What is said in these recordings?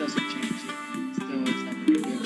doesn't change it. Still, it's not very good.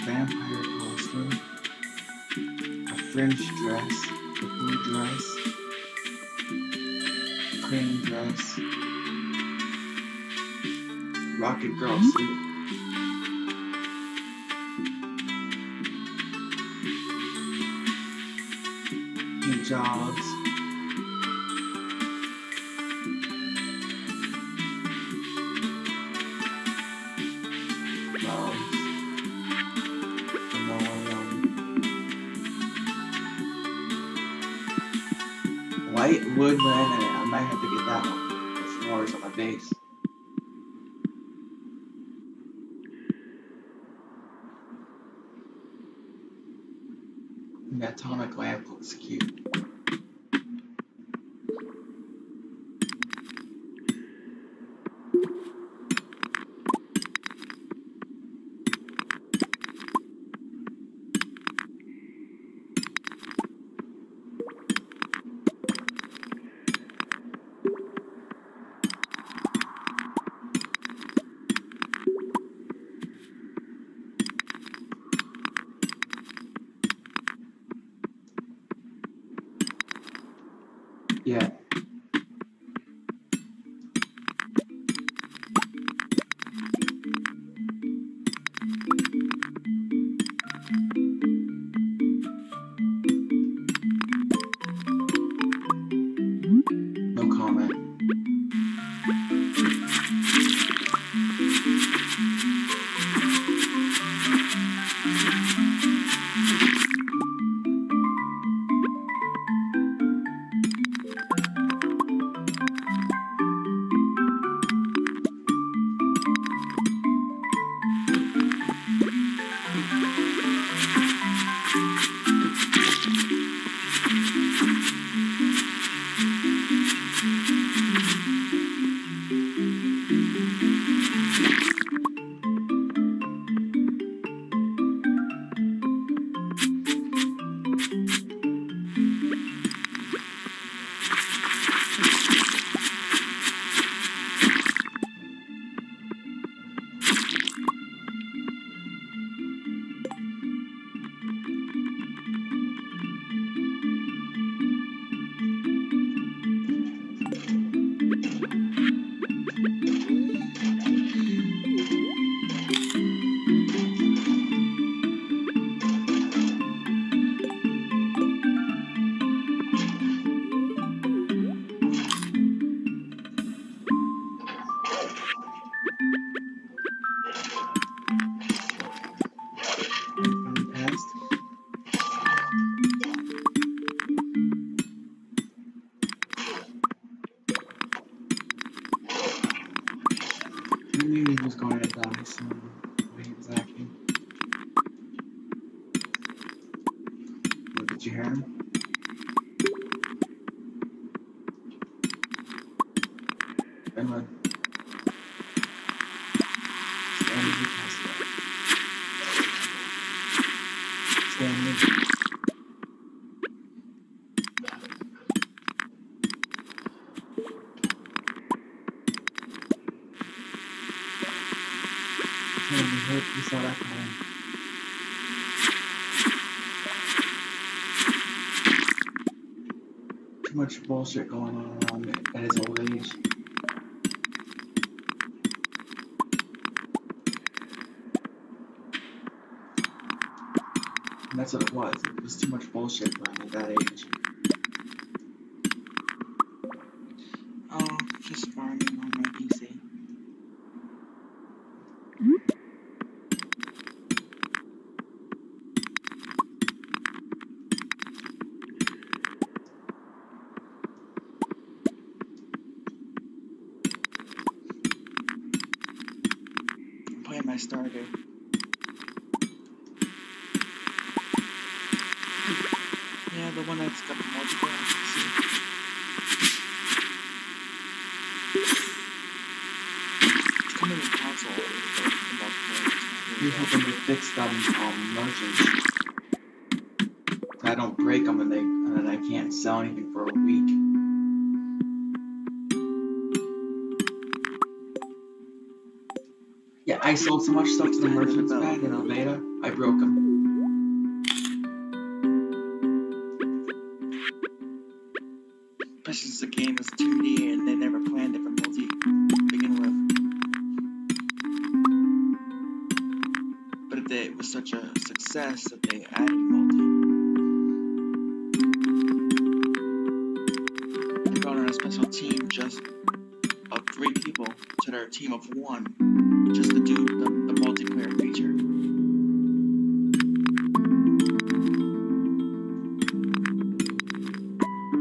Vampire costume, a French dress, a blue dress, cream dress, Rocket Girl suit, hijabs, gloves, white woodland, and I might have to get that one. The floors on my base. The atomic lamp looks cute. Yeah. No comment. Did you hear him? Finland. Stanley Castle. Stanley. Stanley, hope you saw that coming. Too much bullshit going on around him at his old age. And that's what it was. It was too much bullshit for him at that age. Oh, just farming on my PC. I'm playing my starter. Yeah, the one that's got the multiplayer. It's coming in console. You're hoping to fix them merchants. So I don't break them and then I can't sell anything for a week. Yeah, I sold so much stuff to the merchants back in the beta, I broke them. Especially since the game is 2D and they never planned it for multi to begin with. But it was such a success that they added multi. They brought on a special team just of 3 people to their team of 1 just to do the multiplayer feature.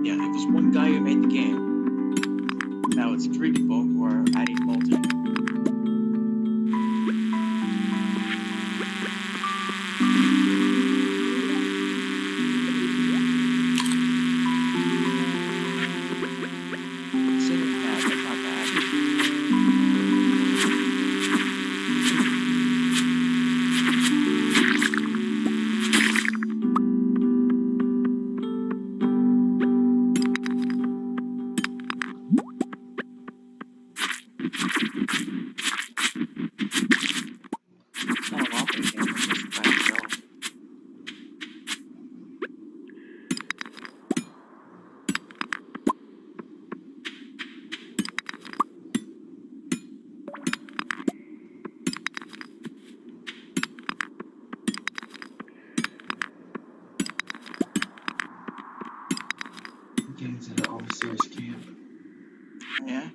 Yeah, it was 1 guy who made the game. Now it's 3 people who are adding multi. Considering that, that's not bad. It's not a lot for the game, it's just by itself. I'm getting to the overseer's camp. Yeah?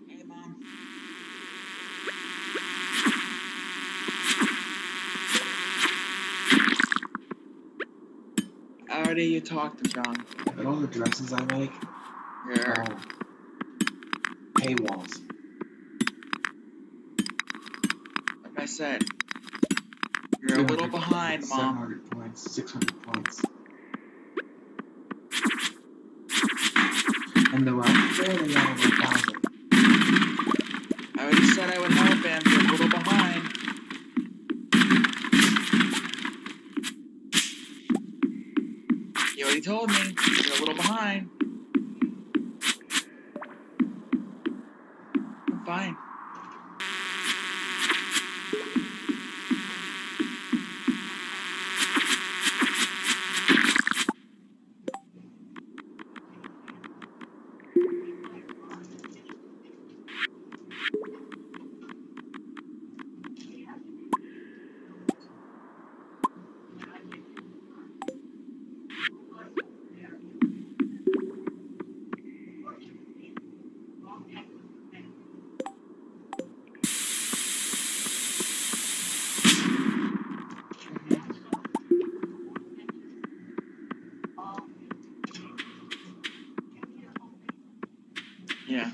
Hey, Mom. Already you talked to John. But all the dresses I like You're are paywalls. like I said, you're a little behind, Mom. 700 points, 600 points. And the round there, they got over 1,000. I already said I would help him. You're a little behind. You already told me. You're a little behind. I'm fine. Yeah.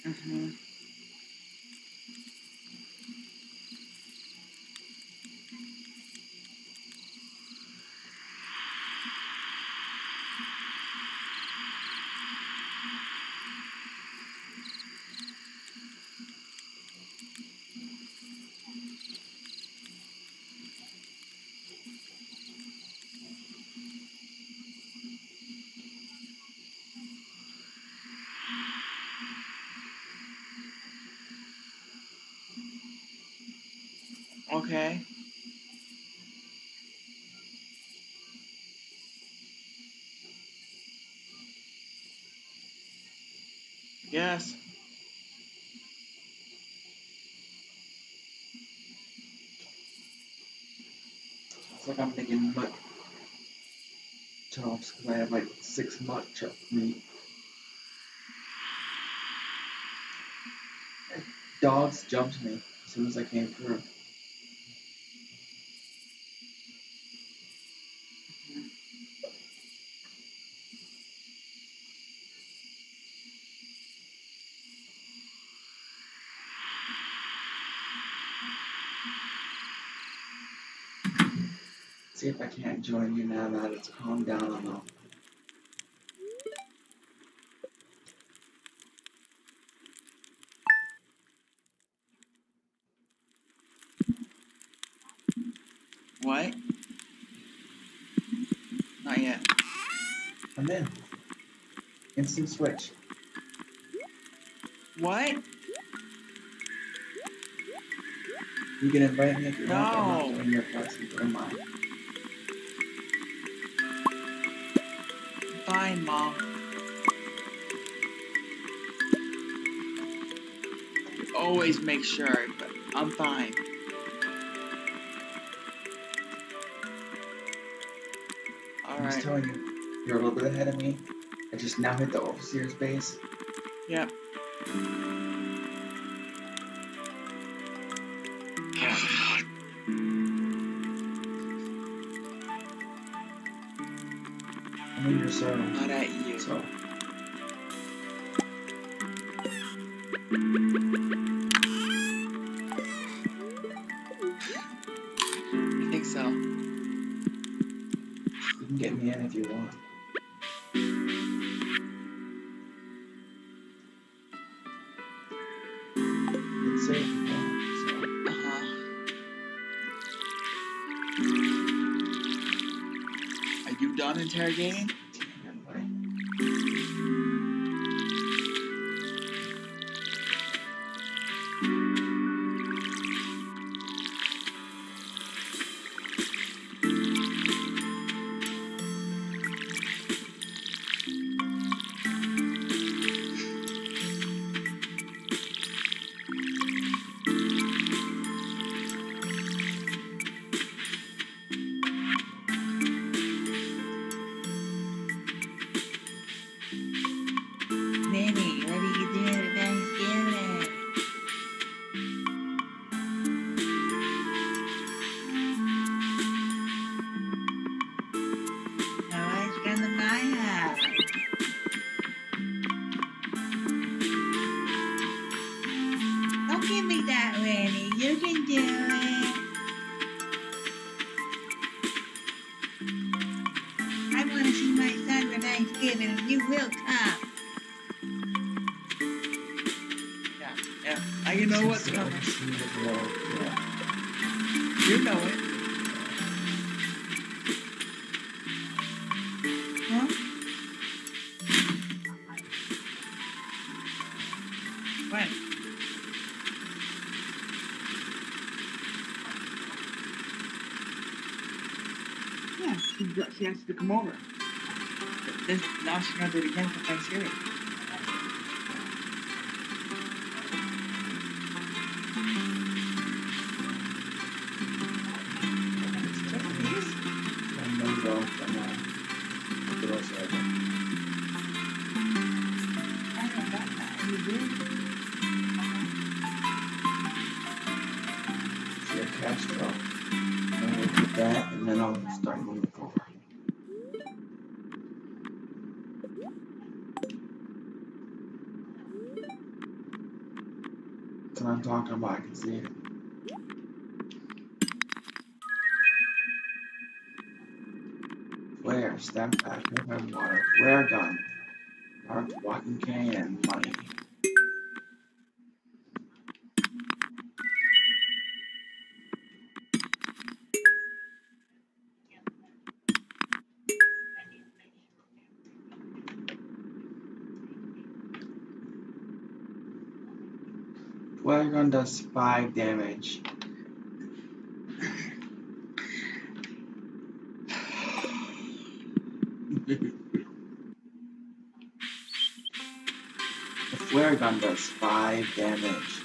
Mm-hmm. Okay. Yes. It's like I'm thinking mutt chops because I have like 6 mutt chop meat. Dogs jumped me as soon as I came through. See if I can't join you now that it's calmed down enough. What? Not yet. I'm in. Instant switch. What? You can invite me if you want, but I'm not No. doing your party or mine. Fine, Mom. Always make sure, but I'm fine. I'm just Alright. telling you, you're a little bit ahead of me. I just now hit the overseer's base. Yep. I'm in your circle. Not at you. So, I think so. you can get me in if you want. It's safe if you want. Uh-huh. Are you done interrogating? So, anyway. again and you will come. Yeah. You know what's coming. You know it. Huh? When? Yeah, she asked you to come over. Now she's gonna do it again for Thanksgiving. Castro. And we'll put that, and then I'll start moving forward. That's what I'm talking about. I can see it. Flare, stem pack, moving water, flare gun, marked walking cane, and money. Flare gun does 5 damage. The flare gun does 5 damage.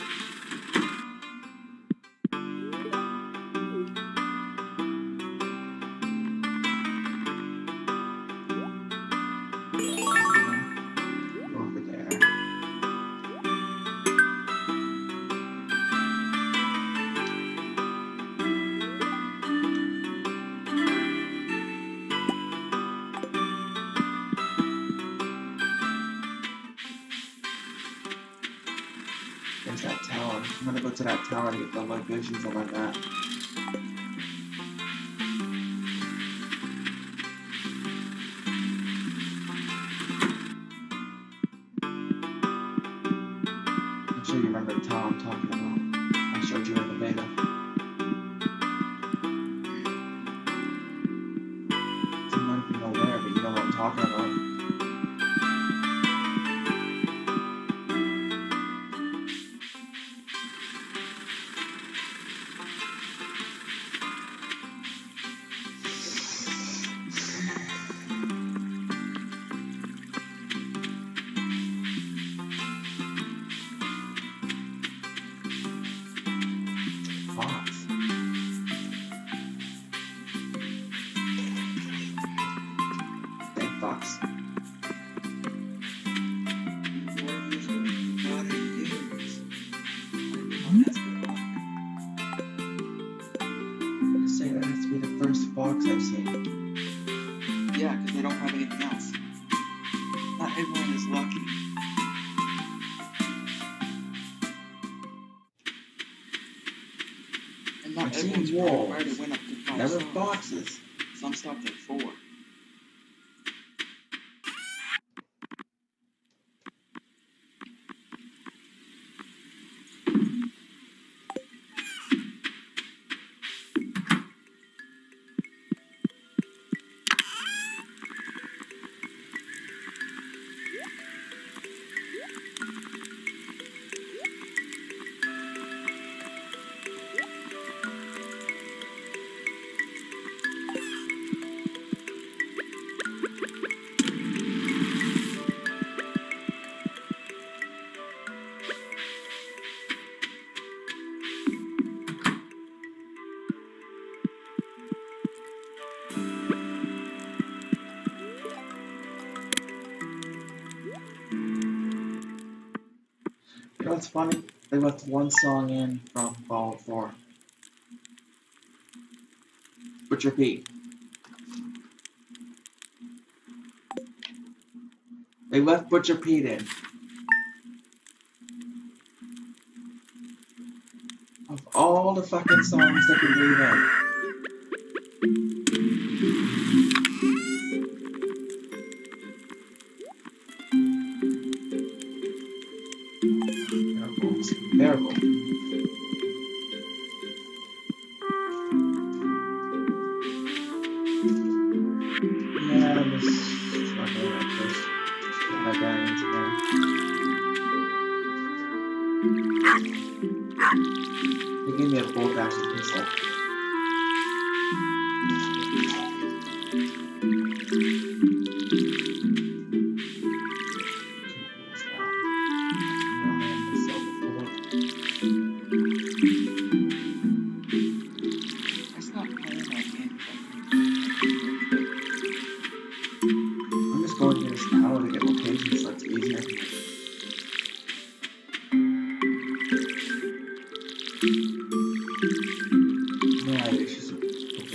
Over there. There's that tower. I'm gonna go to that tower to get the light visions on my map. I'm sure you remember the tower I'm talking about. I showed you in the beta. You might even know where, but you know what I'm talking about. Fox. Dang fox. I say that has to be the first fox I've seen. Yeah, because they don't have anything else. Not everyone is lucky. And not I've seen everyone's wolves. already went up to 5 Never stars. foxes. Some stopped at 4. You know what's funny? They left one song in from Fallout 4. Butcher Pete. They left Butcher Pete in. Of all the fucking songs that could leave in. They gave me a bolt action pistol. That's not playing that game. I'm just going to this tower to get locations so it's easier. No idea, it's just a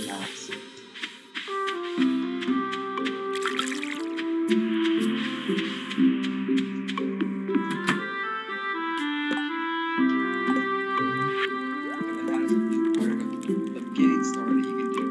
maps. And that is a new part of getting started you can do.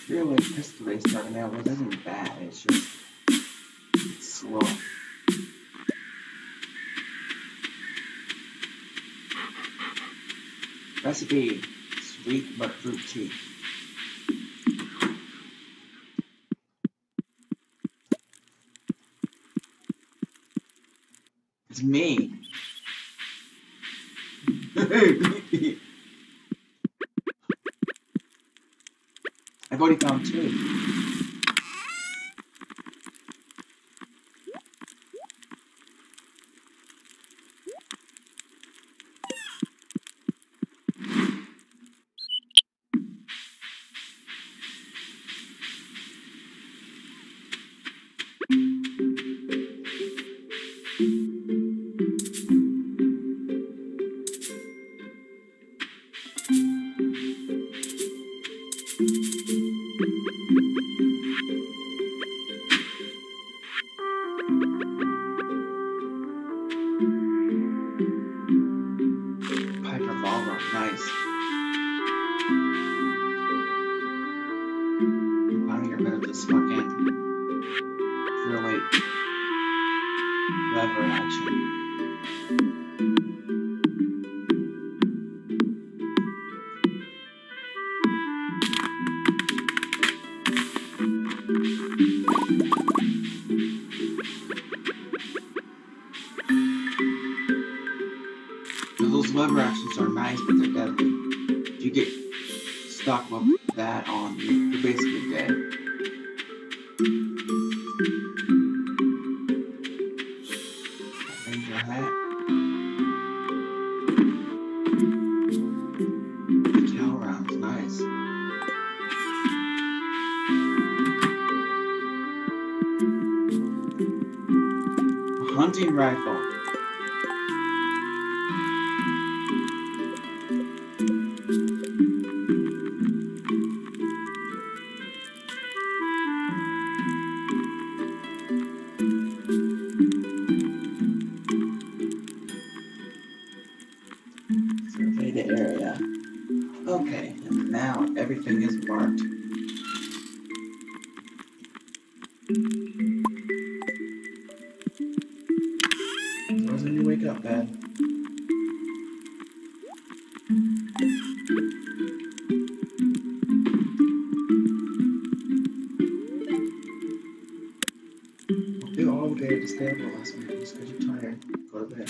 Really, pistol race starting out wasn't bad, it's just it's slow. Recipe, sweet but fruit tea. It's me. I've already found two. really lever action. Those lever actions are nice, but they're deadly. If you get stuck with that on, you're basically dead. Ranger hat. Cal rounds, nice. A hunting rifle. Survey the area. Okay, and now everything is marked. So when you wake up, Ben. Don't be obligated to stay up last night just because you're tired. Go to bed.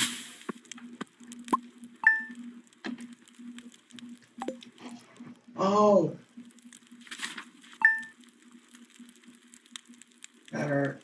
Oh! That hurt.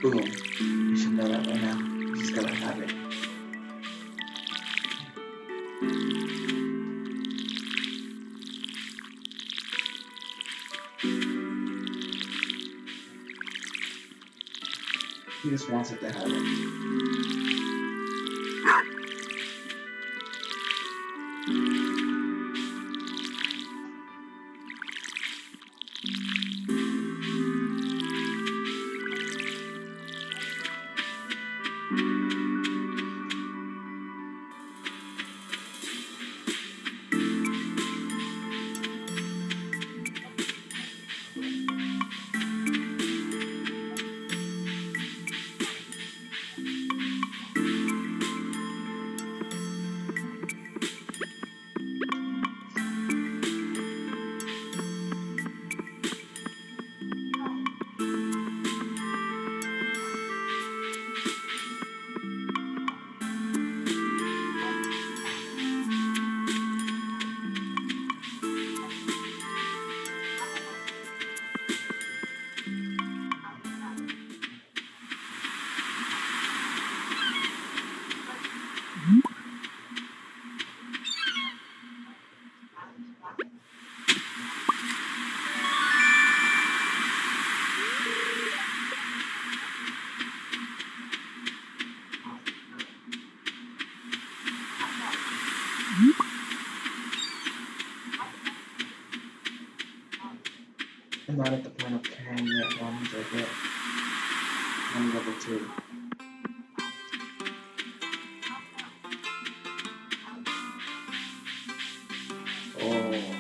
Boom. You should know that by now. You just gotta have it. He just wants it to have it. I'm not at the point of carrying yet. Once I get on level 2. Oh.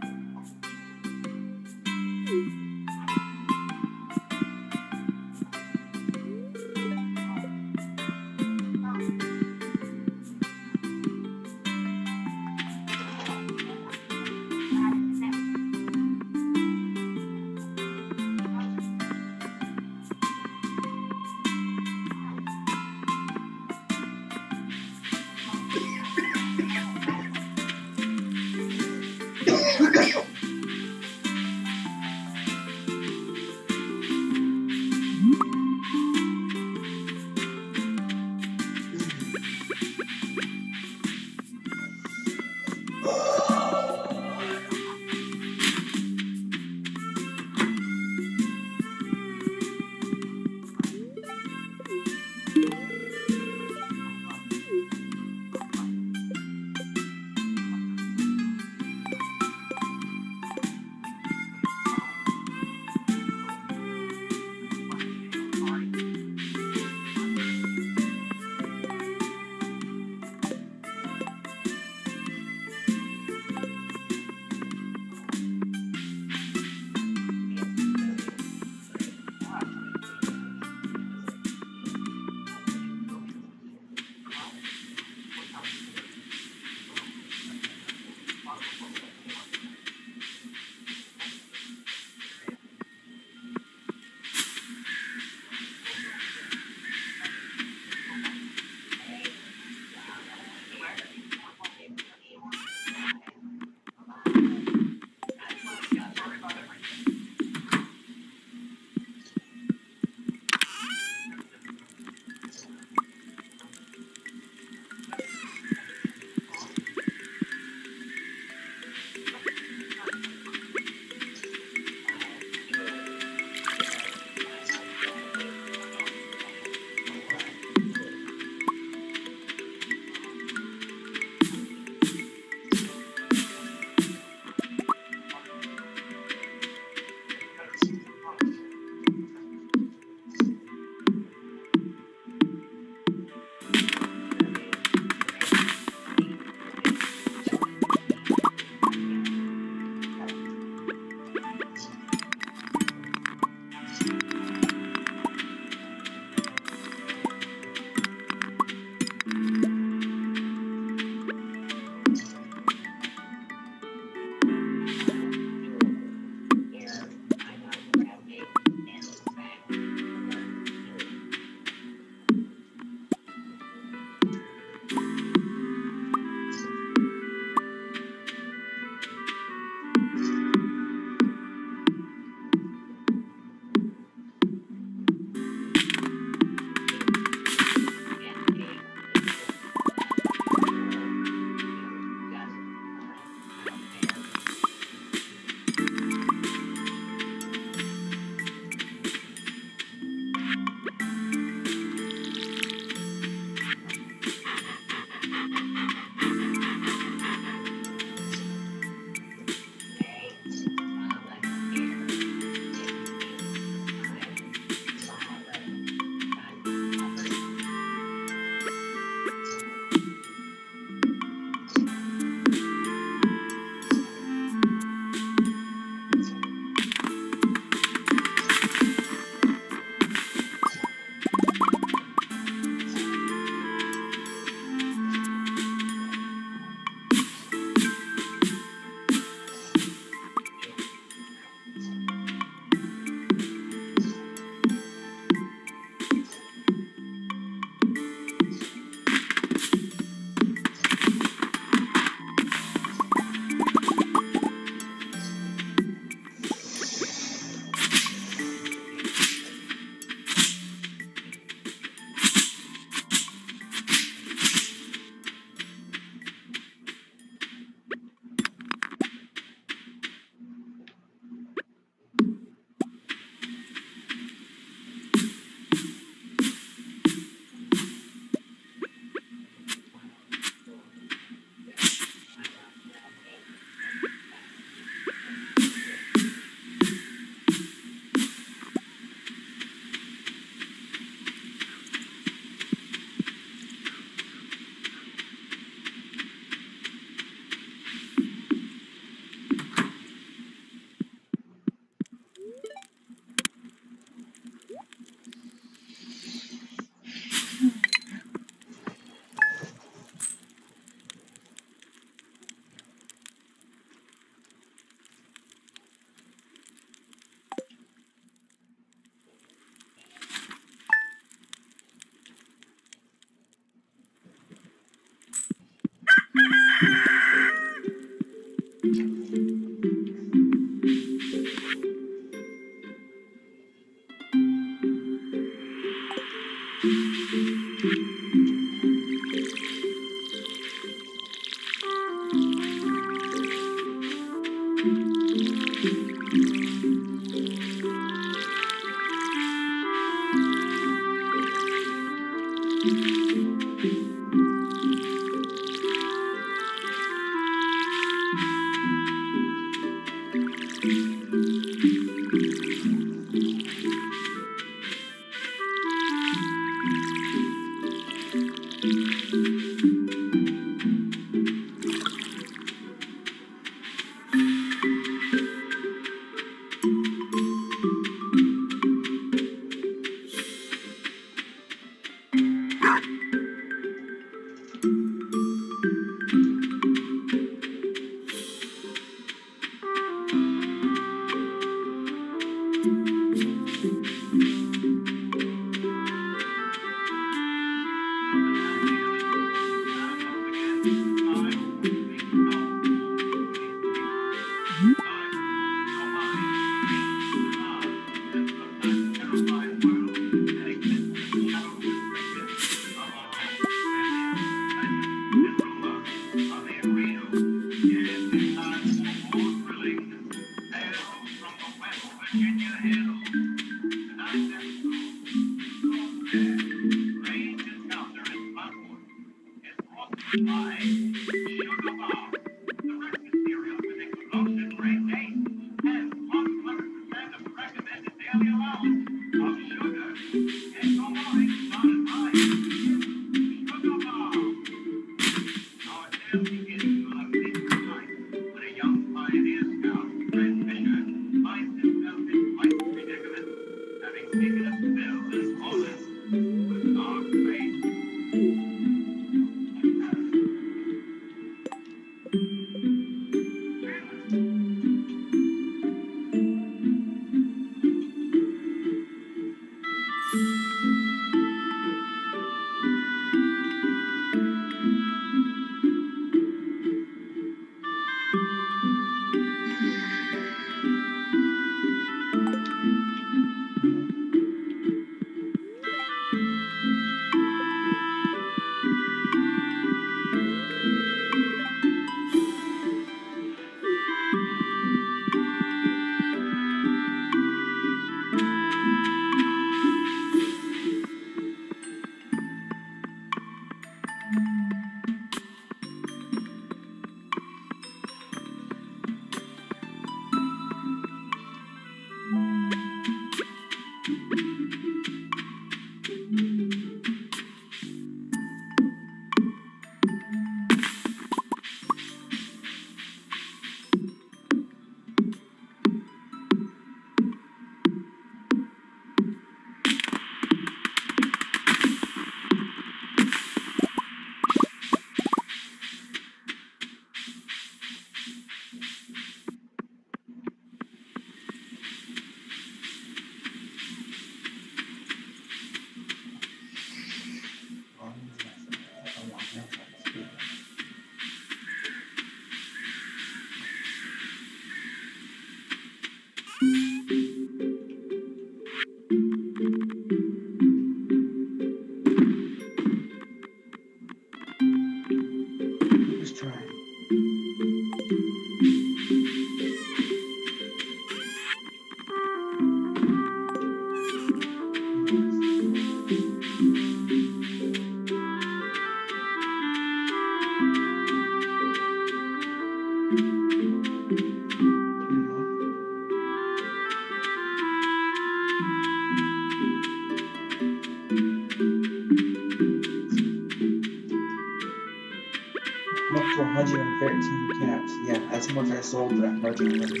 I'm up to 113 caps. Yeah, that's how much I sold for that project already.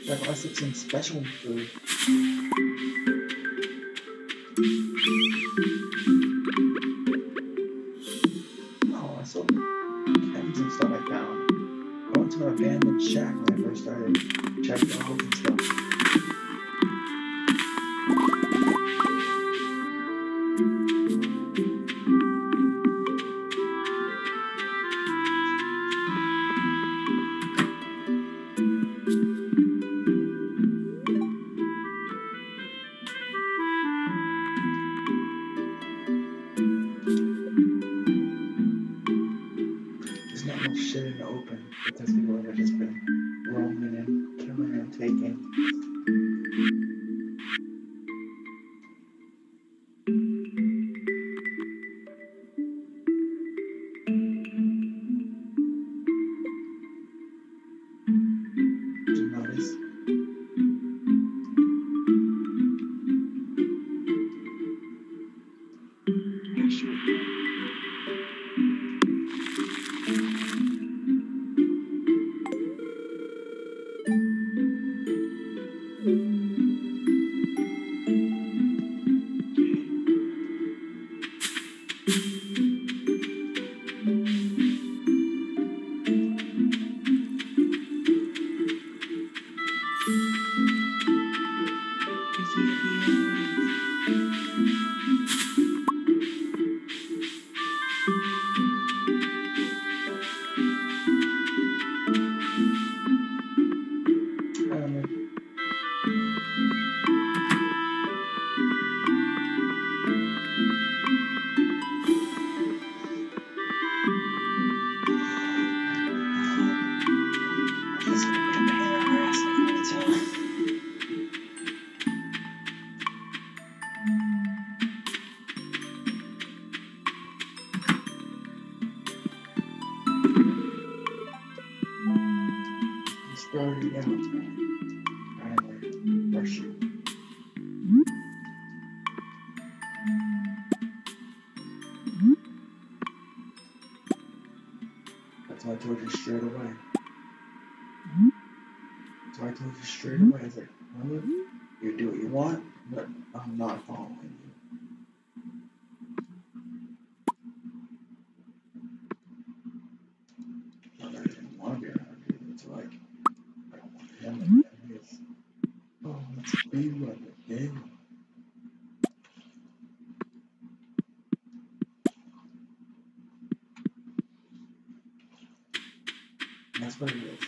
Like, unless it's some special food. Oh, I sold chems and stuff I found. I went to an abandoned shack when I first started checking dogs and stuff. There's not much shit in the open because people have just been roaming and killing and taking. Did you notice? Yeah, sure. He's gonna be a pain in our ass, I'm gonna tell him. He started out, man. Trying to rush you. That's why I told you straight away. That's why I told you straight away. I was like, well, you do what you want, but I'm not following you. Not that I didn't want to be around you. It's like, I don't want him to be his. Oh, let's be like a game. That's what it is.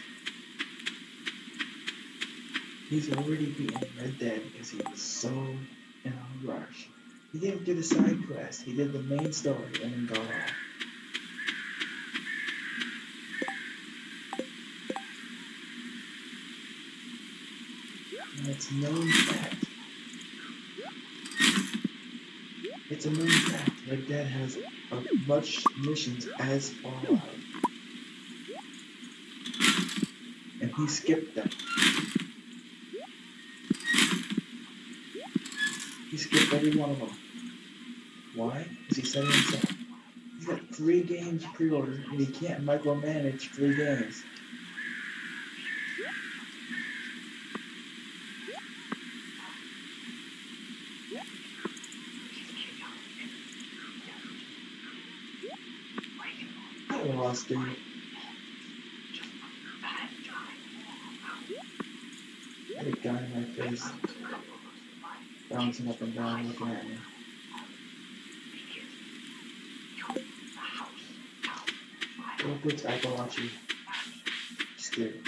He's already beaten Red Dead because he was so in a rush. He didn't do the side quest. He did the main story and then got off. And it's known fact. It's a known fact. Red Dead has as much missions as Fallout. And he skipped them. He skipped every one of them. Why? Because he said it himself. He's got 3 games pre-ordered and he can't micromanage 3 games. I lost it. I had a guy in my face, bouncing up and down, looking at me. Go put Appalachia. Scared.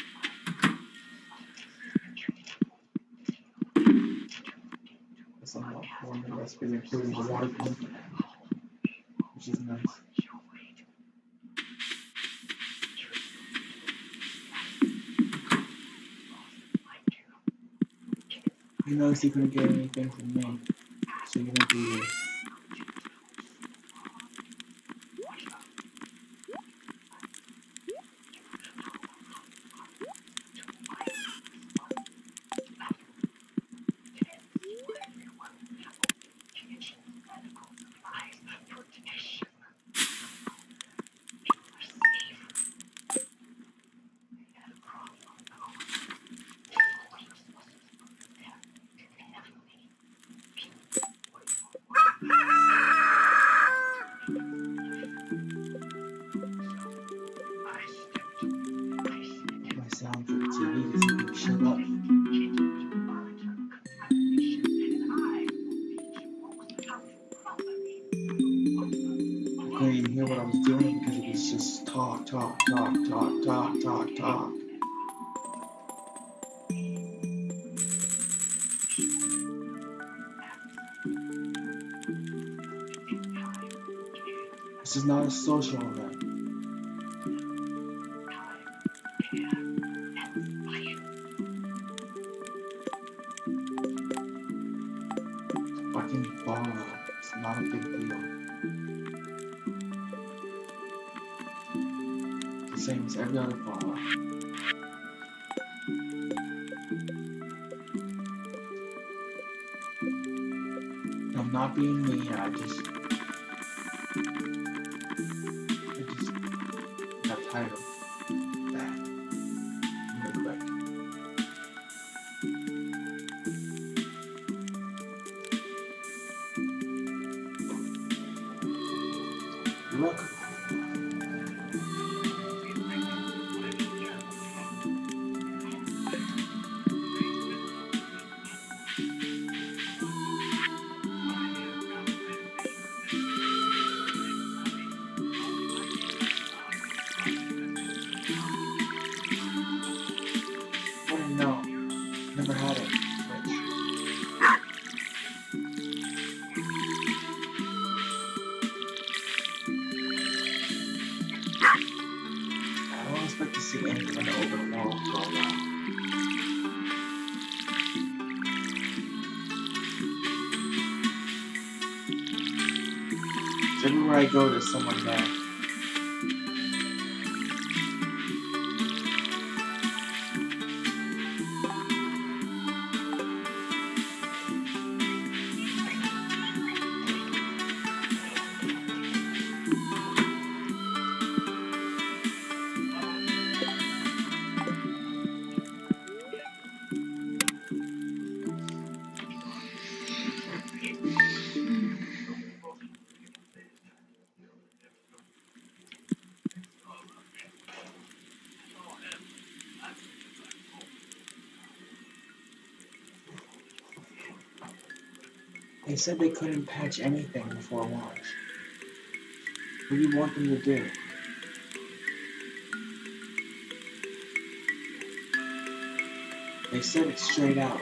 That's not one of the recipes, including the water pump, which is nice. He knows he couldn't get anything from me, so he won't be here. My sound for the TV is like, shut up. I couldn't even hear what I was doing because it was just talk. This is not a social event. The same as every other Fallout. I'm not being mean, I just got tired of that really quick. You're welcome. No, never had it. I don't expect to see anything in the open world for a while. So everywhere I go, there's someone there. They said they couldn't patch anything before launch. What do you want them to do? They said it straight out.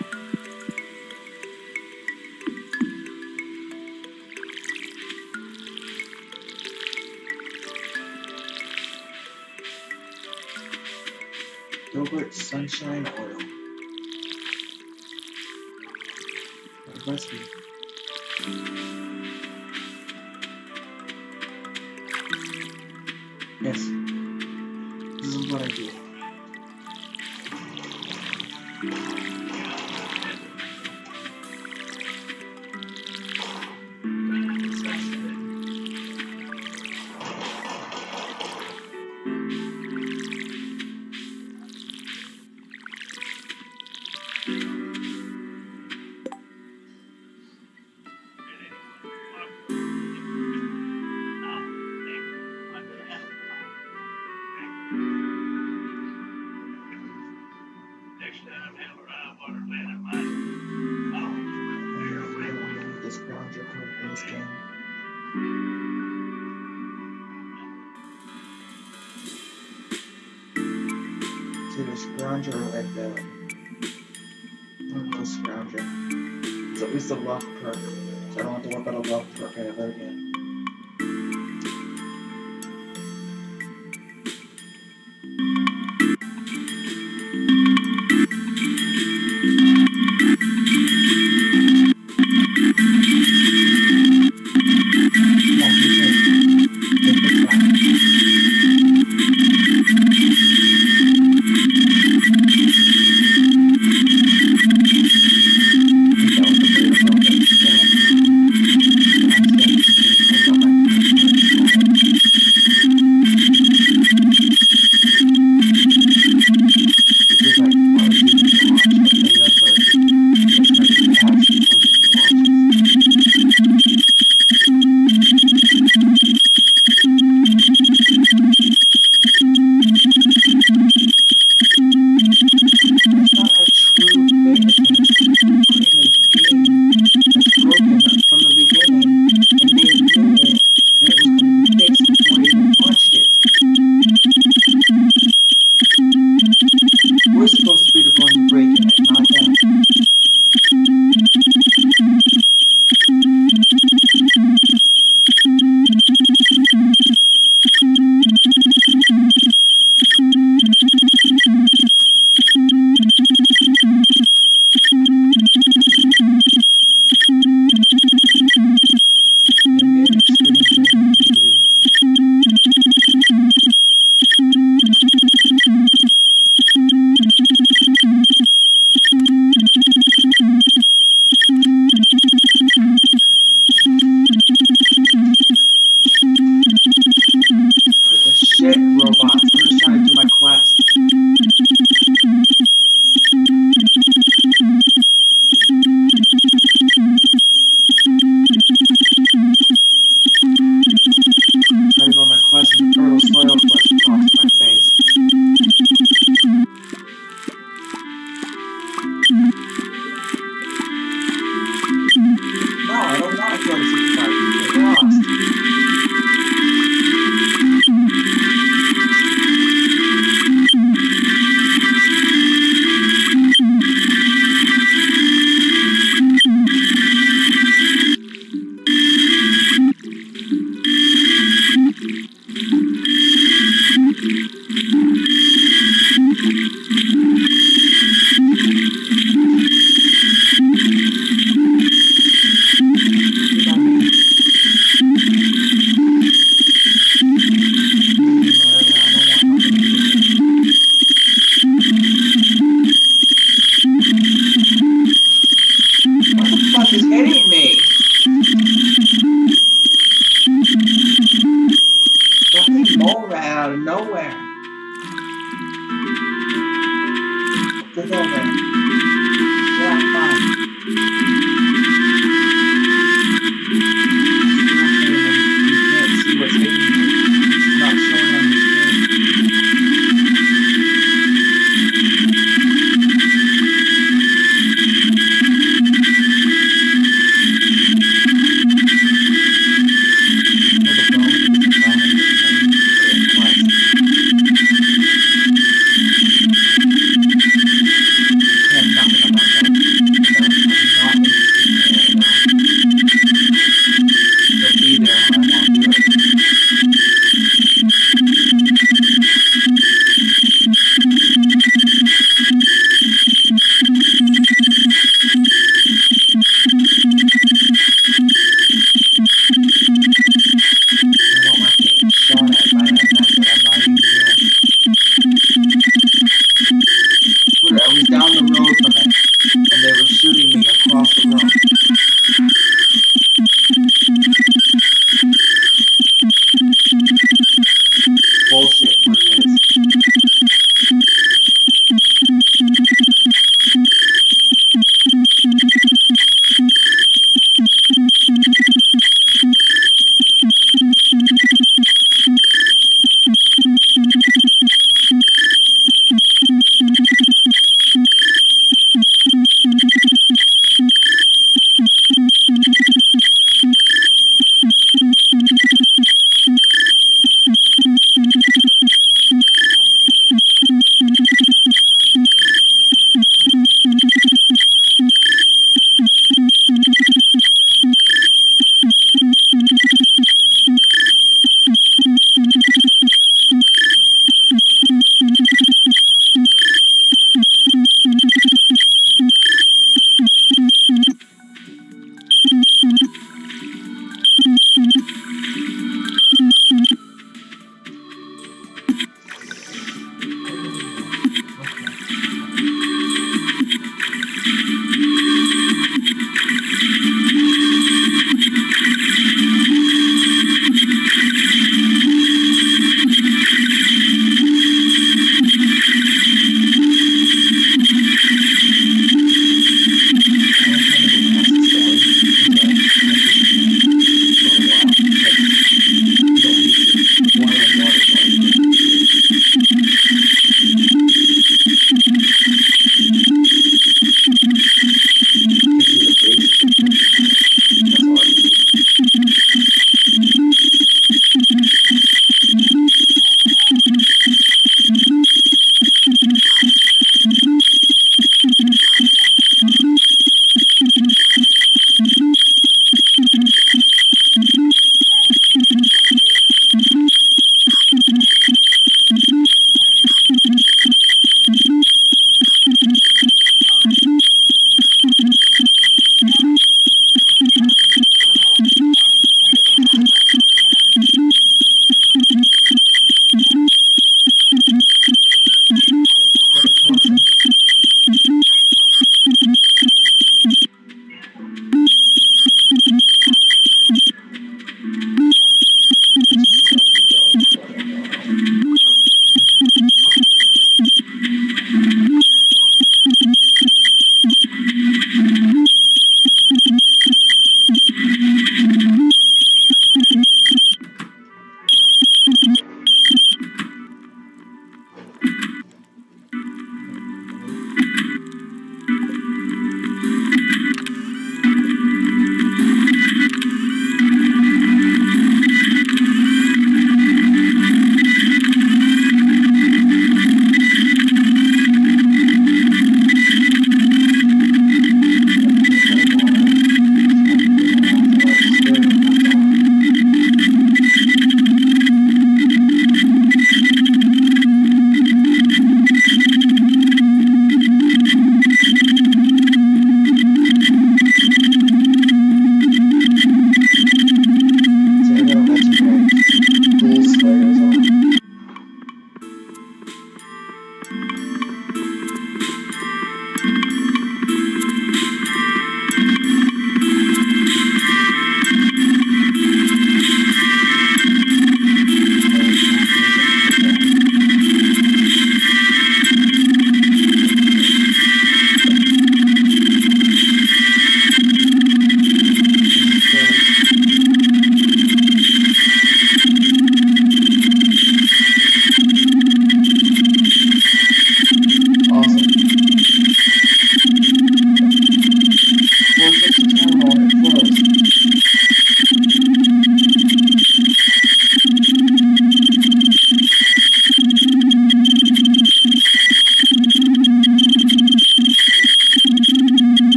Gilbert Sunshine Oil. Recipe. Yes. This is what I do. This Grounger card in this game. See, this Grounger like the Grounger. It's at least a luck perk, so I don't have to worry about a luck perk ever again. the hill there. Yeah, fine. You can't see what's hitting you. It's not showing on the screen.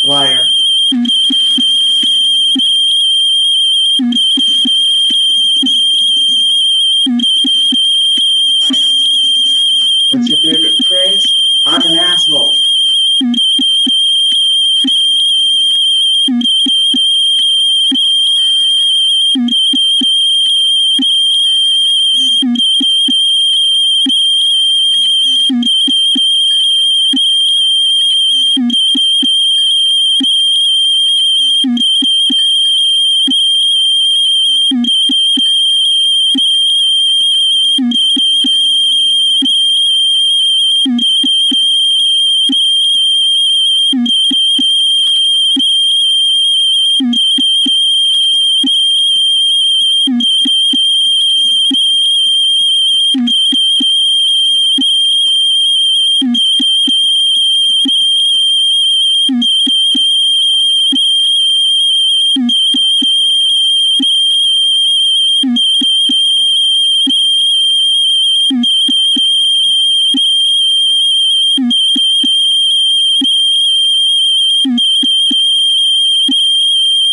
Liar. What's your favorite phrase? I'm an asshole.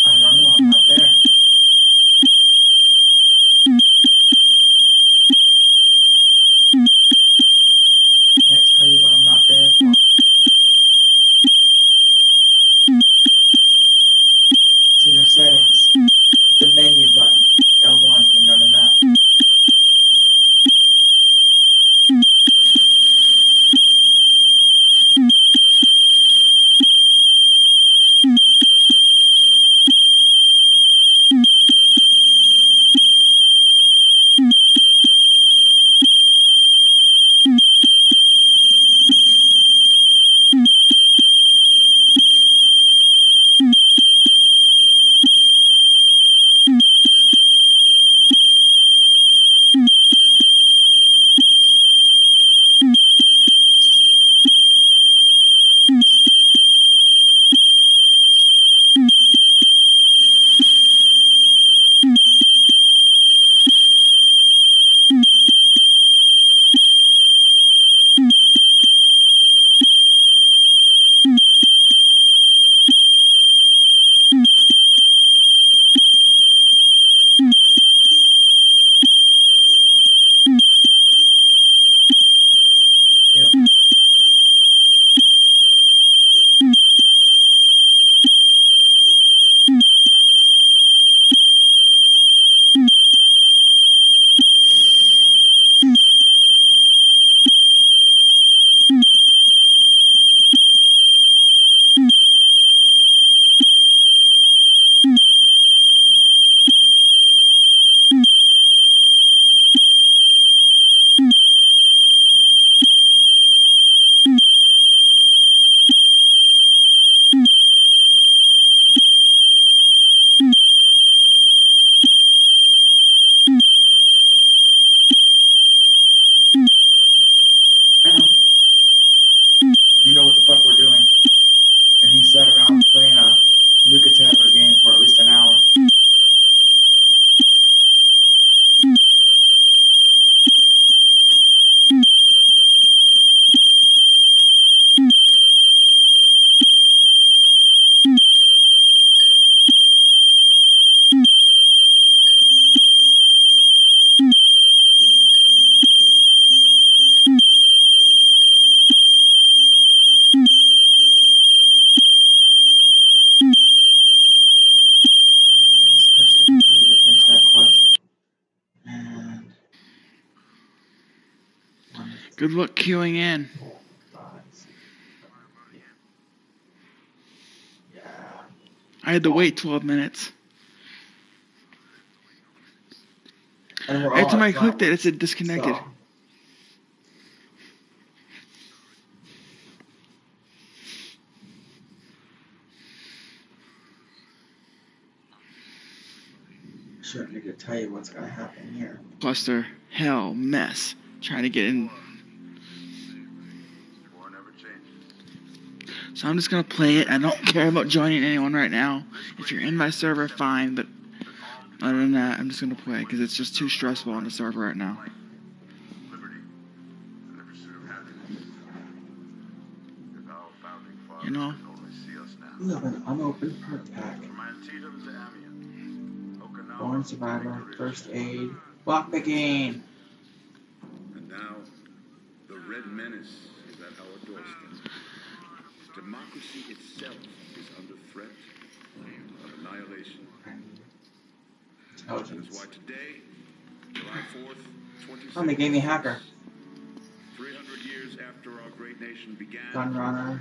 I don't know, I'm not there. I can't tell you what I'm not there for. It's in your settings. The menu button. L1 when you're on the map. Yep. I know. You know what the fuck we're doing. And he sat around playing a Nuka Tapper game for at least an hour. I just pushed it through to finish that quest. And Good luck queuing in. Yeah. I had to wait 12 minutes. And we're Every all time I at front, clicked it, it said disconnected. so. Shouldn't need to tell you what's gonna happen here. Cluster, hell, mess. Trying to get in. So I'm just gonna play it. I don't care about joining anyone right now. If you're in my server, fine, but other than that, I'm just gonna play because it's just too stressful on the server right now. You know, You have an unopened perk pack. Born survivor, first aid, block picking. And now, the Red Menace is at our doorstep. Democracy itself is under threat of annihilation. That is why today, July 4th, 2016, Oh, they gave me hacker. 300 years after our great nation began, Gunrunner.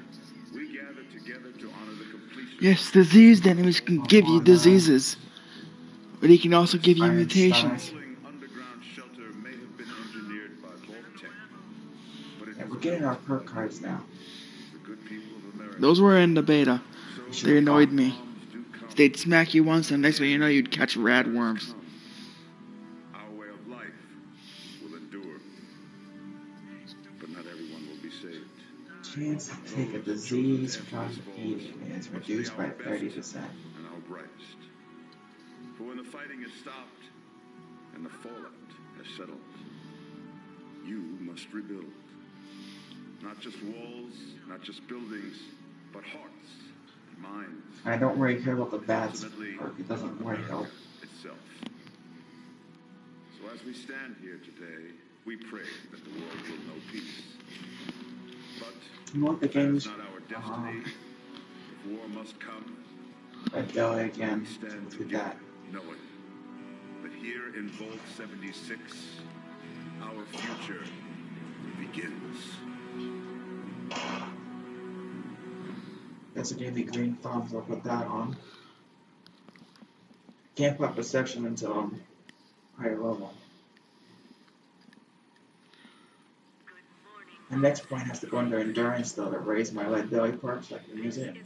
we gather together to honor the completion. Yes, diseased enemies can give you diseases, but he can also give you mutations. Underground shelter may have been engineered by Vault-Tec, but it Yeah, we're getting our perk cards now. the good people of America. Those were in the beta. So They annoyed me. bombs do come. They'd smack you once, and the next thing you know, you'd catch radworms. Our way of life will endure, but not everyone will be saved. Chance to take a disease from eating is reduced by 30%. And our brightest. For when the fighting is stopped and the fallout has settled, you must rebuild. Not just walls, not just buildings, but hearts and minds. I don't really care about the bad perk. It doesn't really help. Itself. So as we stand here today, we pray that the world will know peace. But You know what the that game is is? not our destiny. If war must come, Red Belly we again. stand Let's do together, that. knowing that here in Vault 76, our future begins. Guess it gave me green thumbs. I'll put that on. Can't put perception until I'm higher level. The next point has to go under endurance though to raise my Red Belly perk so I can use it.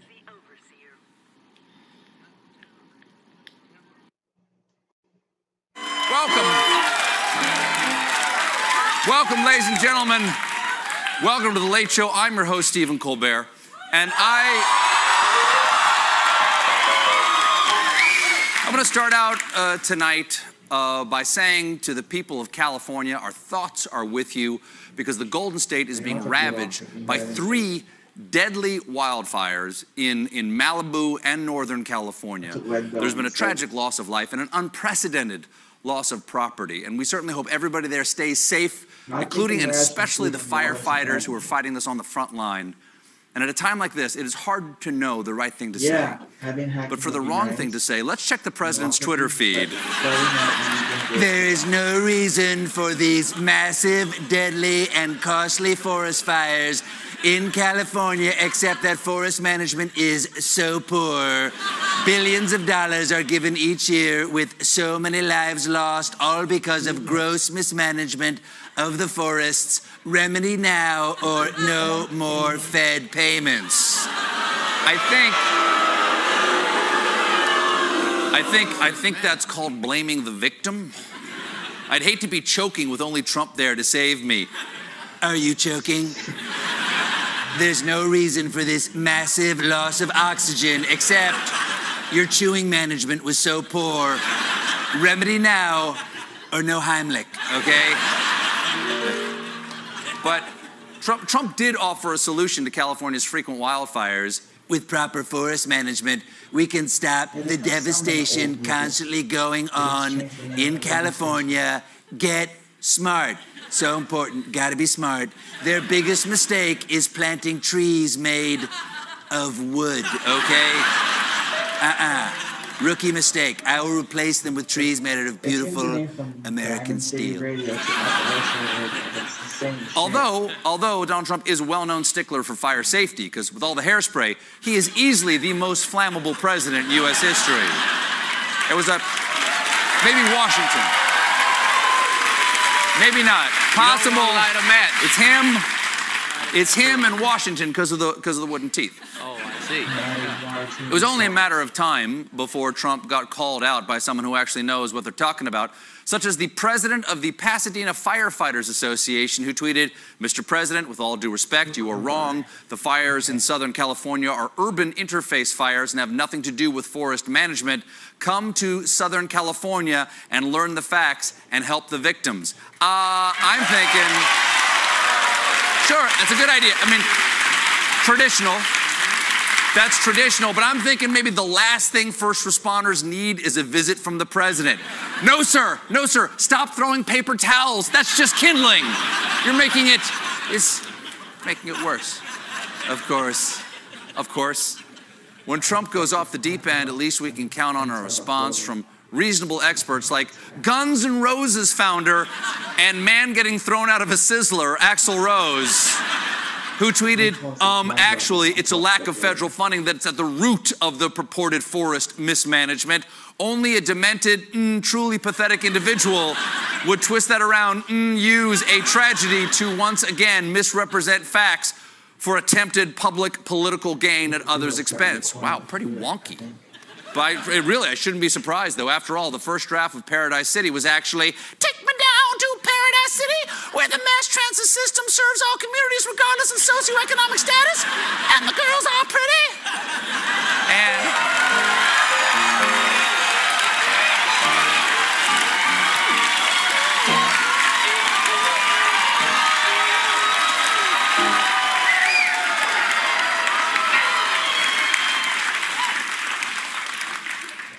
Welcome, ladies and gentlemen. Welcome to The Late Show. I'm your host, Stephen Colbert. And I'm going to start out tonight by saying to the people of California, our thoughts are with you because the Golden State is being ravaged by 3 deadly wildfires in Malibu and Northern California. There's been a tragic loss of life and an unprecedented loss of property. And we certainly hope everybody there stays safe, including and especially the firefighters who are fighting this on the front line. And at a time like this, it is hard to know the right thing to say. But for the wrong thing to say, let's check the president's Twitter feed. There is no reason for these massive, deadly, and costly forest fires in California except that forest management is so poor. Billions of dollars are given each year with so many lives lost, all because of gross mismanagement of the forests. Remedy now or no more Fed payments. I think that's called blaming the victim. I'd hate to be choking with only Trump there to save me. Are you choking? There's no reason for this massive loss of oxygen except your chewing management was so poor. Remedy now or no Heimlich, okay? But Trump did offer a solution to California's frequent wildfires. With proper forest management, we can stop the devastation constantly going on in California. Get smart. So important. Gotta be smart. Their biggest mistake is planting trees made of wood, okay? Rookie mistake. I will replace them with trees made out of beautiful American steel. Although Donald Trump is a well-known stickler for fire safety, because with all the hairspray, he is easily the most flammable president in U.S. history. It was maybe Washington. Maybe not. Possible. Light a match. It's him and Washington because of the wooden teeth. Oh, I see. It was only a matter of time before Trump got called out by someone who actually knows what they're talking about, such as the president of the Pasadena Firefighters Association, who tweeted, "Mr. President, with all due respect, you are wrong. The fires in Southern California are urban interface fires and have nothing to do with forest management. Come to Southern California and learn the facts and help the victims." I'm thinking, sure, that's a good idea. I mean, traditional. That's traditional, but I'm thinking maybe the last thing first responders need is a visit from the president. No, sir. No, sir. Stop throwing paper towels. That's just kindling. You're making it worse. Of course. Of course. When Trump goes off the deep end, at least we can count on a response from reasonable experts like Guns N' Roses founder and man getting thrown out of a Sizzler, Axl Rose, who tweeted, actually, it's a lack of federal funding that's at the root of the purported forest mismanagement. Only a demented, truly pathetic individual would twist that around, use a tragedy to once again misrepresent facts for attempted public political gain at others' expense. Wow, pretty wonky. But I shouldn't be surprised, though. After all, the first draft of Paradise City was actually, take me down to Paradise City, where the mass transit system serves all communities regardless of socioeconomic status, and the girls are pretty.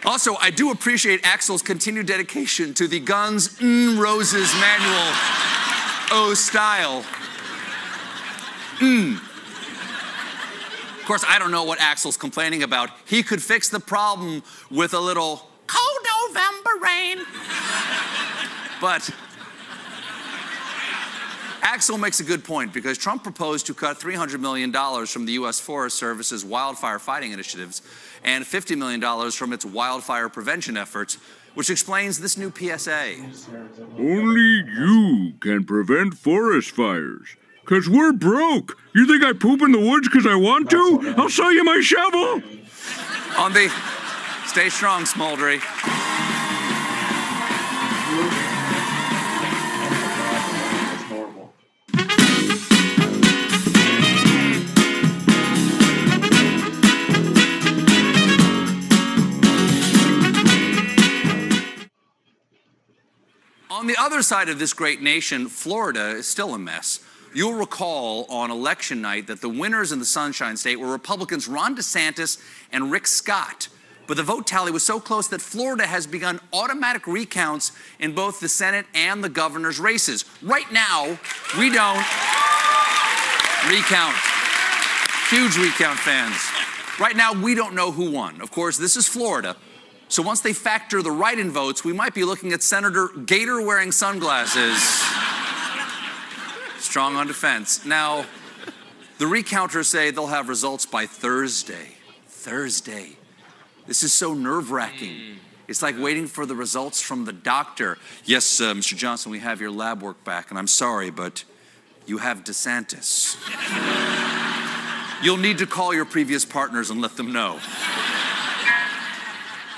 Also, I do appreciate Axl's continued dedication to the Guns N' Roses manual, oh style. Of course, I don't know what Axl's complaining about. He could fix the problem with a little cold November rain. But Axl makes a good point, because Trump proposed to cut $300 million from the U.S. Forest Service's wildfire fighting initiatives and $50 million from its wildfire prevention efforts, which explains this new PSA. Only you can prevent forest fires. 'Cause we're broke. You think I poop in the woods 'cause I want to? I'll sell you my shovel. On the... Stay strong, Smoldery. On the other side of this great nation, Florida is still a mess. You'll recall on election night that the winners in the Sunshine State were Republicans Ron DeSantis and Rick Scott. But the vote tally was so close that Florida has begun automatic recounts in both the Senate and the governor's races. Right now, we don't recount. Huge recount fans. Right now, we don't know who won. Of course, this is Florida. So once they factor the write-in votes, we might be looking at Senator Gator-wearing sunglasses, strong on defense. Now, the recounters say they'll have results by Thursday. Thursday. This is so nerve-wracking. It's like waiting for the results from the doctor. Yes, Mr. Johnson, we have your lab work back, and I'm sorry, but you have DeSantis. You'll need to call your previous partners and let them know.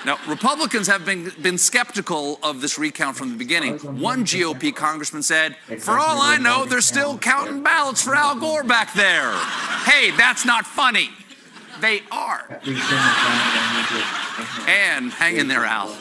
Now, Republicans have been skeptical of this recount from the beginning. One GOP congressman said, for all I know, they're still counting ballots for Al Gore back there. Hey, that's not funny. They are. And hang in there, Al.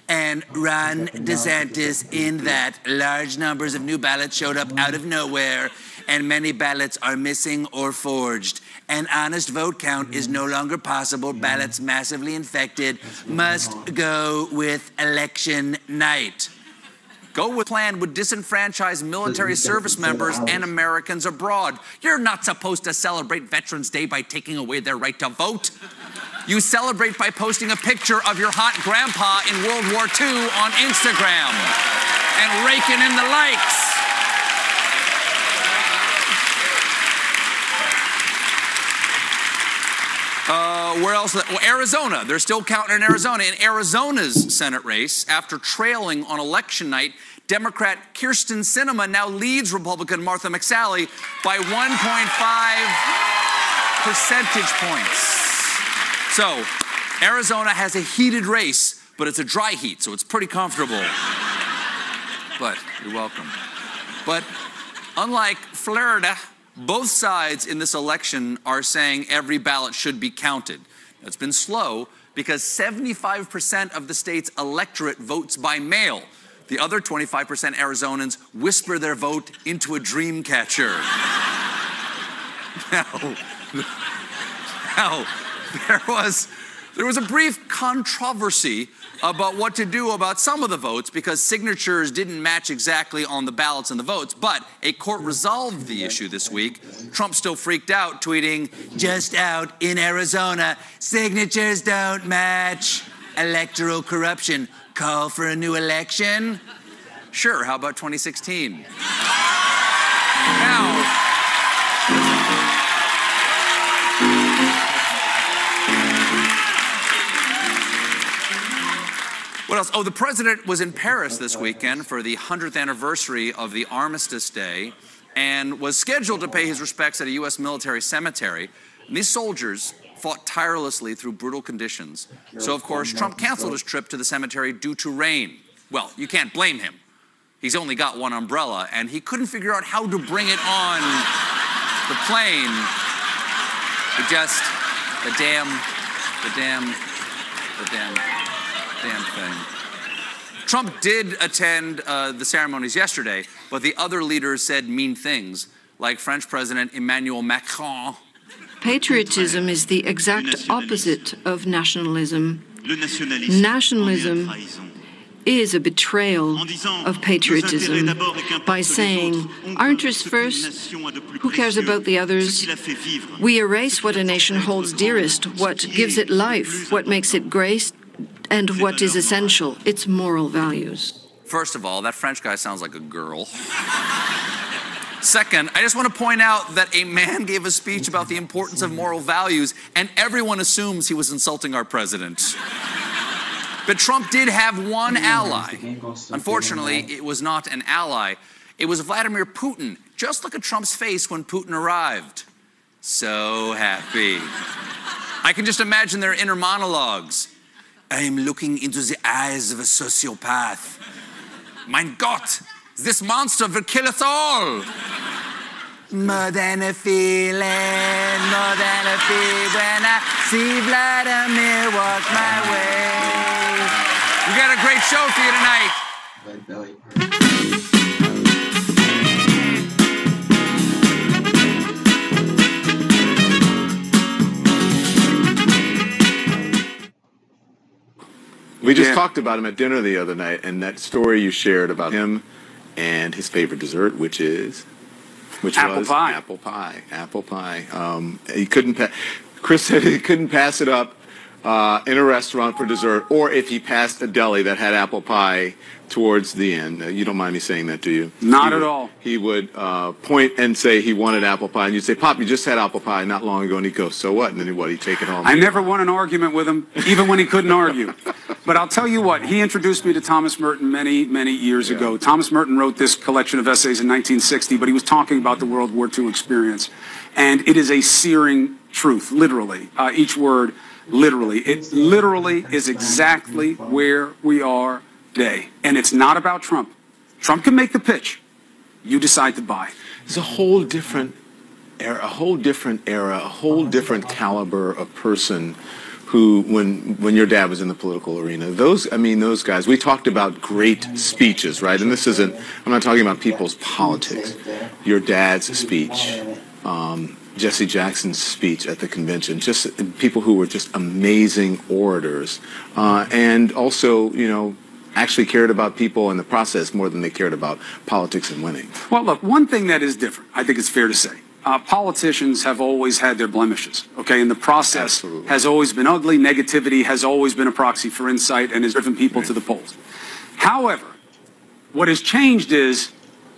And Ron DeSantis in that large numbers of new ballots showed up out of nowhere, and many ballots are missing or forged. An honest vote count is no longer possible. Ballots massively infected must go with election night. Go with plan would disenfranchise military service members and Americans abroad. You're not supposed to celebrate Veterans Day by taking away their right to vote. You celebrate by posting a picture of your hot grandpa in World War II on Instagram and raking in the likes. Where else? Well, Arizona. They're still counting in Arizona. In Arizona's Senate race, after trailing on election night, Democrat Kyrsten Sinema now leads Republican Martha McSally by 1.5 percentage points. So, Arizona has a heated race, but it's a dry heat, so it's pretty comfortable. But you're welcome. But unlike Florida, both sides in this election are saying every ballot should be counted. It's been slow because 75% of the state's electorate votes by mail. The other 25% Arizonans whisper their vote into a dream catcher. Now, there was a brief controversy about what to do about some of the votes because signatures didn't match exactly on the ballots and the votes, but a court resolved the issue this week. Trump still freaked out, tweeting, "Just out in Arizona, signatures don't match. Electoral corruption. Call for a new election?" Sure, how about 2016? Now, what else? Oh, the president was in Paris this weekend for the 100th anniversary of the Armistice Day and was scheduled to pay his respects at a U.S. military cemetery. And these soldiers fought tirelessly through brutal conditions. So, of course, Trump canceled his trip to the cemetery due to rain. Well, you can't blame him. He's only got one umbrella, and he couldn't figure out how to bring it on the plane. It just, the damn thing. Trump did attend the ceremonies yesterday, but the other leaders said mean things, like French President Emmanuel Macron. Patriotism is the exact opposite of nationalism. Nationalism is a betrayal of patriotism by saying, our interests first, who cares about the others? We erase what a nation holds dearest, what gives it life, what makes it grace, and what is essential, its moral values. First of all, that French guy sounds like a girl. Second, I just want to point out that a man gave a speech about the importance of moral values, and everyone assumes he was insulting our president. But Trump did have one ally. Unfortunately, it was not an ally. It was Vladimir Putin. Just look at Trump's face when Putin arrived. So happy. I can just imagine their inner monologues. I am looking into the eyes of a sociopath. Mein Gott, this monster will kill us all. More than a feeling when I see Vladimir walk my way. We got a great show for you tonight. We just talked about him at dinner the other night, and that story you shared about him and his favorite dessert, which was apple pie. He couldn't. Chris said he couldn't pass it up in a restaurant for dessert, or if he passed a deli that had apple pie towards the end. You don't mind me saying that, do you? Not at all. He would point and say he wanted apple pie, and you'd say, "Pop, you just had apple pie not long ago," and he'd go, "So what?" And then he'd take it home. I never won an argument with him, even when he couldn't argue. But I'll tell you what, he introduced me to Thomas Merton many, many years ago. Thomas Merton wrote this collection of essays in 1960, but he was talking about the World War II experience. And it is a searing truth, literally, each word, literally. It literally is exactly where we are today. And it's not about Trump. Trump can make the pitch. You decide to buy. It's a whole different era, a whole different caliber of person who, when your dad was in the political arena, those guys, we talked about great speeches, right? And this isn't, I'm not talking about people's politics. Your dad's speech, Jesse Jackson's speech at the convention, just people who were just amazing orators, and also, actually cared about people in the process more than they cared about politics and winning. Well, look, one thing that is different, I think it's fair to say, politicians have always had their blemishes, okay? And the process has always been ugly. Negativity has always been a proxy for insight and has driven people to the polls. However, what has changed is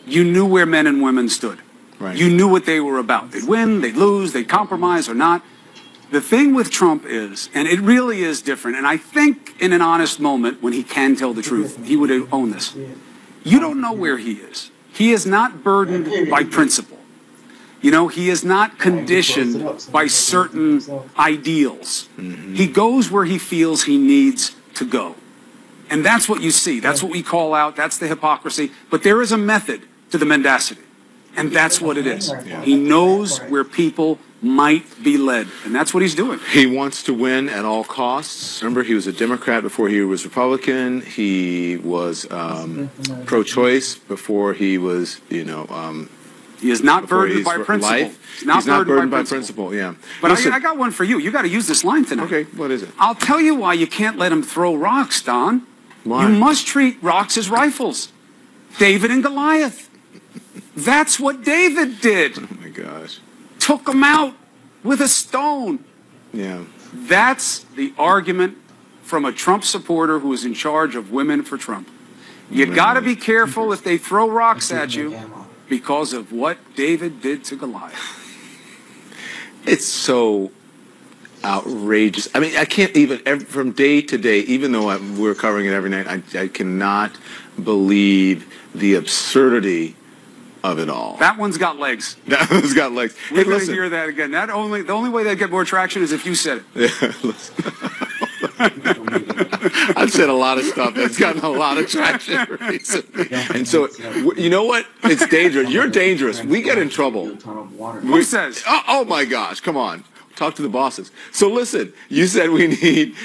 you knew where men and women stood. Right. You knew what they were about. They'd win, they'd lose, they'd compromise or not. The thing with Trump is, and it really is different, and I think in an honest moment when he can tell the truth, he would own this. You don't know where he is. He is not burdened by principle. He is not conditioned by certain ideals. Mm-hmm. He goes where he feels he needs to go. And that's what you see. That's what we call out. That's the hypocrisy. But there is a method to the mendacity. And that's what it is. Yeah. He knows where people might be led. And that's what he's doing. He wants to win at all costs. Remember, he was a Democrat before he was Republican. He was pro-choice before he was, He is not before burdened he's by principle. life. He's not burdened by principle. Yeah. But Listen, I got one for you. You got to use this line tonight. okay, what is it? I'll tell you why you can't let him throw rocks, Don. Why? You must treat rocks as rifles. David and Goliath. That's what David did. Oh my gosh. Took him out with a stone. Yeah. That's the argument from a Trump supporter who is in charge of Women for Trump. You got to be careful if they throw rocks at you because of what David did to Goliath. It's so outrageous. I mean, I can't even, from day to day, even though we're covering it every night, I cannot believe the absurdity of it all. That one's got legs. That one's got legs. We're going to hear that again. The only way they get more traction is if you said it. Yeah, I've said a lot of stuff that's gotten a lot of traction recently. And so, you know what? It's dangerous. You're dangerous. We get in trouble. Who says? Oh my gosh, come on. Talk to the bosses. So listen, you said you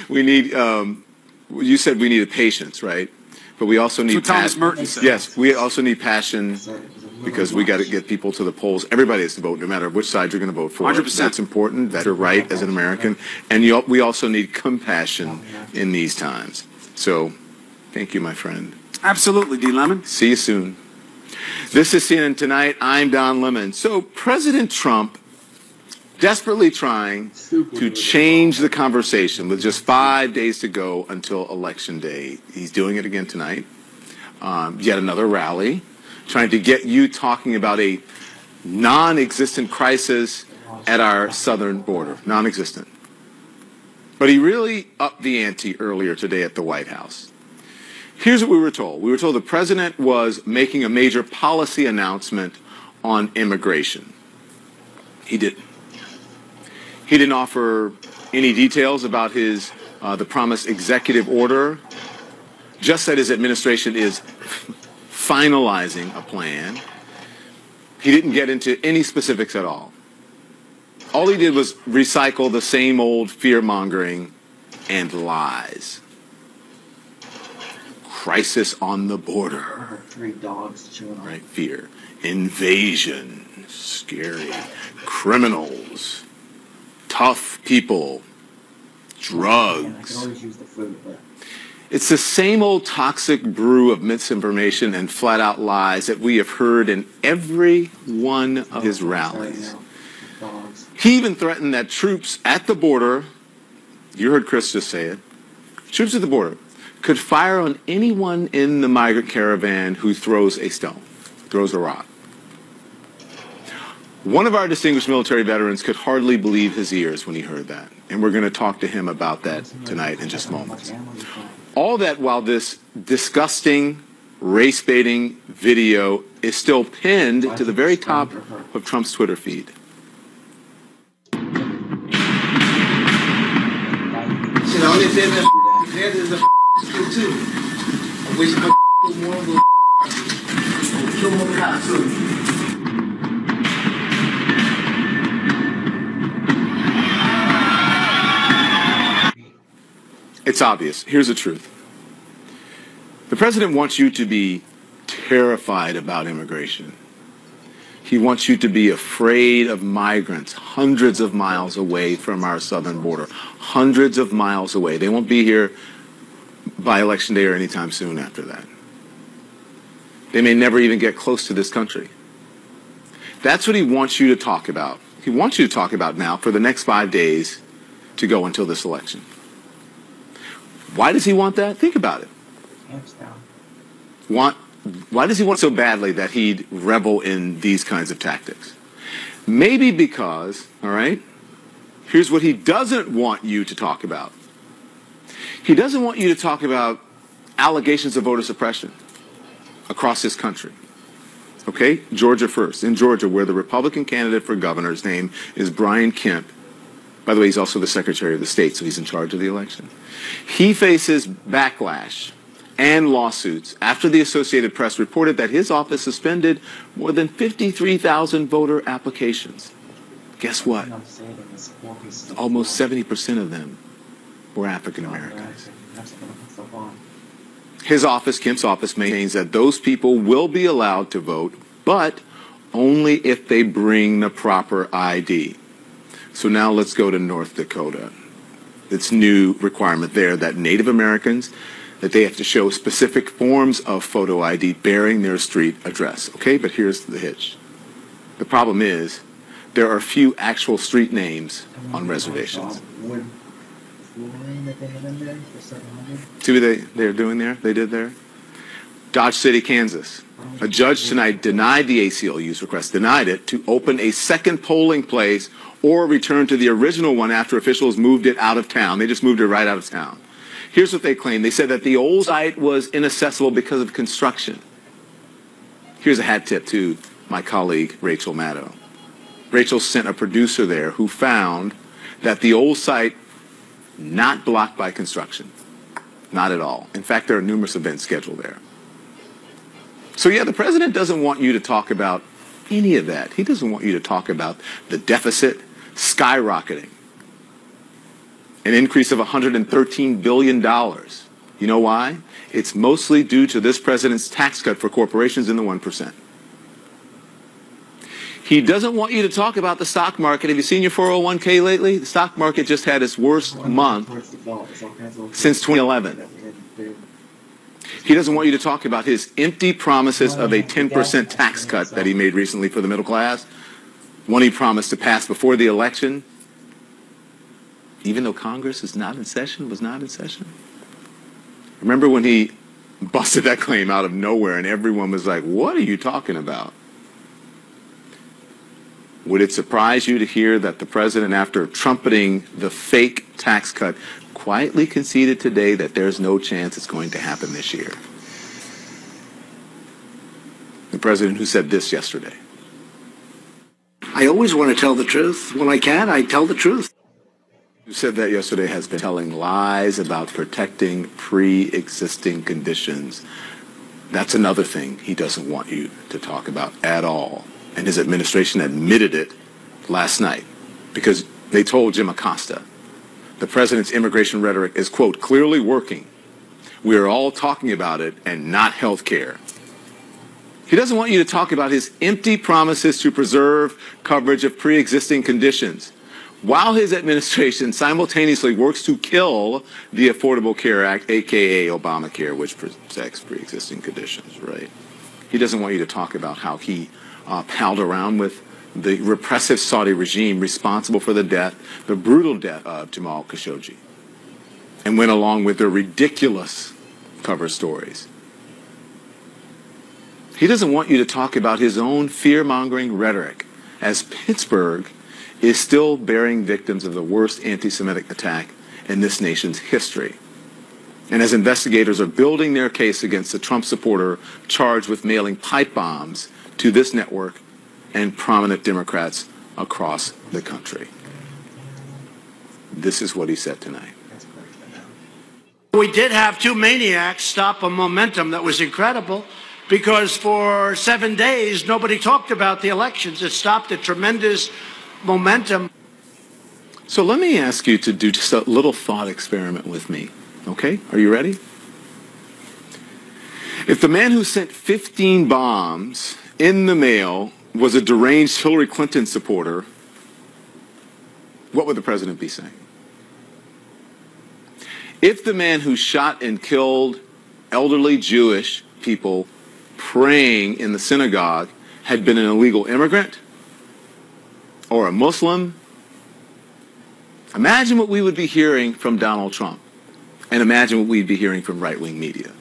said we needed patience, right? But we also need Thomas Merton said. Yes, we also need passion because we got to get people to the polls. Everybody has to vote, no matter which side you're going to vote for. 100%. That's important. That's your right as an American. And we also need compassion in these times. So, thank you, my friend. Absolutely, D. Lemon. See you soon. This is CNN Tonight. I'm Don Lemon. So, President Trump desperately trying to change the conversation with just 5 days to go until Election Day. He's doing it again tonight. Yet another rally, trying to get you talking about a non-existent crisis at our southern border. Non-existent. But he really upped the ante earlier today at the White House. Here's what we were told. We were told the president was making a major policy announcement on immigration. He didn't. He didn't offer any details about his the promised executive order, just that his administration is finalizing a plan. He didn't get into any specifics at all. All he did was recycle the same old fear-mongering and lies. Crisis on the border. 3 dogs chewing on. Right, fear. Invasion. Scary. Criminals. Tough people, drugs. I can always use the food, but It's the same old toxic brew of misinformation and flat-out lies that we have heard in every one of his rallies. He even threatened that troops at the border, you heard Chris just say it, troops at the border could fire on anyone in the migrant caravan who throws a stone, throws a rock. One of our distinguished military veterans could hardly believe his ears when he heard that, and we're going to talk to him about that tonight in just moments. All that while this disgusting, race-baiting video is still pinned to the very top of Trump's Twitter feed. It's obvious. Here's the truth. The president wants you to be terrified about immigration. He wants you to be afraid of migrants hundreds of miles away from our southern border. Hundreds of miles away. They won't be here by Election Day or anytime soon after that. They may never even get close to this country. That's what he wants you to talk about. He wants you to talk about now for the next 5 days to go until this election. Why does he want that? Think about it. Why does he want so badly that he'd revel in these kinds of tactics? Maybe because, all right, here's what he doesn't want you to talk about. He doesn't want you to talk about allegations of voter suppression across this country. Okay? Georgia first. In Georgia, where the Republican candidate for governor's name is Brian Kemp. By the way, he's also the Secretary of the State, so he's in charge of the election. He faces backlash and lawsuits after the Associated Press reported that his office suspended more than 53,000 voter applications. Guess what? Almost 70% of them were African Americans. His office, Kemp's office, maintains that those people will be allowed to vote, but only if they bring the proper ID. So now let's go to North Dakota. It's new requirement there that Native Americans, that they have to show specific forms of photo ID bearing their street address. Okay, but here's the hitch. The problem is there are few actual street names on reservations. See what they're doing there? They did there? Dodge City, Kansas. A judge tonight denied the ACLU's request, denied it, to open a second polling place or return to the original one after officials moved it out of town. They just moved it right out of town. Here's what they claimed. They said that the old site was inaccessible because of construction. Here's a hat tip to my colleague, Rachel Maddow. Rachel sent a producer there who found that the old site, not blocked by construction. Not at all. In fact, there are numerous events scheduled there. So yeah, the president doesn't want you to talk about any of that. He doesn't want you to talk about the deficit skyrocketing, an increase of $113 billion. You know why? It's mostly due to this president's tax cut for corporations in the 1%. He doesn't want you to talk about the stock market. Have you seen your 401k lately? The stock market just had its worst month since 2011. He doesn't want you to talk about his empty promises of a 10% tax cut that he made recently for the middle class, one he promised to pass before the election, even though Congress is not in session, was not in session. Remember when he busted that claim out of nowhere and everyone was like, what are you talking about? Would it surprise you to hear that the president, after trumpeting the fake tax cut, quietly conceded today that there's no chance it's going to happen this year? The president who said this yesterday. I always want to tell the truth. When I can, I tell the truth. Who said that yesterday has been telling lies about protecting pre-existing conditions. That's another thing he doesn't want you to talk about at all. And his administration admitted it last night because they told Jim Acosta the president's immigration rhetoric is, quote, clearly working. We are all talking about it and not health care. He doesn't want you to talk about his empty promises to preserve coverage of pre-existing conditions while his administration simultaneously works to kill the Affordable Care Act, a.k.a. Obamacare, which protects pre-existing conditions, right? He doesn't want you to talk about how he palled around with the repressive Saudi regime responsible for the brutal death of Jamal Khashoggi, and went along with their ridiculous cover stories. He doesn't want you to talk about his own fear-mongering rhetoric as Pittsburgh is still bearing victims of the worst anti-Semitic attack in this nation's history. And as investigators are building their case against the Trump supporter charged with mailing pipe bombs to this network and prominent Democrats across the country. This is what he said tonight. We did have two maniacs stop a momentum that was incredible because for 7 days nobody talked about the elections. It stopped a tremendous momentum. So let me ask you to do just a little thought experiment with me. Okay? Are you ready? If the man who sent 15 bombs in the mail was a deranged Hillary Clinton supporter, what would the president be saying? If the man who shot and killed elderly Jewish people praying in the synagogue had been an illegal immigrant or a Muslim, imagine what we would be hearing from Donald Trump, and imagine what we'd be hearing from right-wing media.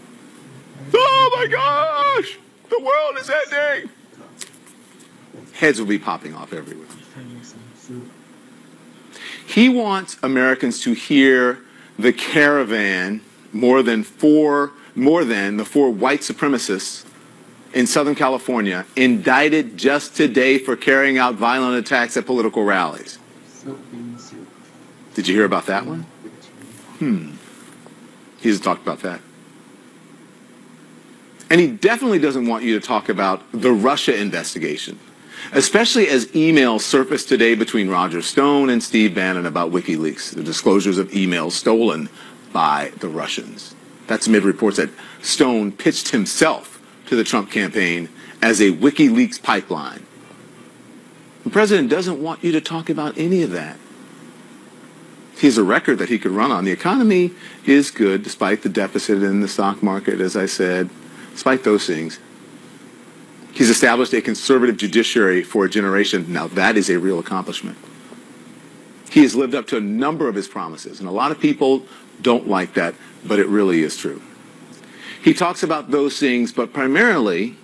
Oh my gosh, the world is ending. Heads will be popping off everywhere. He wants Americans to hear the caravan more than the four white supremacists in Southern California indicted just today for carrying out violent attacks at political rallies. Did you hear about that one? He hasn't talked about that. And he definitely doesn't want you to talk about the Russia investigation, especially as emails surfaced today between Roger Stone and Steve Bannon about WikiLeaks, the disclosures of emails stolen by the Russians. That's amid reports that Stone pitched himself to the Trump campaign as a WikiLeaks pipeline. The president doesn't want you to talk about any of that. He has a record that he could run on. The economy is good despite the deficit in the stock market, as I said, despite those things. He's established a conservative judiciary for a generation. Now, that is a real accomplishment. He has lived up to a number of his promises, and a lot of people don't like that, but it really is true. He talks about those things, but primarily,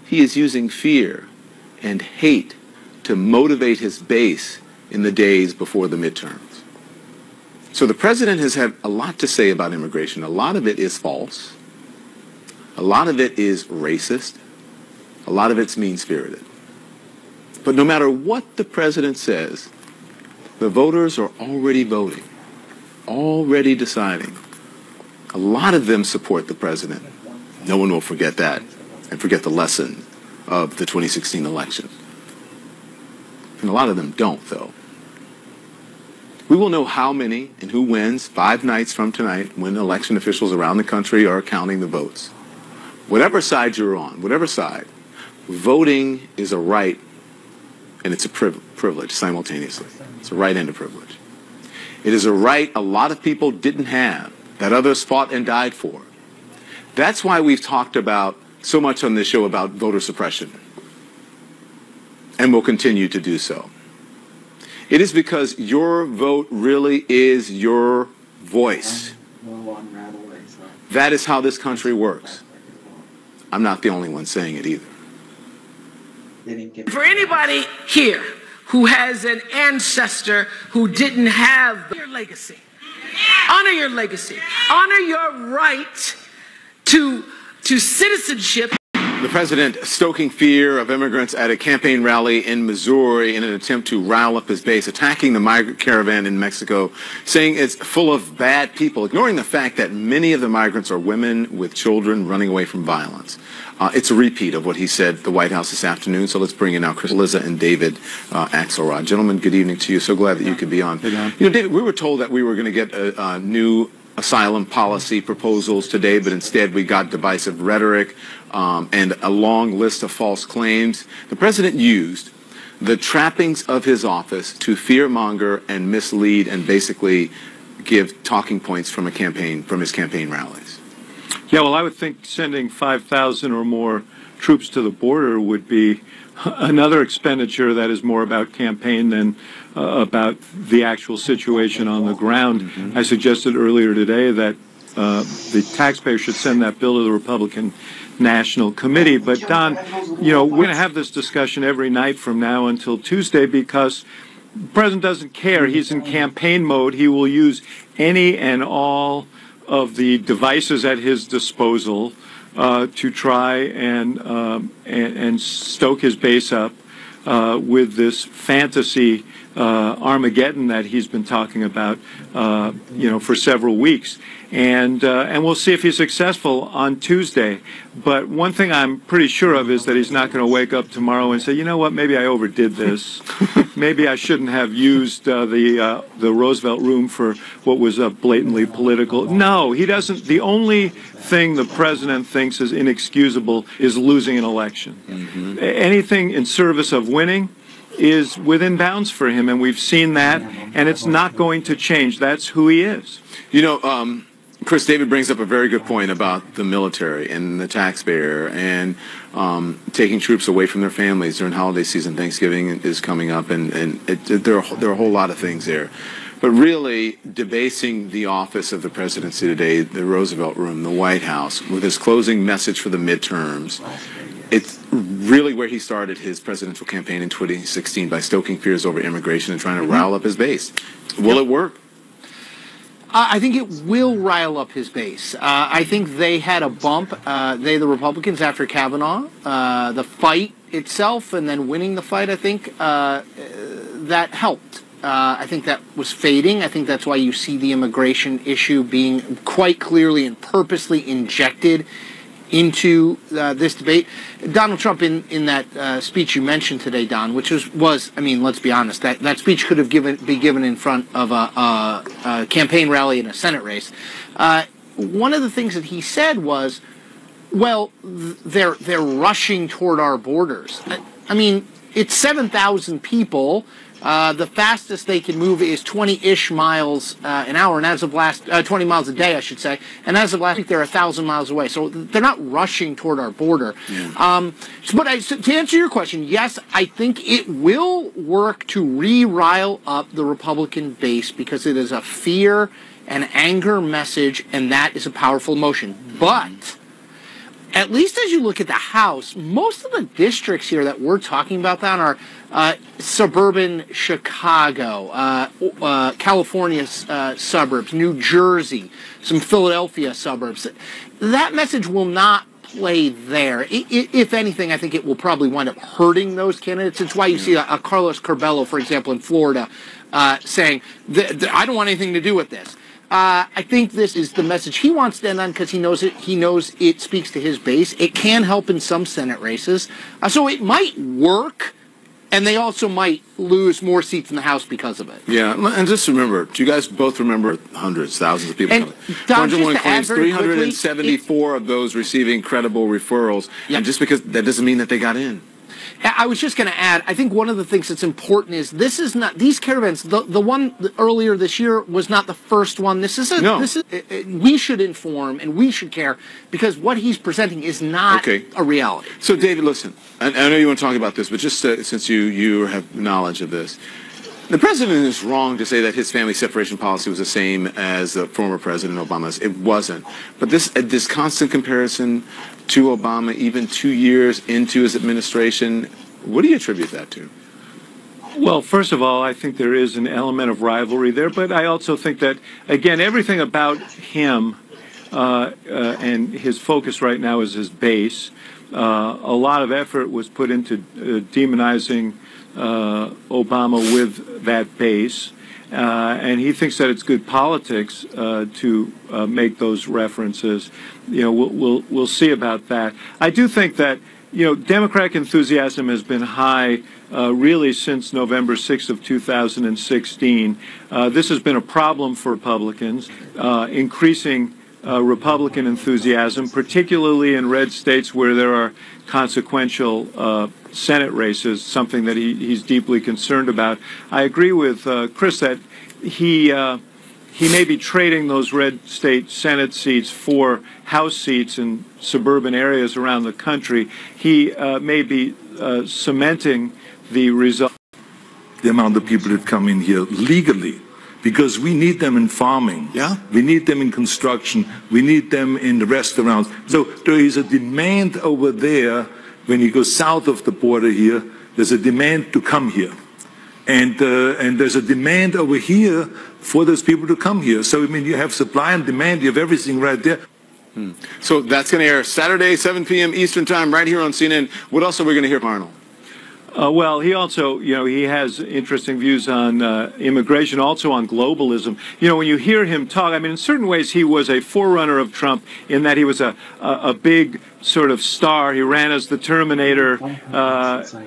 he is using fear and hate to motivate his base in the days before the midterms. So the president has had a lot to say about immigration. A lot of it is false. A lot of it is racist. A lot of it's mean-spirited. But no matter what the president says, the voters are already voting, already deciding. A lot of them support the president. No one will forget that and forget the lesson of the 2016 election. And a lot of them don't, though. We will know how many and who wins 5 nights from tonight when election officials around the country are counting the votes. Whatever side you're on, whatever side, voting is a right and it's a privilege simultaneously. It's a right and a privilege. It is a right a lot of people didn't have, that others fought and died for. That's why we've talked about so much on this show about voter suppression. And will continue to do so. It is because your vote really is your voice. That is how this country works. I'm not the only one saying it either. For anybody here who has an ancestor who didn't have your legacy, honor your legacy, honor your right to citizenship. The president stoking fear of immigrants at a campaign rally in Missouri in an attempt to rile up his base, attacking the migrant caravan in Mexico, saying it's full of bad people, ignoring the fact that many of the migrants are women with children running away from violence. It's a repeat of what he said at the White House this afternoon, so let's bring in now Chris Liza and David Axelrod. Gentlemen, good evening to you. So glad that you could be on. You know, David, we were told that we were going to get a new asylum policy proposals today, but instead we got divisive rhetoric and a long list of false claims. The president used the trappings of his office to fearmonger and mislead and basically give talking points from his campaign rallies. Yeah, well, I would think sending 5,000 or more troops to the border would be another expenditure that is more about campaign than about the actual situation on the ground. Mm-hmm. I suggested earlier today that the taxpayer should send that bill to the Republican National Committee. But, Don, you know, we're going to have this discussion every night from now until Tuesday because the president doesn't care. He's in campaign mode. He will use any and all of the devices at his disposal to try and stoke his base up with this fantasy Armageddon that he's been talking about, you know, for several weeks. And we'll see if he's successful on Tuesday. But one thing I'm pretty sure of is that he's not going to wake up tomorrow and say, you know what, maybe I overdid this. Maybe I shouldn't have used the Roosevelt Room for what was blatantly political. No, he doesn't. The only thing the president thinks is inexcusable is losing an election. Mm-hmm. Anything in service of winning is within bounds for him, and we've seen that, and it's not going to change. That's who he is. You know, Chris, David brings up a very good point about the military and the taxpayer and taking troops away from their families during holiday season. Thanksgiving is coming up, and there are a whole lot of things there. But really, debasing the office of the presidency today, the Roosevelt Room, the White House, with his closing message for the midterms, it's really where he started his presidential campaign in 2016 by stoking fears over immigration and trying to rile up his base. Will it work? I think it will rile up his base. I think they had a bump, the Republicans, after Kavanaugh. The fight itself and then winning the fight, I think that helped. I think that was fading. I think that's why you see the immigration issue being quite clearly and purposely injected into this debate. Donald Trump, in that speech you mentioned today, Don, which was I mean, let's be honest, that speech could have be given in front of a campaign rally in a Senate race. One of the things that he said was, well, they're rushing toward our borders. I mean, it's 7,000 people. The fastest they can move is 20-ish miles an hour, and as of 20 miles a day, I should say. And as of last week, they're 1,000 miles away. So they're not rushing toward our border. Yeah. So to answer your question, yes, I think it will work to re-rile up the Republican base because it is a fear and anger message, and that is a powerful emotion. But at least as you look at the House, most of the districts here that we're talking about that are suburban Chicago, California's suburbs, New Jersey, some Philadelphia suburbs. That message will not play there. If anything, I think it will probably wind up hurting those candidates. It's why you see a Carlos Curbelo, for example, in Florida, saying, I don't want anything to do with this. I think this is the message he wants to end on because he knows it speaks to his base. It can help in some Senate races. So it might work, and they also might lose more seats in the House because of it. Yeah, and just remember, do you guys both remember hundreds, thousands of people and coming? Don, 201 claims, quickly, 374 of those receiving credible referrals. Yep. And just because that doesn't mean that they got in. I was just going to add, I think one of the things that's important is this is not, these caravans, the one earlier this year was not the first one. We should inform and we should care because what he's presenting is not a reality. So, David, listen, I know you want to talk about this, but just since you have knowledge of this, the president is wrong to say that his family separation policy was the same as the former President Obama's. It wasn't. But this constant comparison to Obama, even 2 years into his administration, what do you attribute that to? Well, first of all, I think there is an element of rivalry there, but I also think that, again, everything about him and his focus right now is his base. A lot of effort was put into demonizing Obama with that base, and he thinks that it's good politics to make those references. You know, we'll see about that. I do think that, you know, Democratic enthusiasm has been high really since November 6th of 2016. This has been a problem for Republicans, increasing Republican enthusiasm, particularly in red states where there are consequential Senate races, something that he's deeply concerned about. I agree with Chris that he may be trading those red state Senate seats for House seats in suburban areas around the country. He may be cementing the result. The amount of people that come in here legally, because we need them in farming. Yeah. We need them in construction. We need them in the restaurants. So there is a demand over there. When you go south of the border here, there's a demand to come here. And there's a demand over here for those people to come here. So, I mean, you have supply and demand. You have everything right there. So that's going to air Saturday, 7 p.m. Eastern Time, right here on CNN. What else are we going to hear from Arnold? Well, he also, you know, he has interesting views on immigration, also on globalism. You know, when you hear him talk, I mean, in certain ways he was a forerunner of Trump in that he was a big sort of star. He ran as the Terminator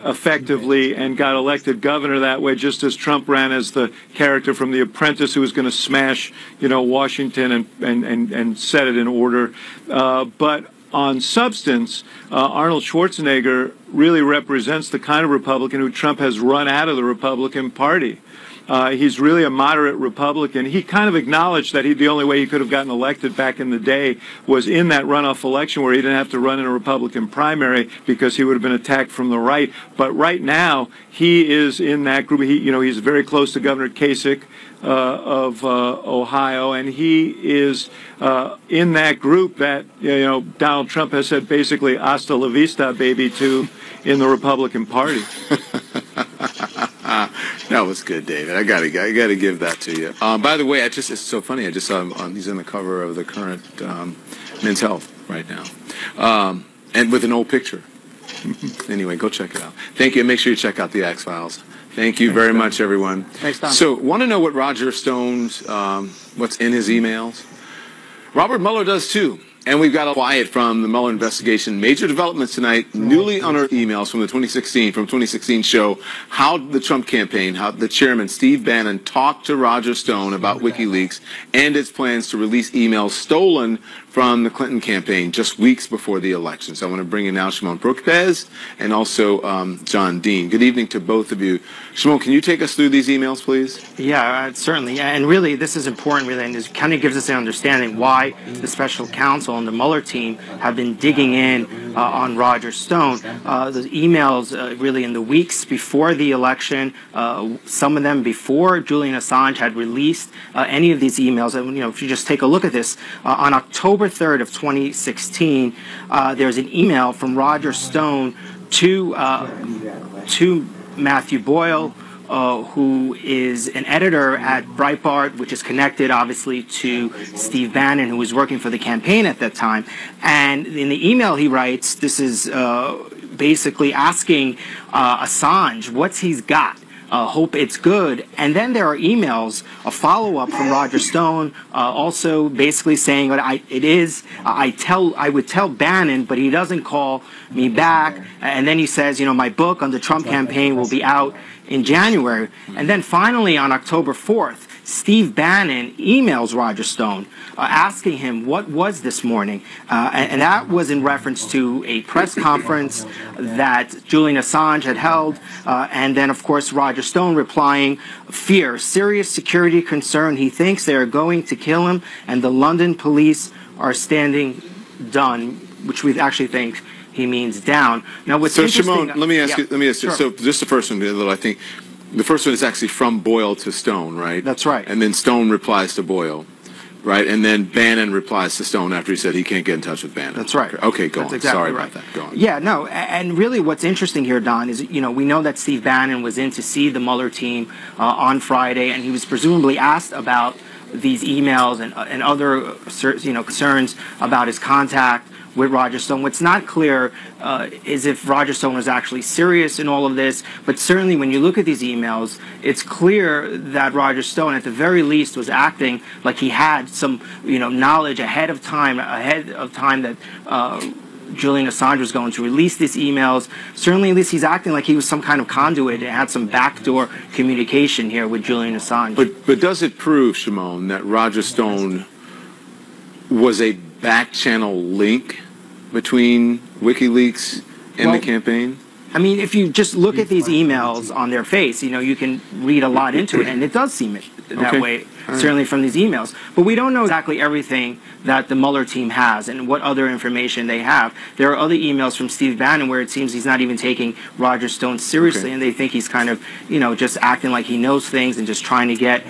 effectively and got elected governor that way, just as Trump ran as the character from The Apprentice who was going to smash, you know, Washington and set it in order. But on substance, Arnold Schwarzenegger really represents the kind of Republican who Trump has run out of the Republican Party. He's really a moderate Republican. He kind of acknowledged that the only way he could have gotten elected back in the day was in that runoff election where he didn't have to run in a Republican primary because he would have been attacked from the right. But right now, he is in that group. He's very close to Governor Kasich of Ohio, and he is in that group that, you know, Donald Trump has said basically hasta la vista, baby, to in the Republican Party. That was good, David. I gotta give that to you. By the way, it's so funny. I just saw him he's on the cover of the current Men's Health right now, and with an old picture. Anyway, go check it out. Thank you. And make sure you check out the X-Files. Thank you very much, everyone. Thanks, Tom. So, want to know what Roger Stone's, what's in his emails? Robert Mueller does too. And we've got a quiet from the Mueller investigation. Major developments tonight, newly unearthed emails from the 2016 show how the Trump campaign, how the chairman, Steve Bannon, talked to Roger Stone about WikiLeaks and its plans to release emails stolen from from the Clinton campaign just weeks before the election. So I want to bring in now Shimon Prokupecz and also John Dean. Good evening to both of you. Shimon, can you take us through these emails, please? Yeah, certainly. And really, this is important, really, and it kind of gives us an understanding why the special counsel and the Mueller team have been digging in on Roger Stone. The emails really in the weeks before the election, some of them before Julian Assange had released any of these emails. And, you know, if you just take a look at this, on October 3rd of 2016, there's an email from Roger Stone to Matthew Boyle, who is an editor at Breitbart, which is connected, obviously, to Steve Bannon, who was working for the campaign at that time. And in the email he writes, this is basically asking Assange what's he's got. Hope it's good. And then there are emails, a follow-up from Roger Stone, also basically saying what it is. I would tell Bannon, but he doesn't call me back. And then he says, you know, my book on the Trump campaign will be out in January. And then finally on October 4th, Steve Bannon emails Roger Stone asking him what was this morning. And that was in reference to a press conference that Julian Assange had held. And then, of course, Roger Stone replying, fear, serious security concern. He thinks they are going to kill him, and the London police are standing done, which we actually think he means down. Now, what's interesting... So, Shimon, let me ask you, sure. So just the first one, I think, the first one is actually from Boyle to Stone, right? That's right. And then Stone replies to Boyle, right? And then Bannon replies to Stone after he said he can't get in touch with Bannon. That's right. Okay, go on. Exactly Sorry right. about that. Go on. Yeah, no, and really what's interesting here, Don, is, you know, we know that Steve Bannon was in to see the Mueller team on Friday, and he was presumably asked about these emails and other, you know, concerns about his contact with Roger Stone. What's not clear is if Roger Stone was actually serious in all of this, but certainly when you look at these emails, it's clear that Roger Stone, at the very least, was acting like he had some, you know, knowledge ahead of time that Julian Assange was going to release these emails. Certainly, at least he's acting like he was some kind of conduit and had some backdoor communication here with Julian Assange. But does it prove, Shimon, that Roger Stone was a back-channel link between WikiLeaks and the campaign? I mean, if you just look at these emails on their face, you know, you can read a lot into it, and it does seem that way, certainly from these emails. But we don't know exactly everything that the Mueller team has and what other information they have. There are other emails from Steve Bannon where it seems he's not even taking Roger Stone seriously, and they think he's kind of, you know, just acting like he knows things and just trying to get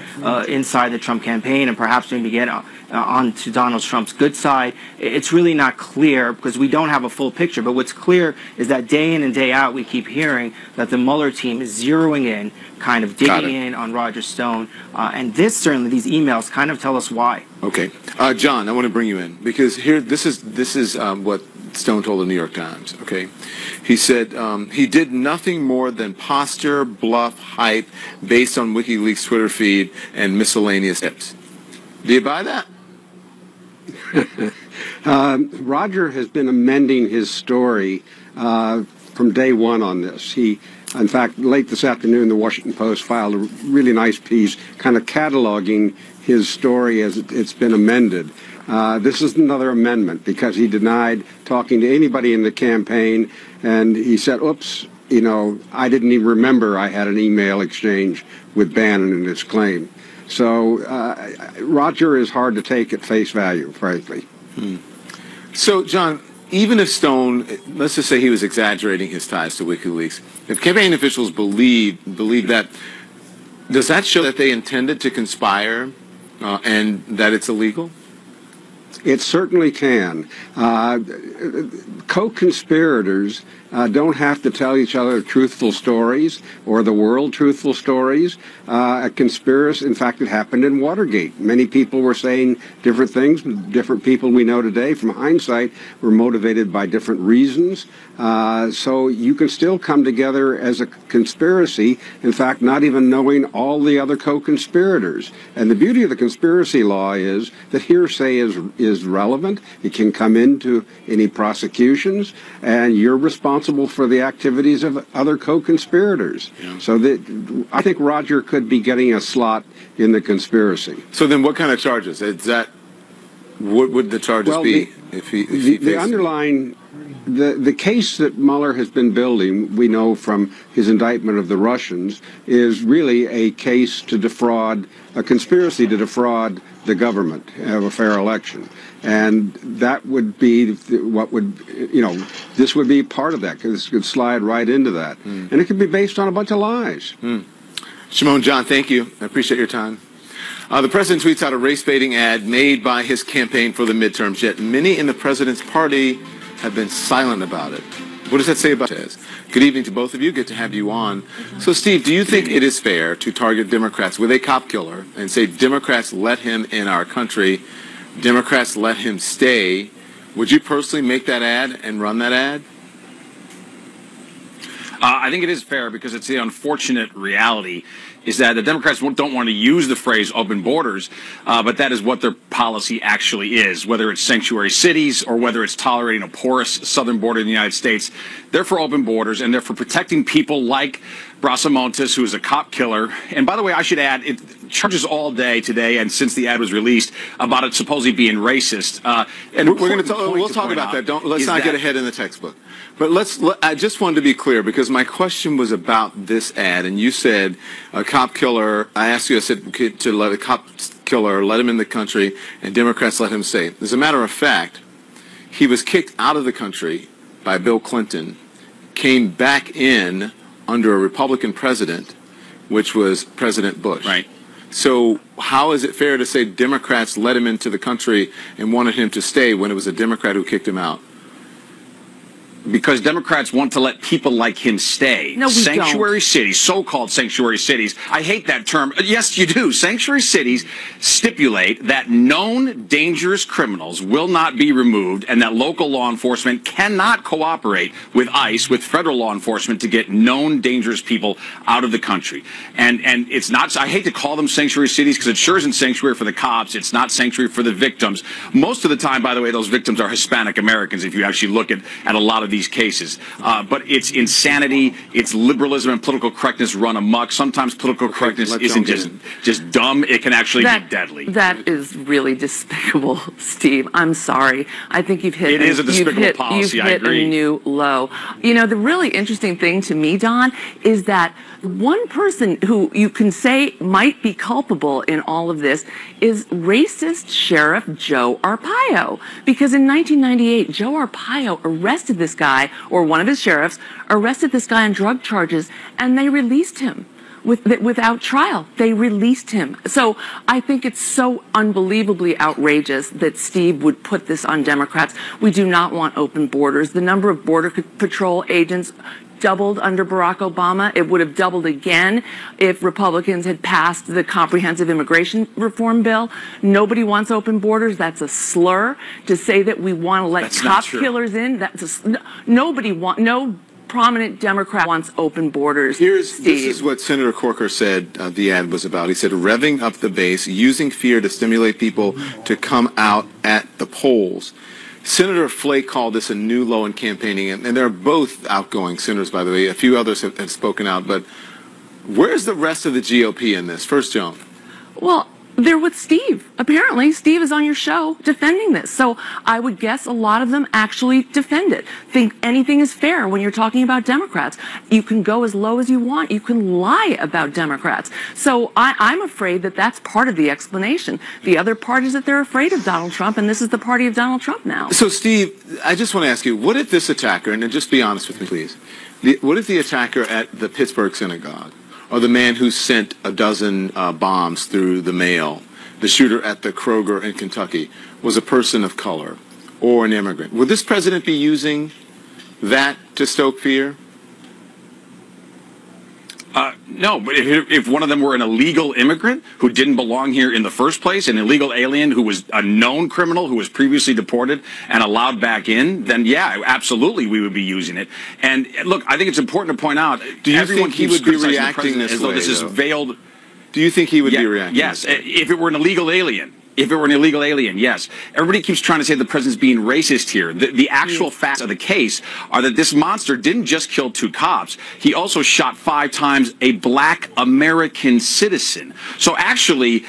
inside the Trump campaign and perhaps maybe get onto Donald Trump's good side. It's really not clear because we don't have a full picture. But what's clear is that day in and day out, we keep hearing that the Mueller team is zeroing in, kind of digging in on Roger Stone. And certainly these emails kind of tell us why. Okay. John, I want to bring you in because here, this is what Stone told the New York Times, okay? He said he did nothing more than posture, bluff, hype based on WikiLeaks Twitter feed and miscellaneous tips. Do you buy that? Roger has been amending his story from day one on this. He, in fact, late this afternoon, the Washington Post filed a really nice piece kind of cataloging his story as it's been amended. This is another amendment because he denied talking to anybody in the campaign, and he said, oops, you know, I didn't even remember I had an email exchange with Bannon in his claim. So Roger is hard to take at face value, frankly. So, John, even if Stone, let's just say he was exaggerating his ties to WikiLeaks, if campaign officials believe that, does that show that they intended to conspire and that it's illegal? It certainly can. Co-conspirators don't have to tell each other truthful stories or the world truthful stories. A conspiracy, in fact, it happened in Watergate. Many people were saying different things. Different people we know today, from hindsight, were motivated by different reasons. So you can still come together as a conspiracy, in fact, not even knowing all the other co-conspirators. And the beauty of the conspiracy law is that hearsay is relevant. It can come into any prosecutions, and you're responsible for the activities of other co-conspirators. Yeah. So I think Roger could be getting a slot in the conspiracy. So then what kind of charges? Is that What would the charges be if he the underlying the case that Mueller has been building, we know from his indictment of the Russians, is really a case to defraud, a conspiracy to defraud the government of a fair election. And that would be what would, this would be part of that, because this could slide right into that. And it could be based on a bunch of lies. Shimon, John, thank you. I appreciate your time. The president tweets out a race-baiting ad made by his campaign for the midterms, yet many in the president's party have been silent about it. What does that say about it? Good evening to both of you. Good to have you on. So, Steve, do you think it is fair to target Democrats with a cop killer and say, Democrats let him in our country, Democrats let him stay? Would you personally make that ad and run that ad? I think it is fair because it's the unfortunate reality is that the Democrats don't want to use the phrase open borders, but that is what their policy actually is, whether it's sanctuary cities or whether it's tolerating a porous southern border in the United States. They're for open borders, and they're for protecting people like Brasamontes, who is a cop killer. And by the way, I should add, it charges all day today, and since the ad was released, about it supposedly being racist. And we'll talk about that. Let's not get ahead in the textbook. But I just wanted to be clear, because my question was about this ad, and you said a cop killer. I asked you, I said to let a cop killer let him in the country, and Democrats let him stay. As a matter of fact, he was kicked out of the country by Bill Clinton, came back in under a Republican president, which was President Bush. Right. So how is it fair to say Democrats let him into the country and wanted him to stay when it was a Democrat who kicked him out? Because Democrats want to let people like him stay. No, we sanctuary cities, so-called sanctuary cities. I hate that term. Yes, you do. Sanctuary cities stipulate that known dangerous criminals will not be removed and that local law enforcement cannot cooperate with ICE, with federal law enforcement, to get known dangerous people out of the country. And it's not, I hate to call them sanctuary cities because it sure isn't sanctuary for the cops. It's not sanctuary for the victims. Most of the time, by the way, those victims are Hispanic Americans if you actually look at a lot of these cases. But it's insanity, it's liberalism and political correctness run amok. Sometimes political correctness isn't just dumb, it can actually be deadly. That is really despicable, Steve. I'm sorry. I think you've hit a despicable policy. You've hit a new low. You know, the really interesting thing to me, Don, is that one person who you can say might be culpable in all of this is racist Sheriff Joe Arpaio. Because in 1998, Joe Arpaio arrested this guy, or one of his sheriffs, arrested this guy on drug charges, and they released him. Without trial, they released him. So I think it's so unbelievably outrageous that Steve would put this on Democrats. We do not want open borders. The number of Border Patrol agents doubled under Barack Obama. It would have doubled again if Republicans had passed the comprehensive immigration reform bill. Nobody wants open borders. That's a slur. To say that we want to let cop killers in, no prominent Democrat wants open borders. This is what Senator Corker said the ad was about. He said, revving up the base, using fear to stimulate people to come out at the polls. Senator Flake called this a new low in campaigning, and they're both outgoing senators, by the way. A few others have spoken out, but where's the rest of the GOP in this? First, Joan. Well, they're with Steve. Apparently, Steve is on your show defending this. So I would guess a lot of them actually defend it. Think anything is fair when you're talking about Democrats. You can go as low as you want. You can lie about Democrats. So I'm afraid that that's part of the explanation. The other part is that they're afraid of Donald Trump, and this is the party of Donald Trump now. So, Steve, I just want to ask you, what if this attacker, and just be honest with me, please, what if the attacker at the Pittsburgh synagogue, or the man who sent a dozen bombs through the mail, the shooter at the Kroger in Kentucky, was a person of color or an immigrant? Would this president be using that to stoke fear? No, but if one of them were an illegal immigrant who didn't belong here in the first place, an illegal alien who was a known criminal who was previously deported and allowed back in, then yeah, absolutely we would be using it. And look, I think it's important to point out, do you think he would be reacting this as though way, this is veiled? Do you think he would be reacting? Yes, if it were an illegal alien. If it were an illegal alien, yes. Everybody keeps trying to say the president's being racist here. The actual facts of the case are that this monster didn't just kill 2 cops. He also shot 5 times a black American citizen. So actually,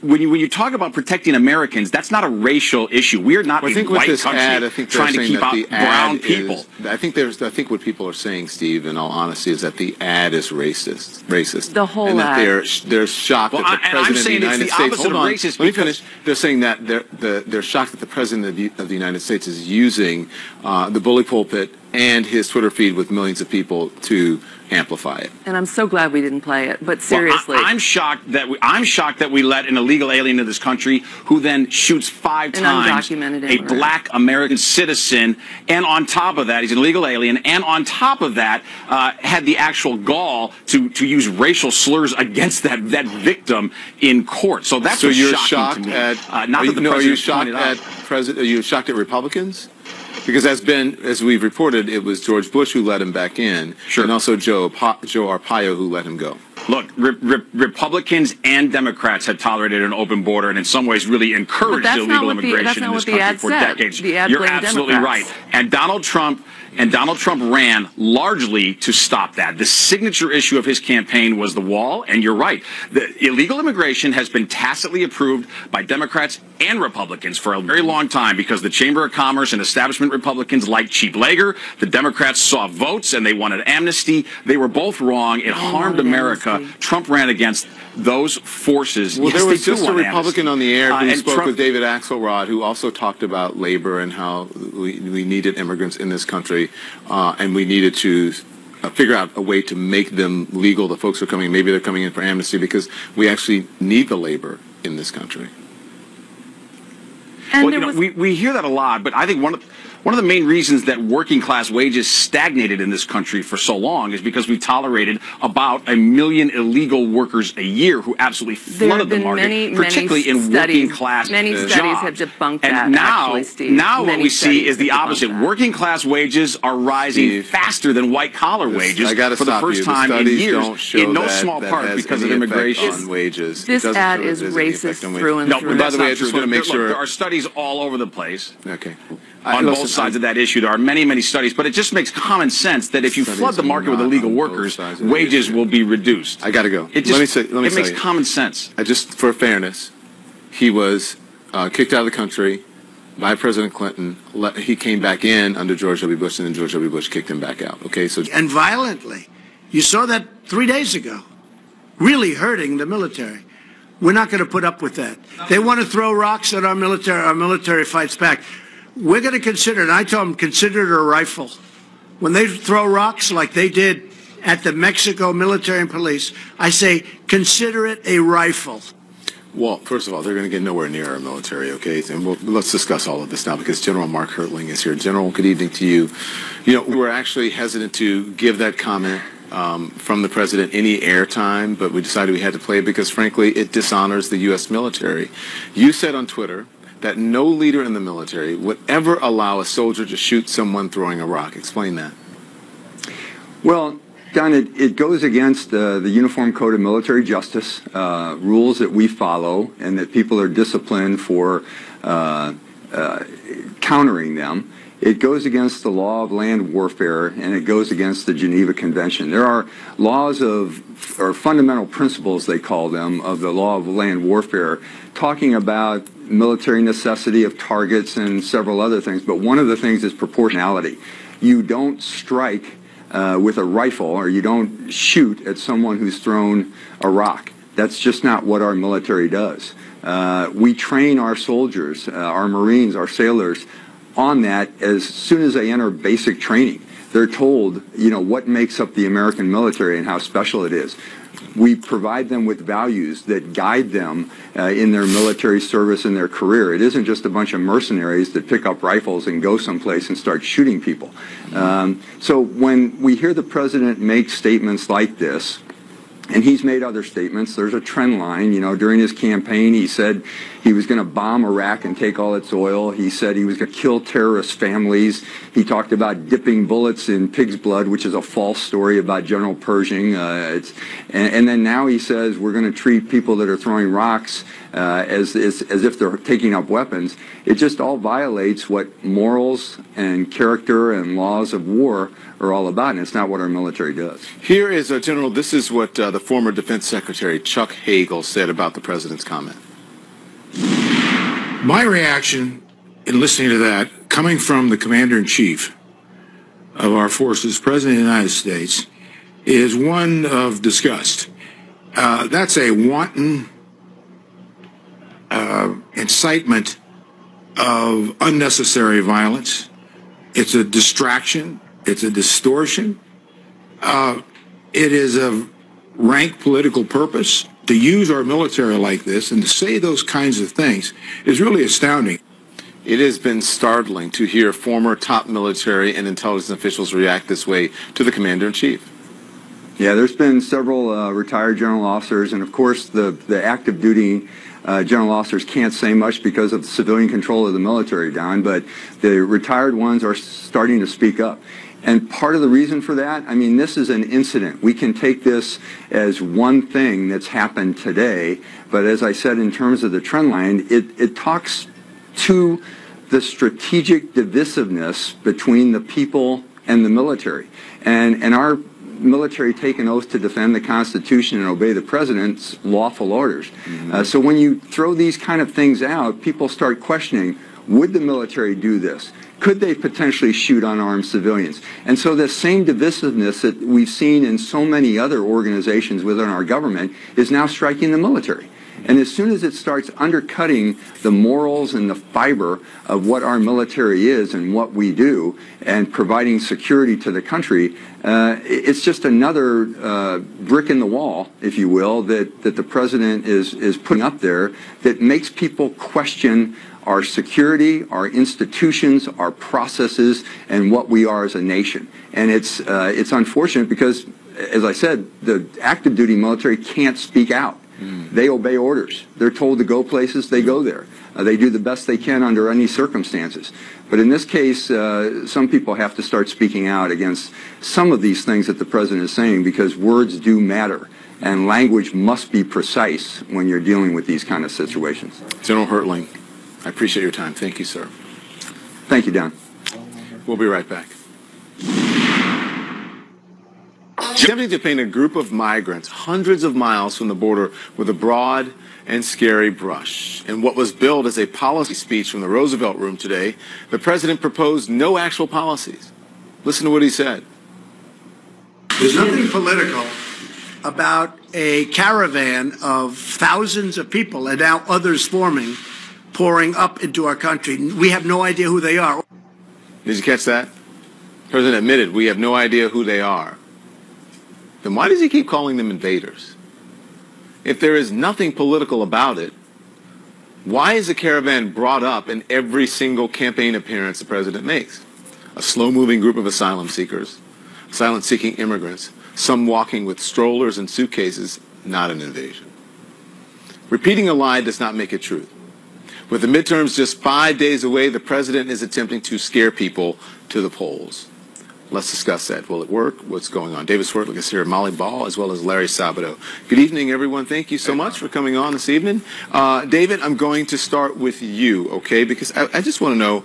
when you talk about protecting Americans, that's not a racial issue. We are not a white country trying to keep out brown people. I think what people are saying, Steve, in all honesty, is that the ad is racist. The whole and that ad. they're shocked that the president of the United States. Hold on, let me finish. They're saying that they're shocked that the president of the United States is using the bully pulpit and his Twitter feed with millions of people to amplify it. And I'm so glad we didn't play it. But seriously, well, I'm shocked that we let an illegal alien into this country who then shoots 5 times a black American citizen, and on top of that, he's an illegal alien, and on top of that, had the actual gall to use racial slurs against that victim in court. So that's so you're shocking shocked to me. at. Are you shocked at Because as we've reported, it was George Bush who let him back in, and also Joe Arpaio who let him go. Look, Republicans and Democrats had tolerated an open border and in some ways really encouraged illegal immigration in this country for decades. You're absolutely right. And Donald Trump ran largely to stop that. The signature issue of his campaign was the wall, and you're right. The illegal immigration has been tacitly approved by Democrats and Republicans for a very long time because the Chamber of Commerce and establishment Republicans liked cheap labor. The Democrats saw votes and they wanted amnesty. They were both wrong. It harmed America. Trump ran against those forces. Well, yes, there was just a Republican on the air who spoke Trump with David Axelrod, who also talked about labor and how we needed immigrants in this country, and we needed to figure out a way to make them legal. The folks who are coming, maybe they're coming in for amnesty because we actually need the labor in this country. And well, we hear that a lot, but I think one of the main reasons that working class wages stagnated in this country for so long is because we tolerated about 1 million illegal workers a year who absolutely flooded the market, particularly in working class jobs. Many studies have debunked that, and now, actually, Steve. Now what we see is the opposite. Working class wages are rising faster than white collar wages for the first time in years, in no small part because of immigration. On wages. This ad is racist through and through. By the way, I just want to make sure there are studies all over the place. Okay. On both sides of that issue, there are many, many studies, but it just makes common sense that if you flood the market with illegal workers, wages will be reduced. I got to go. It makes common sense. Just for fairness, he was kicked out of the country by President Clinton. He came back in under George W. Bush, and then George W. Bush kicked him back out. Okay, so and violently, you saw that 3 days ago, really hurting the military. We're not going to put up with that. They want to throw rocks at our military. Our military fights back. We're going to consider it. I tell them, consider it a rifle. When they throw rocks like they did at the Mexico military and police, I say, consider it a rifle. Well, first of all, they're going to get nowhere near our military, okay? And let's discuss all of this now because General Mark Hertling is here. General, good evening to you. You know, we're actually hesitant to give that comment from the president any airtime, but we decided we had to play it because, frankly, it dishonors the U.S. military. You said on Twitter that no leader in the military would ever allow a soldier to shoot someone throwing a rock. Explain that. Well, Don, it goes against the Uniform Code of Military Justice, rules that we follow and that people are disciplined for countering them. It goes against the law of land warfare, and it goes against the Geneva Convention. There are laws or fundamental principles, they call them, of the law of land warfare, talking about military necessity of targets and several other things. But one of the things is proportionality. You don't strike with a rifle, or you don't shoot at someone who's thrown a rock. That's just not what our military does. We train our soldiers, our Marines, our sailors, on that as soon as they enter basic training. They're told, you know, what makes up the American military and how special it is. We provide them with values that guide them in their military service and their career. It isn't just a bunch of mercenaries that pick up rifles and go someplace and start shooting people. So when we hear the president make statements like this, And he's made other statements. There's a trend line. You know, during his campaign, he said he was going to bomb Iraq and take all its oil. He said he was going to kill terrorist families. He talked about dipping bullets in pig's blood, which is a false story about General Pershing. And then now he says we're going to treat people that are throwing rocks as if they're taking up weapons. It just all violates what morals and character and laws of war are all about, and it's not what our military does. Here is, General, this is what the former Defense Secretary Chuck Hagel said about the president's comment. My reaction in listening to that, coming from the Commander-in-Chief of our forces, President of the United States, is one of disgust. That's a wanton incitement of unnecessary violence. It's a distraction. It's a distortion. It is a rank political purpose. To use our military like this and to say those kinds of things is really astounding. It has been startling to hear former top military and intelligence officials react this way to the Commander-in-Chief. Yeah, there's been several retired general officers, and of course the active duty general officers can't say much because of the civilian control of the military, Don, but the retired ones are starting to speak up. And part of the reason for that, I mean, this is an incident. We can take this as one thing that's happened today, but as I said, in terms of the trend line, it talks to the strategic divisiveness between the people and the military. And our military take an oath to defend the Constitution and obey the president's lawful orders. Mm-hmm. So when you throw these kind of things out, people start questioning, would the military do this? Could they potentially shoot unarmed civilians? And so the same divisiveness that we've seen in so many other organizations within our government is now striking the military. And as soon as it starts undercutting the morals and the fiber of what our military is and what we do and providing security to the country, it's just another brick in the wall, if you will, that the president is putting up there that makes people question our security, our institutions, our processes, and what we are as a nation. And it's unfortunate because, as I said, the active duty military can't speak out. They obey orders. They're told to go places, they go there. They do the best they can under any circumstances. But in this case, some people have to start speaking out against some of these things that the president is saying because words do matter. And language must be precise when you're dealing with these kind of situations. General Hertling, I appreciate your time. Thank you, sir. Thank you, Don. We'll be right back. Attempting to paint a group of migrants hundreds of miles from the border with a broad and scary brush. In what was billed as a policy speech from the Roosevelt Room today, the president proposed no actual policies. Listen to what he said. There's nothing political about a caravan of thousands of people and now others forming, pouring up into our country. We have no idea who they are. Did you catch that? The president admitted we have no idea who they are. Then why does he keep calling them invaders? If there is nothing political about it, why is the caravan brought up in every single campaign appearance the president makes? A slow-moving group of asylum seekers, asylum-seeking immigrants, some walking with strollers and suitcases, not an invasion. Repeating a lie does not make it true. With the midterms just 5 days away, the president is attempting to scare people to the polls. Let's discuss that. Will it work? What's going on? David Swartlick is here, Molly Ball, as well as Larry Sabato. Good evening, everyone. Thank you so much for coming on this evening. David, I'm going to start with you, okay? Because I just want to know,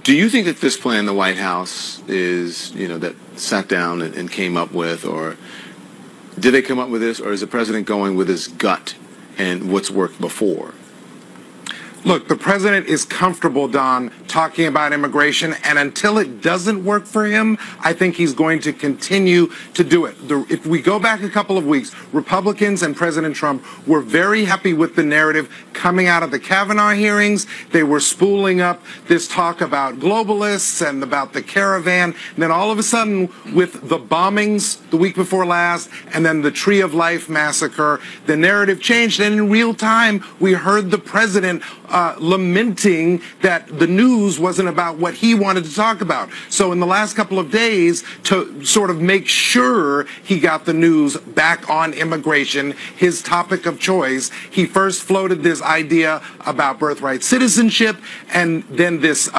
do you think that this plan the White House is, that sat down and came up with, or did they come up with this, or is the president going with his gut and what's worked before? Look, the president is comfortable, Don, talking about immigration, and until it doesn't work for him, I think he's going to continue to do it. If we go back a couple of weeks, Republicans and President Trump were very happy with the narrative coming out of the Kavanaugh hearings. They were spooling up this talk about globalists and about the caravan. And then all of a sudden, with the bombings the week before last and then the Tree of Life massacre, the narrative changed. And in real time, we heard the president lamenting that the news wasn't about what he wanted to talk about. So in the last couple of days, to sort of make sure he got the news back on immigration, his topic of choice, he first floated this idea about birthright citizenship, and then this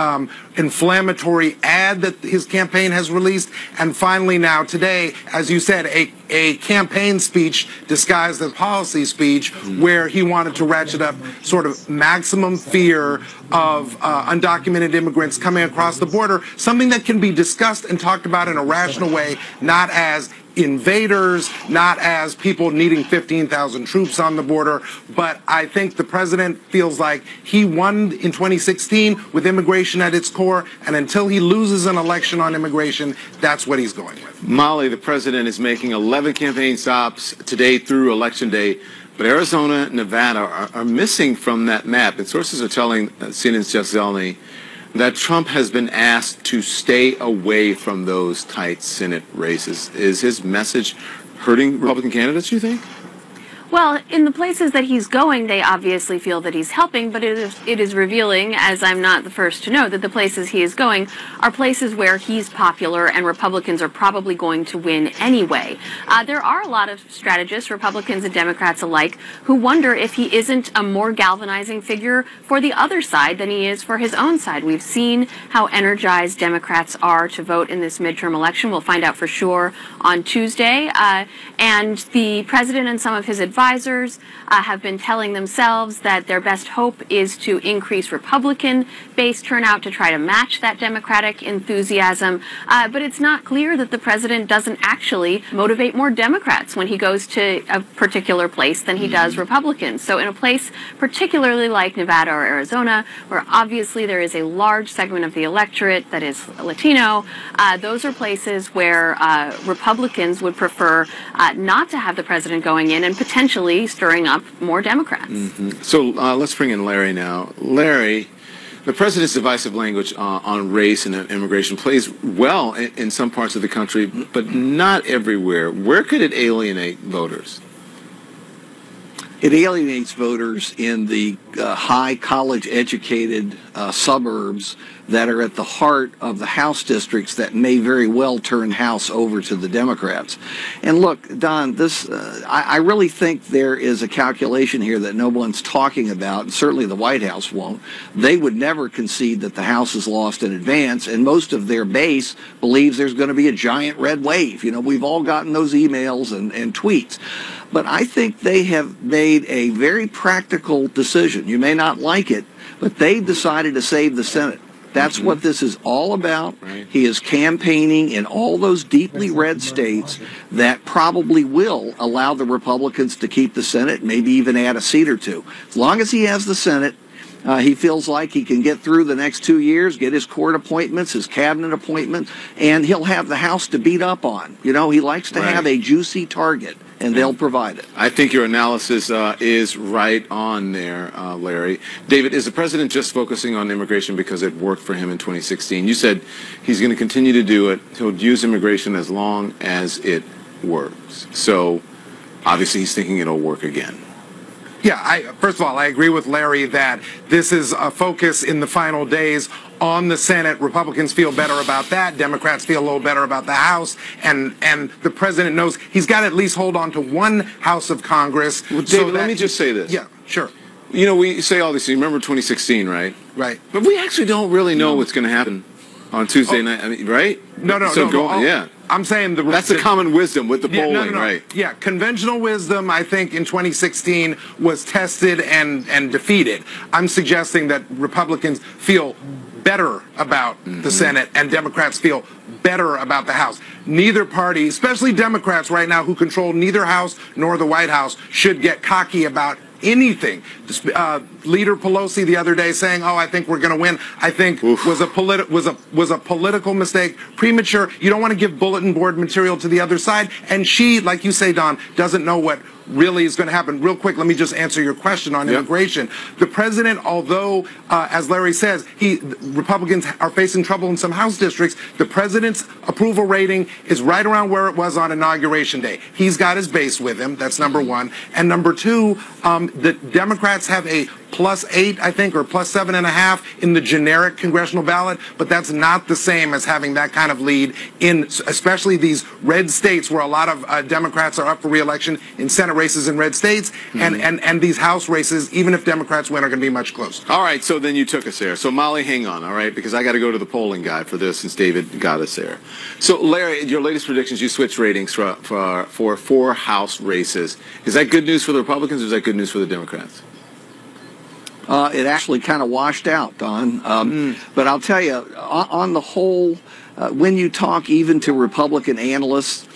inflammatory ad that his campaign has released, and finally now today, as you said, a campaign speech disguised as policy speech where he wanted to ratchet up sort of maximum fear of undocumented immigrants coming across the border, something that can be discussed and talked about in a rational way, not as invaders, not as people needing 15,000 troops on the border. But I think the president feels like he won in 2016 with immigration at its core, and until he loses an election on immigration, that's what he's going with. Molly, the president is making 11 campaign stops today through Election Day, but Arizona and Nevada are missing from that map. And sources are telling CNN's Jeff Zeleny that Trump has been asked to stay away from those tight Senate races. Is his message hurting Republican candidates, you think? Well, in the places that he's going, they obviously feel that he's helping, but it is revealing, as I'm not the first to know, that the places he is going are places where he's popular and Republicans are probably going to win anyway. There are a lot of strategists, Republicans and Democrats alike, who wonder if he isn't a more galvanizing figure for the other side than he is for his own side. We've seen how energized Democrats are to vote in this midterm election. We'll find out for sure on Tuesday. And the president and some of his advisors have been telling themselves that their best hope is to increase Republican base turnout to try to match that Democratic enthusiasm. But it's not clear that the president doesn't actually motivate more Democrats when he goes to a particular place than he does Republicans. So in a place particularly like Nevada or Arizona, where obviously there is a large segment of the electorate that is Latino, those are places where Republicans would prefer not to have the president going in and potentially stirring up more Democrats. So let's bring in Larry now. Larry, the president's divisive language on race and immigration plays well in some parts of the country, but not everywhere. Where could it alienate voters? It alienates voters in the high college-educated suburbs that are at the heart of the House districts that may very well turn House over to the Democrats. And look, Don, I really think there is a calculation here that no one's talking about, and certainly the White House won't. They would never concede that the House is lost in advance, and most of their base believes there's going to be a giant red wave. You know, we've all gotten those emails and tweets. But I think they have made a very practical decision. You may not like it, but they decided to save the Senate. That's what this is all about. Right. He is campaigning in all those deeply red states that probably will allow the Republicans to keep the Senate, maybe even add a seat or two. As long as he has the Senate, he feels like he can get through the next 2 years, get his court appointments, his cabinet appointments, and he'll have the House to beat up on. You know, he likes to have a juicy target, and they'll provide it. I think your analysis is right on there, Larry. David, is the president just focusing on immigration because it worked for him in 2016? You said he's going to continue to do it. He'll use immigration as long as it works. So, obviously, he's thinking it'll work again. Yeah, first of all, I agree with Larry that this is a focus in the final days on the Senate. Republicans feel better about that. Democrats feel a little better about the House. And the president knows he's got to at least hold on to one House of Congress. Well, David, let me just say this. Yeah, sure. You know, we say all this. You remember 2016, right? Right. But we actually don't really know what's going to happen on Tuesday night, I mean, right? No. Yeah. I'm saying that's the common wisdom with the polling, right? Yeah, conventional wisdom, I think, in 2016 was tested and defeated. I'm suggesting that Republicans feel better about the Senate and Democrats feel better about the House. Neither party, especially Democrats right now who control neither House nor the White House, should get cocky about anything. Leader Pelosi the other day saying, "Oh, I think we're going to win," I think was a political mistake, premature. You don't want to give bulletin board material to the other side. And she, like you say, Don, doesn't know what really is going to happen. Real quick, let me just answer your question on immigration. The president, although, as Larry says, Republicans are facing trouble in some House districts, the president's approval rating is right around where it was on Inauguration Day. He's got his base with him. That's number one. And number two, the Democrats have a +8, I think, or +7.5 in the generic congressional ballot, but that's not the same as having that kind of lead in especially these red states where a lot of Democrats are up for re-election in Senate races in red states, and these House races, even if Democrats win, are going to be much closer. All right, so then you took us there. So Molly, hang on, all right, because I got to go to the polling guy for this since David got us there. So Larry, your latest predictions, you switched ratings for 4 House races. Is that good news for the Republicans or is that good news for the Democrats? It actually kind of washed out, Don. But I'll tell you, on the whole, when you talk even to Republican analysts,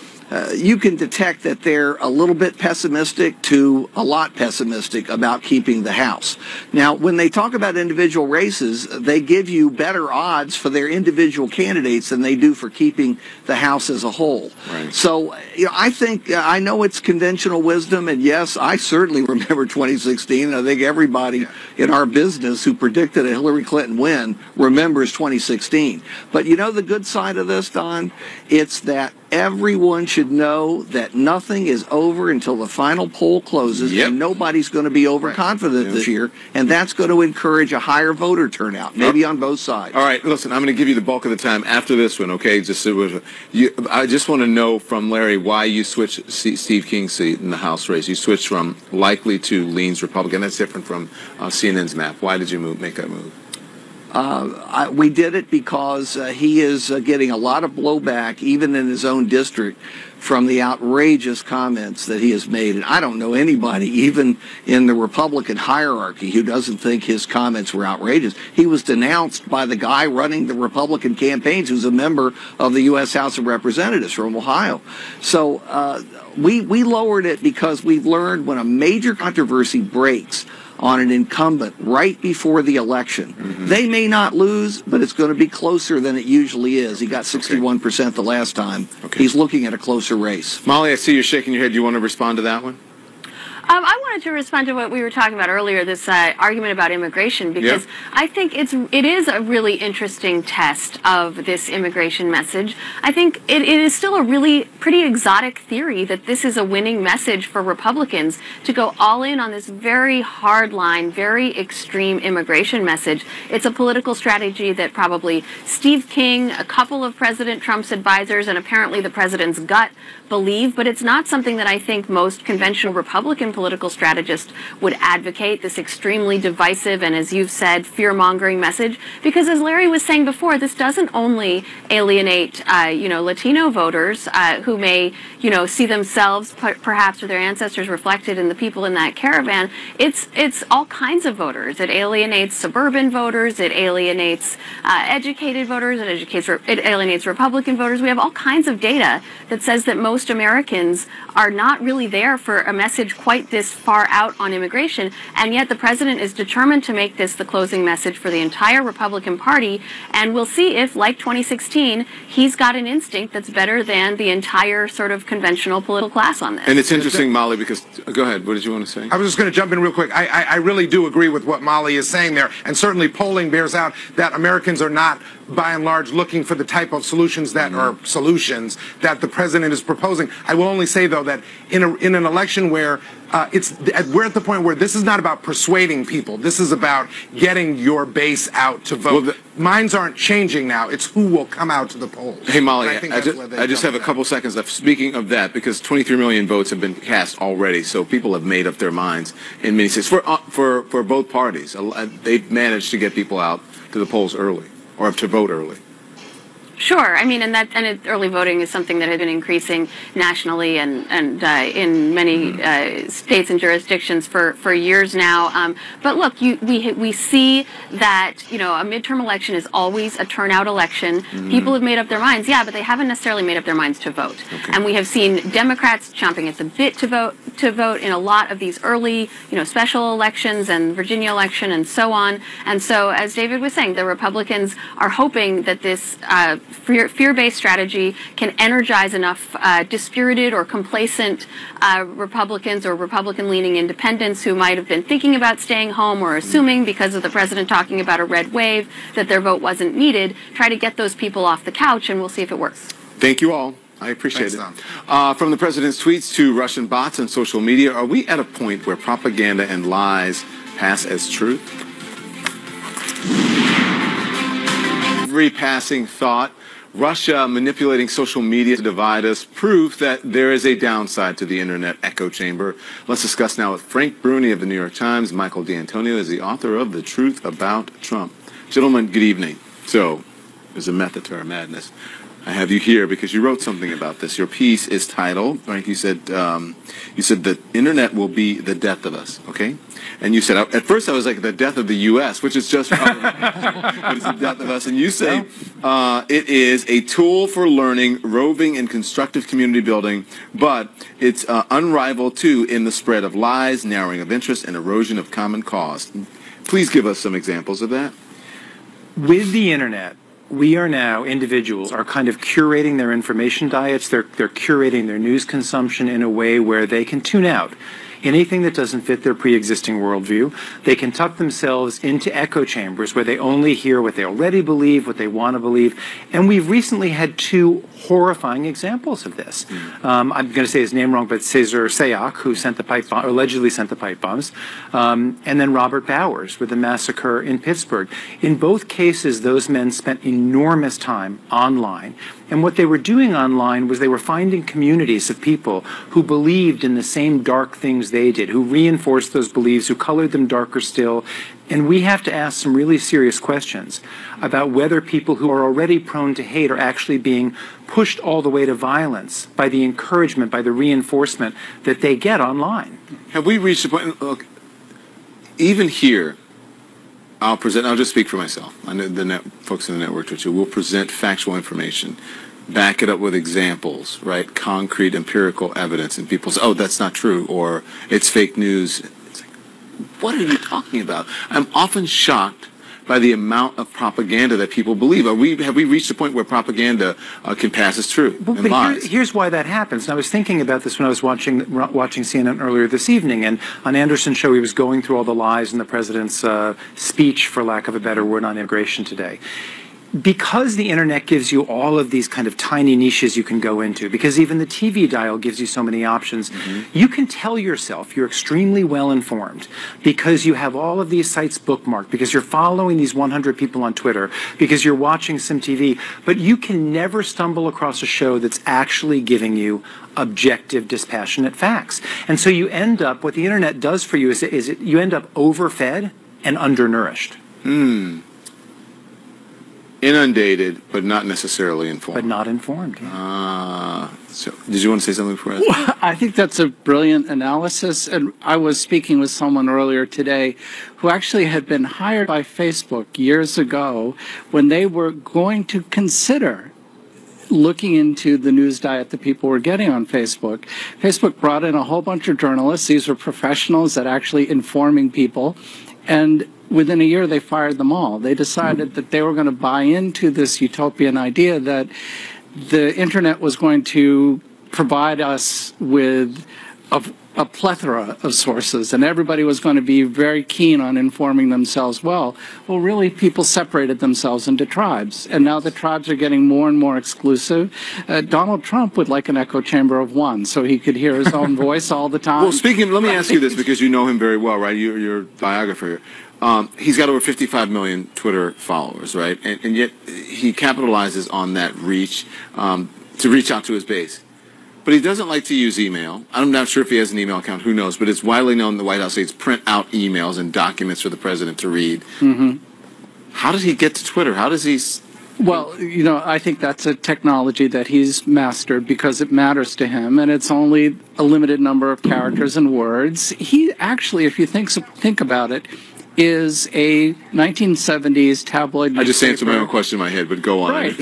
you can detect that they're a little bit pessimistic to a lot pessimistic about keeping the House. Now, when they talk about individual races, they give you better odds for their individual candidates than they do for keeping the House as a whole. Right. So, I think, I know it's conventional wisdom, and yes, I certainly remember 2016, and I think everybody in our business who predicted a Hillary Clinton win remembers 2016. But you know the good side of this, Don? It's that everyone should know that nothing is over until the final poll closes, and nobody's going to be overconfident this year, and that's going to encourage a higher voter turnout, maybe on both sides. All right, listen, I'm going to give you the bulk of the time after this one, okay? I just want to know from Larry why you switched Steve King's seat in the House race. You switched from likely to leans Republican. That's different from CNN's map. Why did you make that move? We did it because he is getting a lot of blowback, even in his own district, from the outrageous comments that he has made. And I don't know anybody, even in the Republican hierarchy, who doesn't think his comments were outrageous. He was denounced by the guy running the Republican campaigns, who's a member of the U.S. House of Representatives from Ohio. So we lowered it because we've learned when a major controversy breaks on an incumbent right before the election. They may not lose, but it's going to be closer than it usually is. He got 61% the last time. He's looking at a closer race. Molly, I see you're shaking your head. Do you want to respond to that one? I wanted to respond to what we were talking about earlier, this argument about immigration, because I think it is a really interesting test of this immigration message. I think it is still a really pretty exotic theory that this is a winning message for Republicans to go all in on this very hardline, very extreme immigration message. It's a political strategy that probably Steve King, a couple of President Trump's advisors, and apparently the president's gut believe, but it's not something that I think most conventional Republican political strategists would advocate, this extremely divisive and, as you've said, fear-mongering message, because as Larry was saying before, this doesn't only alienate, Latino voters who may, see themselves perhaps or their ancestors reflected in the people in that caravan. It's all kinds of voters. It alienates suburban voters. It alienates educated voters. It alienates Republican voters. We have all kinds of data that says that most Americans are not really there for a message quite this far out on immigration, and yet the president is determined to make this the closing message for the entire Republican Party, and we'll see if, like 2016, he's got an instinct that's better than the entire sort of conventional political class on this. And it's interesting, Molly, because, go ahead, what did you want to say? I was just going to jump in real quick. I really do agree with what Molly is saying there, and certainly polling bears out that Americans are not, by and large, looking for the type of solutions that are solutions that the president is proposing. I will only say, though, that in an election where we're at the point where this is not about persuading people. This is about getting your base out to vote. Well, minds aren't changing now. It's who will come out to the polls. Hey, Molly, I just have a couple seconds left. Speaking of that, because 23 million votes have been cast already, so people have made up their minds in many states for both parties. They've managed to get people out to the polls early, or to vote early. Sure. I mean, early voting is something that has been increasing nationally and in many states and jurisdictions for years now. But look, we see that, a midterm election is always a turnout election. People have made up their minds, but they haven't necessarily made up their minds to vote. And we have seen Democrats chomping at the bit to vote in a lot of these early, special elections and Virginia election and so on. And so, as David was saying, the Republicans are hoping that this fear-based strategy can energize enough dispirited or complacent Republicans or Republican-leaning independents who might have been thinking about staying home or assuming, because of the president talking about a red wave, that their vote wasn't needed. Try to get those people off the couch, and we'll see if it works. Thank you all. I appreciate it. From the president's tweets to Russian bots and social media, are we at a point where propaganda and lies pass as truth? Every passing thought, Russia manipulating social media to divide us, proof that there is a downside to the internet echo chamber. Let's discuss now with Frank Bruni of the New York Times. Michael D'Antonio is the author of The Truth About Trump. Gentlemen, good evening. So, there's a method to our madness. I have you here because you wrote something about this. Your piece is titled, right? You said the internet will be the death of us, okay? And you said, at first I was like, the death of the U.S., which is just but it's the death of us. And you say it is a tool for learning, roving, and constructive community building, but it's unrivaled, too, in the spread of lies, narrowing of interest, and erosion of common cause. Please give us some examples of that. With the internet, we are now, individuals are kind of curating their information diets, they're curating their news consumption in a way where they can tune out anything that doesn't fit their pre-existing worldview. They can tuck themselves into echo chambers where they only hear what they already believe, what they want to believe. And we've recently had two horrifying examples of this. I'm going to say his name wrong, but Cesar Sayoc, who sent the pipe bomb, allegedly sent the pipe bombs, and then Robert Bowers with the massacre in Pittsburgh. In both cases, those men spent enormous time online. And what they were doing online was they were finding communities of people who believed in the same dark things they did, who reinforced those beliefs, who colored them darker still. And we have to ask some really serious questions about whether people who are already prone to hate are actually being pushed all the way to violence by the encouragement, by the reinforcement that they get online. Have we reached a point, look, even here, I'll just speak for myself. I know the folks in the network, which will present factual information, back it up with examples, right? Concrete, empirical evidence, and people say, oh, that's not true, or it's fake news. It's like, what are you talking about? I'm often shocked by the amount of propaganda that people believe. Have we reached a point where propaganda can pass as true and lies? Here's why that happens. And I was thinking about this when I was watching CNN earlier this evening, and on Anderson's show he was going through all the lies in the president's speech, for lack of a better word, on immigration today. Because the internet gives you all of these kind of tiny niches you can go into, because even the TV dial gives you so many options, you can tell yourself you're extremely well informed because you have all of these sites bookmarked, because you're following these 100 people on Twitter, because you're watching some TV, but you can never stumble across a show that's actually giving you objective, dispassionate facts. And so you end up, what the internet does for you is you end up overfed and undernourished. Inundated, but not necessarily informed. But not informed. So, did you want to say something before? Well, I think that's a brilliant analysis. And I was speaking with someone earlier today who actually had been hired by Facebook years ago when they were going to consider looking into the news diet that people were getting on Facebook. Facebook brought in a whole bunch of journalists. These were professionals that actually informing people. And within a year, they fired them all. They decided that they were going to buy into this utopian idea that the internet was going to provide us with a plethora of sources, and everybody was going to be very keen on informing themselves well. Well, really, people separated themselves into tribes, and now the tribes are getting more and more exclusive. Donald Trump would like an echo chamber of one, so he could hear his own voice all the time. Well, speaking, let me ask you this, because you know him very well, right? You're a biographer. He's got over 55 million Twitter followers, right? And yet he capitalizes on that reach to reach out to his base. But he doesn't like to use email. I'm not sure if he has an email account. Who knows? But it's widely known the White House aides print out emails and documents for the president to read. How does he get to Twitter? How does he... Well, you know, I think that's a technology that he's mastered because it matters to him, and it's only a limited number of characters and words. He actually, if you think about it, is a 1970s tabloid newspaper. I just answered my own question in my head, but go on. Right.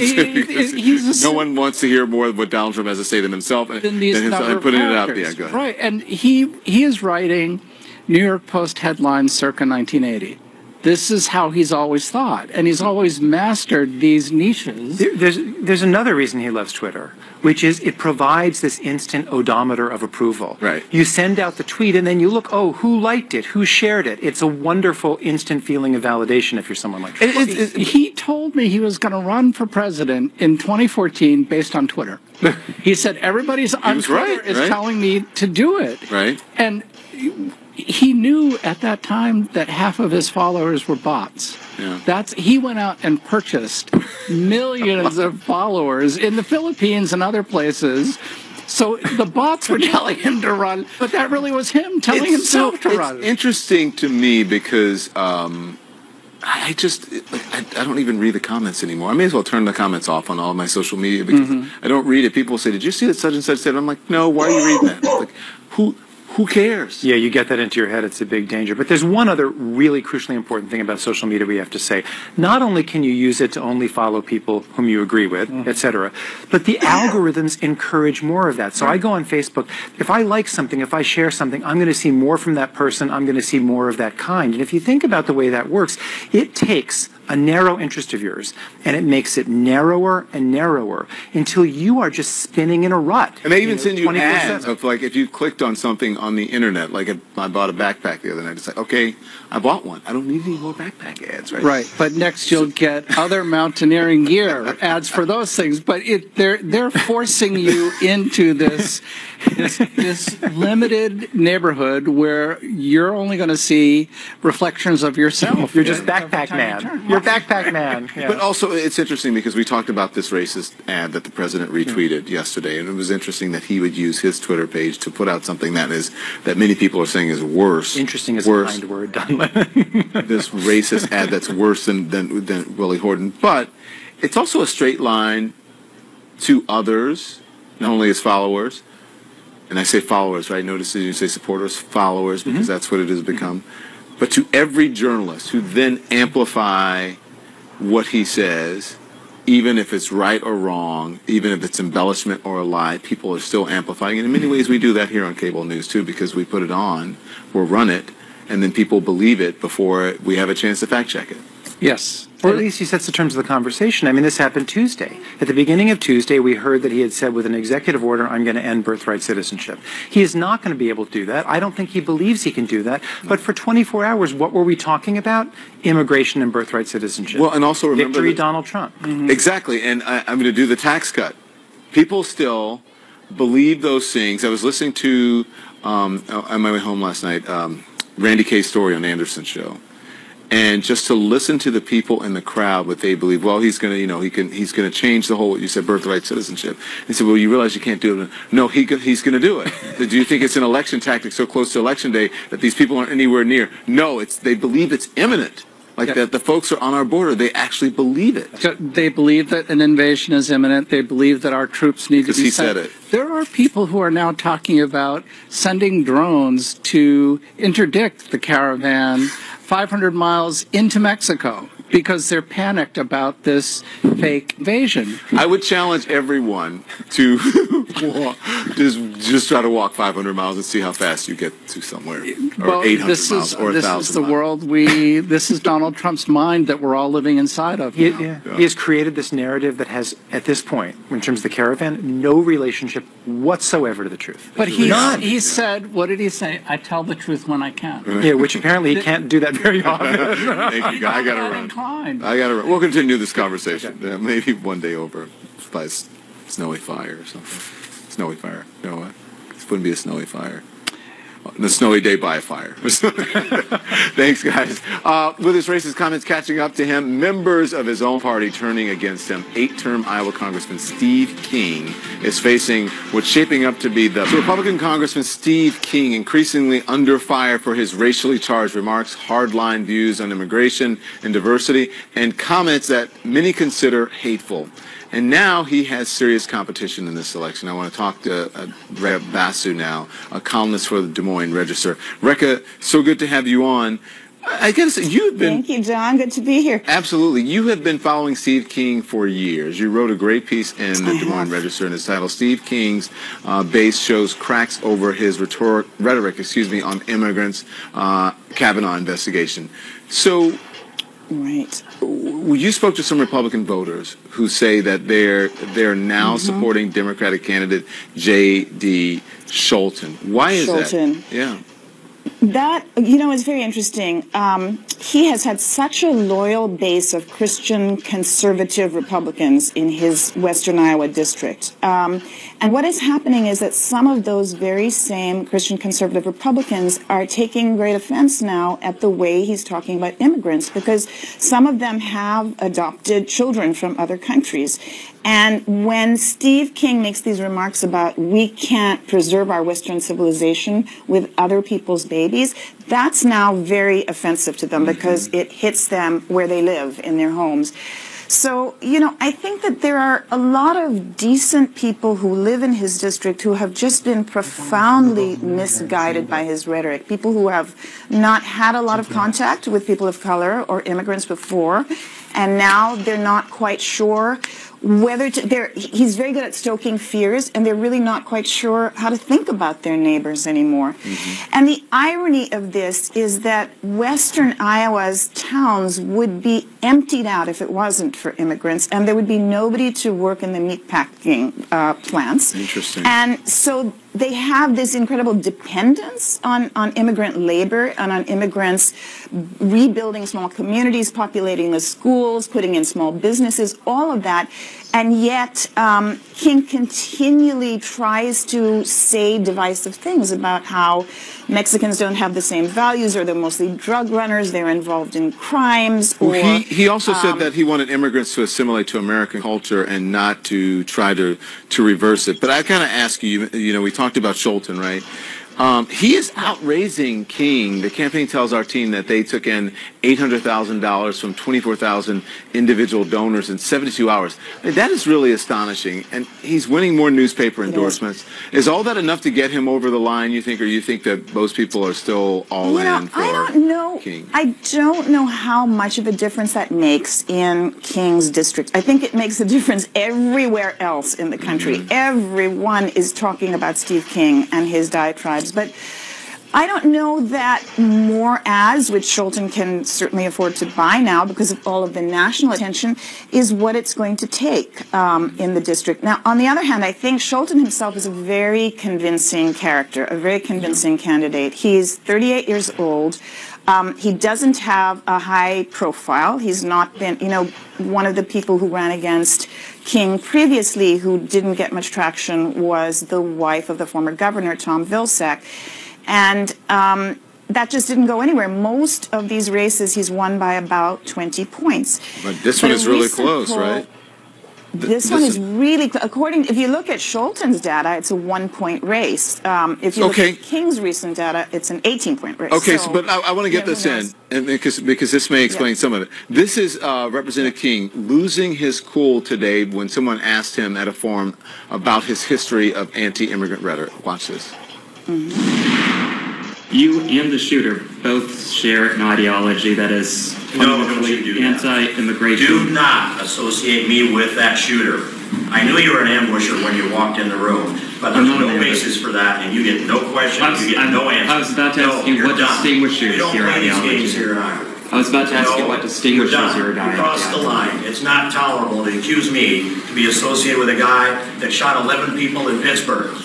No one wants to hear more of what Donald Trump has to say than himself and putting it out. Yeah, go ahead. Right, and he is writing New York Post headlines circa 1980. This is how he's always thought, and he's always mastered these niches. There's another reason he loves Twitter, which is it provides this instant odometer of approval. Right. You send out the tweet, and then you look, oh, who liked it? Who shared it? It's a wonderful instant feeling of validation if you're someone like Trump. He told me he was going to run for president in 2014 based on Twitter. He said, everybody's on Twitter is telling me to do it. Right. And he knew at that time that half of his followers were bots. Yeah. He went out and purchased millions of followers in the Philippines and other places. So the bots were telling him to run, but that really was him telling himself to run. It's interesting to me because I don't even read the comments anymore. I may as well turn the comments off on all my social media because I don't read it. People say, "Did you see that such and such said?" I'm like, "No, why are you reading that?" Like, who cares? Yeah, you get that into your head, it's a big danger. But there's one other really crucially important thing about social media we have to say. Not only can you use it to only follow people whom you agree with, etc., but the algorithms encourage more of that. So I go on Facebook, if I like something, if I share something, I'm going to see more from that person, I'm going to see more of that kind. And if you think about the way that works, it takes a narrow interest of yours, and it makes it narrower and narrower until you are just spinning in a rut. And they even send you ads of, like, if you clicked on something on the internet, like I bought a backpack the other night, it's like, okay, I bought one. I don't need any more backpack ads, right? Right, but next you'll get other mountaineering gear ads for those things. But they're forcing you into this limited neighborhood where you're only going to see reflections of yourself. You're just backpack man. You're backpack man. Yeah. But also, it's interesting because we talked about this racist ad that the president retweeted yesterday, and it was interesting that he would use his Twitter page to put out something that many people are saying is worse. Interesting is a kind word, Don. This racist ad that's worse than Willie Horton, but it's also a straight line to others, not only his followers. And I say followers, right? Notice that you say supporters, followers, because that's what it has become. But to every journalist who then amplify what he says, even if it's right or wrong, even if it's embellishment or a lie, people are still amplifying. And in many ways, we do that here on cable news, too, because we put it on, we'll run it, and then people believe it before we have a chance to fact check it. Yes. Or at least he sets the terms of the conversation. I mean, this happened Tuesday. At the beginning of Tuesday, we heard that he had said with an executive order, I'm going to end birthright citizenship. He is not going to be able to do that. I don't think he believes he can do that. But for 24 hours, what were we talking about? Immigration and birthright citizenship. Well, and also remember... Victory Donald Trump. Exactly. And I'm going to do the tax cut. People still believe those things. I was listening to, on my way home last night, Randy Kay's story on the Anderson show. And just to listen to the people in the crowd, what they believe, well, he's going to, he's going to change the whole, what you said, birthright citizenship. He said, well, you realize you can't do it. No, he's going to do it. Do you think it's an election tactic so close to election day that these people aren't anywhere near? No, they believe it's imminent. Like that the folks are on our border, they actually believe it. They believe that an invasion is imminent. They believe that our troops need to be sent. Because he said it. There are people who are now talking about sending drones to interdict the caravan 500 miles into Mexico because they're panicked about this fake invasion. I would challenge everyone to just try to walk 500 miles and see how fast you get to somewhere, or 800 miles, or 1,000 miles. This is the world this is Donald Trump's mind that we're all living inside of. He has created this narrative that has, at this point, in terms of the caravan, no relationship whatsoever to the truth. But he said, what did he say? I tell the truth when I can. Yeah, which apparently he can't do that very often. Thank you. I got to run. I got to run. We'll continue this conversation. Maybe one day over by snowy fire or something. Snowy fire. No, it wouldn't be a snowy fire. The snowy day by a fire. Thanks, guys. With his racist comments catching up to him, members of his own party turning against him, 8-term Iowa Congressman Steve King is facing what's shaping up to be the Republican Congressman Steve King, increasingly under fire for his racially charged remarks, hardline views on immigration and diversity, and comments that many consider hateful. And now he has serious competition in this election. I want to talk to Rekha Basu now, a columnist for the Des Moines Register. Rekha, so good to have you on. I got to say, you've been... Thank you, John. Good to be here. Absolutely. You have been following Steve King for years. You wrote a great piece in the Des Moines Register, and it's titled, Steve King's Base Shows Cracks Over His Rhetoric on Immigrants, Kavanaugh Investigation. So... Right. You spoke to some Republican voters who say that they're now supporting Democratic candidate J.D. Scholten. Why is that? Yeah. That, is very interesting. He has had such a loyal base of Christian conservative Republicans in his Western Iowa district. And what is happening is that some of those very same Christian conservative Republicans are taking great offense now at the way he's talking about immigrants, because some of them have adopted children from other countries. And when Steve King makes these remarks about we can't preserve our Western civilization with other people's babies, that's now very offensive to them because it hits them where they live in their homes. So, I think that there are a lot of decent people who live in his district who have just been profoundly misguided by his rhetoric. People who have not had a lot of contact with people of color or immigrants before, and now they're not quite sure whether he's very good at stoking fears, and they're really not quite sure how to think about their neighbors anymore. And the irony of this is that Western Iowa's towns would be emptied out if it wasn't for immigrants, and there would be nobody to work in the meatpacking plants. Interesting. And so they have this incredible dependence on immigrant labor and on immigrants rebuilding small communities, populating the schools, putting in small businesses, all of that. And yet, King continually tries to say divisive things about how Mexicans don't have the same values, or they're mostly drug runners, they're involved in crimes. Or, well, he also said that he wanted immigrants to assimilate to American culture and not to try to reverse it. But I kind of ask you, we talked about Scholten, right? He is outraising King. The campaign tells our team that they took in $800,000 from 24,000 individual donors in 72 hours. I mean, that is really astonishing. And he's winning more newspaper endorsements. Is all that enough to get him over the line, you think, or you think that most people are still all in for I don't know. King? I don't know how much of a difference that makes in King's district. I think it makes a difference everywhere else in the country. Everyone is talking about Steve King and his diatribes. But I don't know that more ads, which Scholten can certainly afford to buy now because of all of the national attention, is what it's going to take in the district. Now, on the other hand, I think Scholten himself is a very convincing character, a very convincing candidate. He's 38 years old. He doesn't have a high profile. He's not been, one of the people who ran against King previously who didn't get much traction was the wife of the former governor, Tom Vilsack. And that just didn't go anywhere. Most of these races he's won by about 20 points. But this one is really close, right? This one is really, if you look at Scholten's data, it's a 1-point race. If you look at King's recent data, it's an 18-point race. Okay, but I want to get this in, and because this may explain some of it. This is Representative King losing his cool today when someone asked him at a forum about his history of anti-immigrant rhetoric. Watch this. You and the shooter both share an ideology that is fundamentally anti-immigration. Do not associate me with that shooter. I knew you were an ambusher when you walked in the room, but there's no basis for that, and you get no questions, you get no answers. I was about to ask you what distinguishes your ideology. I was about to ask you what distinguishes your ideology. You crossed the line. It's not tolerable to accuse me to be associated with a guy that shot 11 people in Pittsburgh.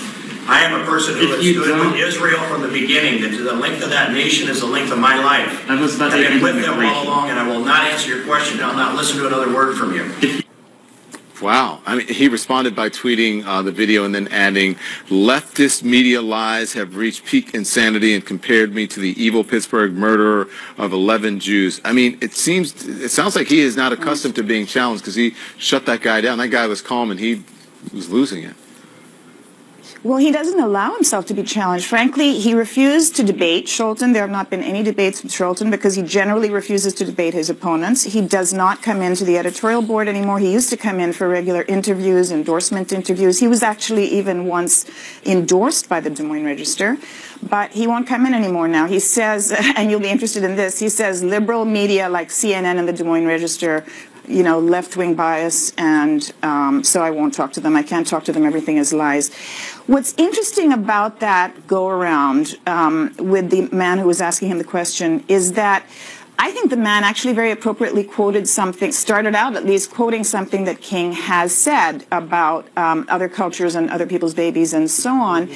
I am a person who has stood with Israel from the beginning. The length of that nation is the length of my life. I was about to I've been with them all along, and I will not answer your question. I'll not listen to another word from you. Wow. I mean, he responded by tweeting the video and then adding, leftist media lies have reached peak insanity and compared me to the evil Pittsburgh murderer of 11 Jews. I mean, it sounds like he is not accustomed to being challenged because he shut that guy down. That guy was calm and he was losing it. Well, he doesn't allow himself to be challenged. Frankly, he refused to debate Scholten. There have not been any debates with Scholten because he generally refuses to debate his opponents. He does not come into the editorial board anymore. He used to come in for regular interviews, endorsement interviews. He was actually even once endorsed by the Des Moines Register, but he won't come in anymore now. He says, and you'll be interested in this, he says liberal media like CNN and the Des Moines Register, left-wing bias, and so I won't talk to them. I can't talk to them. Everything is lies. What's interesting about that go-around with the man who was asking him the question is that I think the man actually very appropriately quoted something, started out at least quoting something that King has said about other cultures and other people's babies and so on.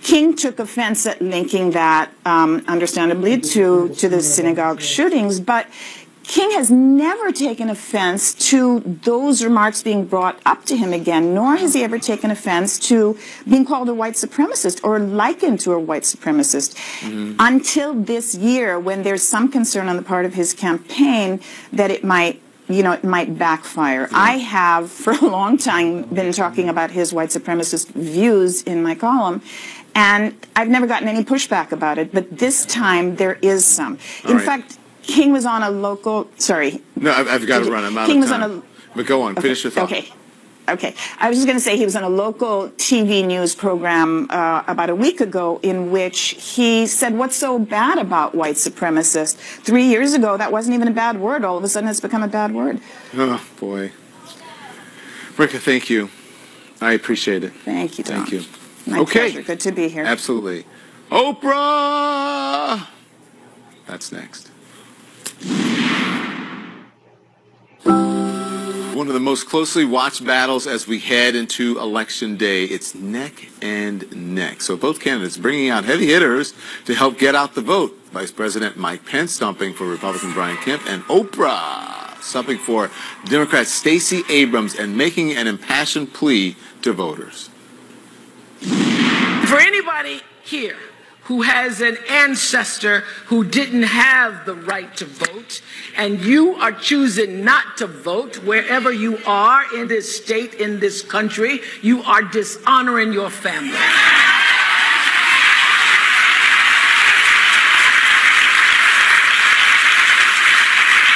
King took offense at linking that, understandably, to the synagogue shootings, but King has never taken offense to those remarks being brought up to him again, nor has he ever taken offense to being called a white supremacist or likened to a white supremacist until this year, when there's some concern on the part of his campaign that it might backfire. I have, for a long time, been talking about his white supremacist views in my column, and I've never gotten any pushback about it, but this time there is some. In fact, King was on a local, sorry. No, I've got to run. I'm out King of was time. on a, but go on, finish your thought. Okay. I was just going to say he was on a local TV news program about a week ago in which he said, what's so bad about white supremacists? 3 years ago, that wasn't even a bad word. All of a sudden, it's become a bad word. Oh, boy. Ricka, thank you. I appreciate it. Thank you, Don. Thank you. My pleasure. Good to be here. Absolutely. Oprah! That's next. One of the most closely watched battles as we head into Election Day. It's neck and neck. So both candidates bringing out heavy hitters to help get out the vote. Vice President Mike Pence stumping for Republican Brian Kemp, and Oprah stumping for Democrat Stacey Abrams and making an impassioned plea to voters. For anybody here who has an ancestor who didn't have the right to vote, and you are choosing not to vote wherever you are in this state, in this country, you are dishonoring your family.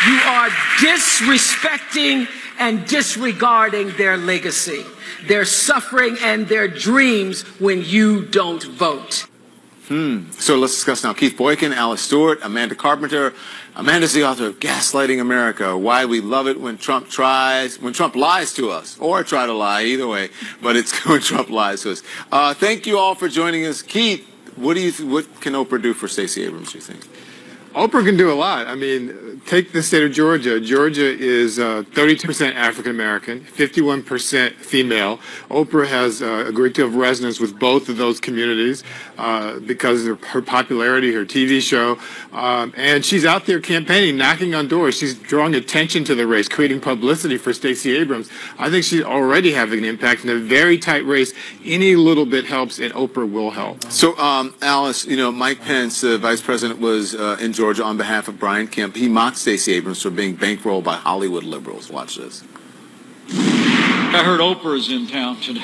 You are disrespecting and disregarding their legacy, their suffering and their dreams when you don't vote. So let's discuss now. Keith Boykin, Alice Stewart, Amanda Carpenter. Amanda's the author of Gaslighting America, Why We Love It When Trump Lies to Us, or try to lie, either way, but it's when Trump lies to us. Thank you all for joining us. Keith, what can Oprah do for Stacey Abrams, do you think? Oprah can do a lot. I mean, take the state of Georgia. Georgia is 32% African American, 51% female. Oprah has a great deal of resonance with both of those communities because of her popularity, her TV show. And she's out there campaigning, knocking on doors. She's drawing attention to the race, creating publicity for Stacey Abrams. I think she's already having an impact in a very tight race. Any little bit helps, and Oprah will help. So, Alice, Mike Pence, the vice president, was in Georgia on behalf of Brian Kemp. He mocked Stacey Abrams for being bankrolled by Hollywood liberals. Watch this. I heard Oprah's in town today.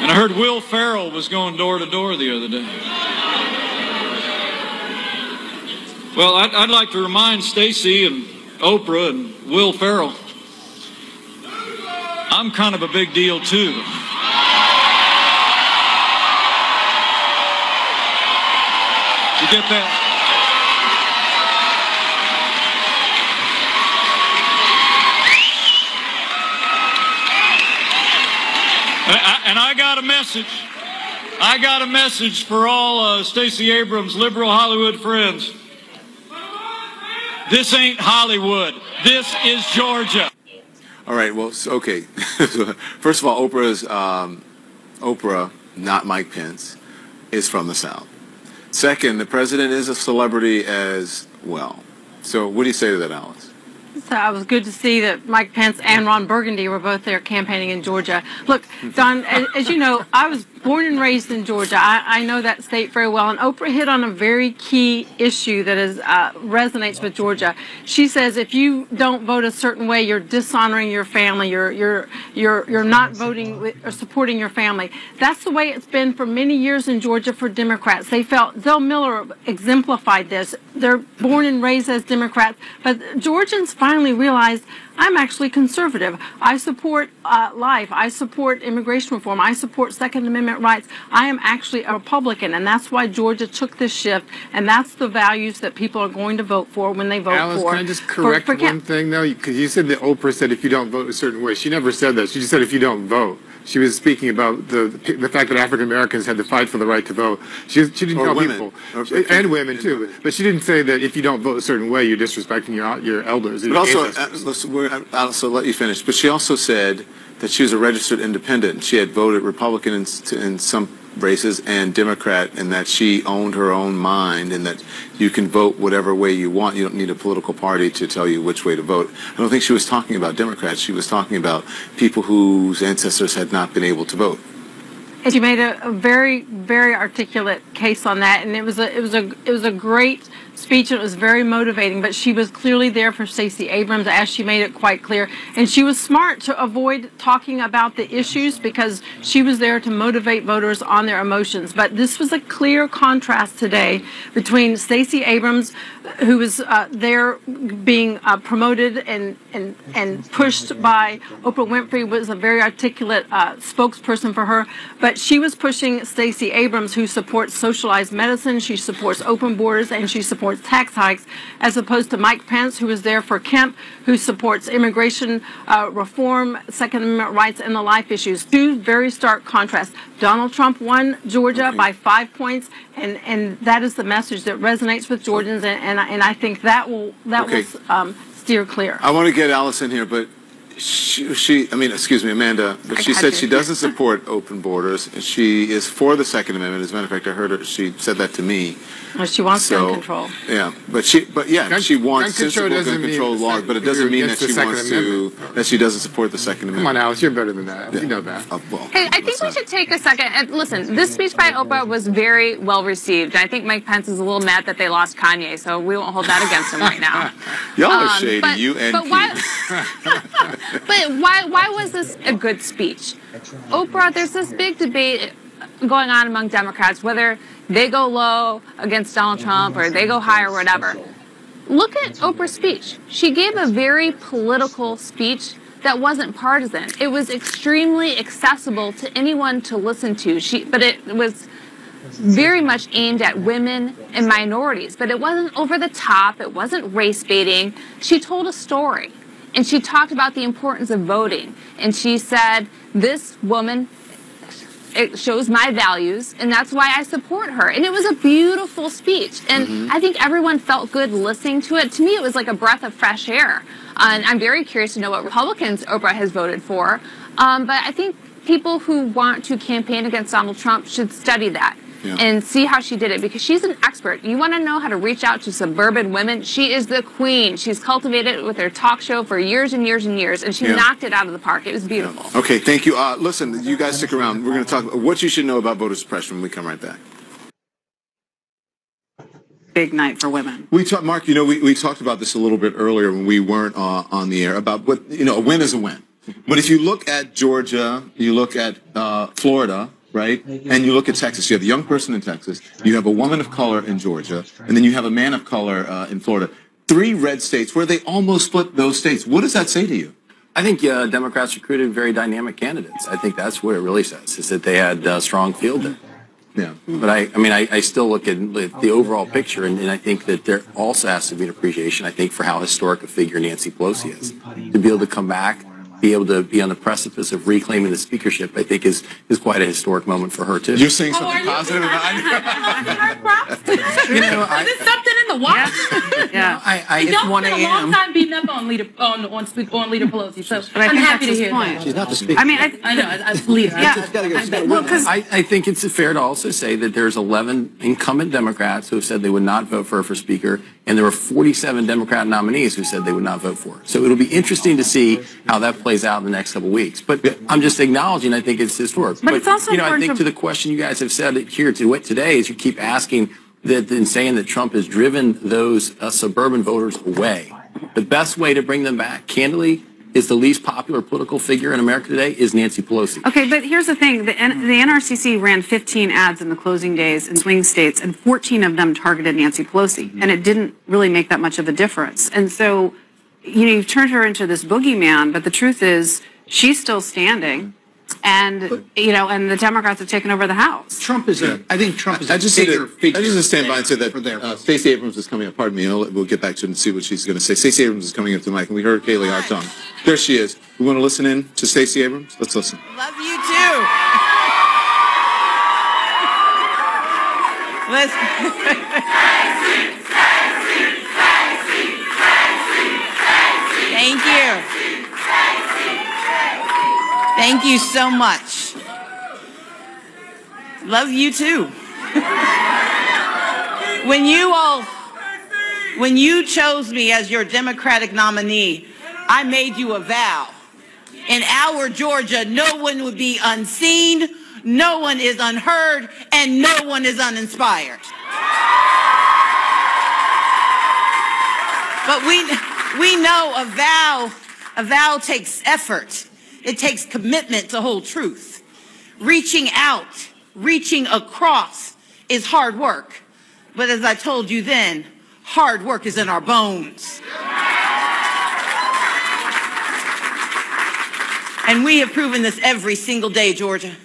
And I heard Will Ferrell was going door to door the other day. Well, I'd like to remind Stacey and Oprah and Will Ferrell, I'm kind of a big deal too. You get that? And I got a message. I got a message for all Stacey Abrams' liberal Hollywood friends. This ain't Hollywood. This is Georgia. All right. Well, okay. First of all, Oprah, not Mike Pence, is from the South. Second, the president is a celebrity as well. So what do you say to that, Alice? So it was good to see that Mike Pence and Ron Burgundy were both there campaigning in Georgia. Look, Don, as you know, I was born and raised in Georgia. I know that state very well, and Oprah hit on a very key issue that resonates with Georgia. She says if you don't vote a certain way, you're dishonoring your family. You're not voting with, or supporting your family. That's the way it's been for many years in Georgia for Democrats. They felt Zell Miller exemplified this. They're born and raised as Democrats, but Georgians finally realized I'm actually conservative. I support life. I support immigration reform. I support Second Amendment rights. I am actually a Republican, and that's why Georgia took this shift, and that's the values that people are going to vote for when they vote Alice, for. can I just correct one thing, though? Because you said that Oprah said if you don't vote a certain way. She never said that. She just said if you don't vote. She was speaking about the fact that African Americans had to fight for the right to vote. She didn't tell women. people, and women too. But she didn't say that if you don't vote a certain way, you're disrespecting your elders. But also, I'll also let you finish. But she also said that she was a registered independent. She had voted Republican in some races and Democrat, and that she owned her own mind, and that you can vote whatever way you want. You don't need a political party to tell you which way to vote. I don't think she was talking about Democrats. She was talking about people whose ancestors had not been able to vote. And she made a very, very articulate case on that, and it was a great speech, and it was very motivating. But she was clearly there for Stacey Abrams, as she made it quite clear, and she was smart to avoid talking about the issues because she was there to motivate voters on their emotions. But this was a clear contrast today between Stacey Abrams, who was there being promoted and pushed by Oprah Winfrey, was a very articulate spokesperson for her. But she was pushing Stacey Abrams, who supports socialized medicine, she supports open borders, and she supports tax hikes, as opposed to Mike Pence, who is there for Kemp, who supports immigration reform, Second Amendment rights, and the life issues. Two very stark contrasts. Donald Trump won Georgia by 5 points, and that is the message that resonates with Georgians, and I think that will steer clear. I want to get Allison here, but Amanda, but she said she doesn't support open borders, and she is for the Second Amendment. As a matter of fact, I heard her, she said that to me. Well, she wants gun control. Yeah, she wants sensible gun control laws, but it doesn't mean that she wants to, that she doesn't support the Second Amendment. Come on, Alice, you're better than that. Yeah. You know that. Hey, I think we should take a second and listen. This speech by Oprah was very well received. I think Mike Pence is a little mad that they lost Kanye, so we won't hold that against him right now. Y'all are shady, you and but why was this a good speech? Oprah, there's this big debate going on among Democrats whether they go low against Donald Trump or they go high or whatever. Look at Oprah's speech. She gave a very political speech that wasn't partisan. It was extremely accessible to anyone to listen to. But it was very much aimed at women and minorities. But it wasn't over the top. It wasn't race baiting. She told a story. And she talked about the importance of voting. And she said, this woman, it shows my values, and that's why I support her. And it was a beautiful speech. And I think everyone felt good listening to it. To me, it was like a breath of fresh air. And I'm very curious to know what Republicans Oprah has voted for. But I think people who want to campaign against Donald Trump should study that. And see how she did it, because she's an expert. You want to know how to reach out to suburban women? She is the queen. She's cultivated it with her talk show for years and years and years, and she knocked it out of the park. It was beautiful. Okay, thank you. Listen, you guys stick around. We're going to talk about what you should know about voter suppression when we come right back. Big night for women. We talked, Mark, we talked about this a little bit earlier when we weren't on the air about what, a win is a win. But if you look at Georgia, you look at Florida, right? And you look at Texas. You have a young person in Texas. You have a woman of color in Georgia. And then you have a man of color in Florida. 3 red states where they almost split those states. What does that say to you? I think Democrats recruited very dynamic candidates. I think that's what it really says, is that they had a strong field there. Yeah. But I still look at the overall picture, and I think that there also has to be an appreciation, I think, for how historic a figure Nancy Pelosi is. To be able to come back, be able to be on the precipice of reclaiming the speakership, I think is quite a historic moment for her, too. You're saying something positive about Is it something in the water? Yeah. It's 1 a.m. a long time beating up on Leader Pelosi, so I'm happy to hear that. She's not the speaker. I mean, I know, I believe that. I think it's fair to also say that there's 11 incumbent Democrats who have said they would not vote for her for speaker, and there were 47 Democrat nominees who said they would not vote for her. So it'll be interesting to see how that plays out in the next couple of weeks. But I'm just acknowledging, I think it's historic. But it's also I think to the question you guys have said here today is you keep asking that and saying that Trump has driven those suburban voters away. The best way to bring them back, candidly, is the least popular political figure in America today is Nancy Pelosi. Okay, but here's the thing. The NRCC ran 15 ads in the closing days in swing states, and 14 of them targeted Nancy Pelosi, and it didn't really make that much of a difference. And so, you've turned her into this boogeyman, but the truth is she's still standing. And, you know, and the Democrats have taken over the House. Trump is I think Trump is I just bigger figure. I just stand by and say that Stacey Abrams is coming up. Pardon me. We'll get back to it and see what she's going to say. Stacey Abrams is coming up to the mic, and we heard Kayleigh Hartung. There she is. We want to listen in to Stacey Abrams? Let's listen. Love you too. Thank you. Thank you so much. Love you too. When you chose me as your Democratic nominee, I made you a vow. In our Georgia, no one would be unseen, no one is unheard, and no one is uninspired. But we know a vow takes effort. It takes commitment to hold truth. Reaching out, reaching across is hard work. But as I told you then, hard work is in our bones. And we have proven this every single day, Georgia,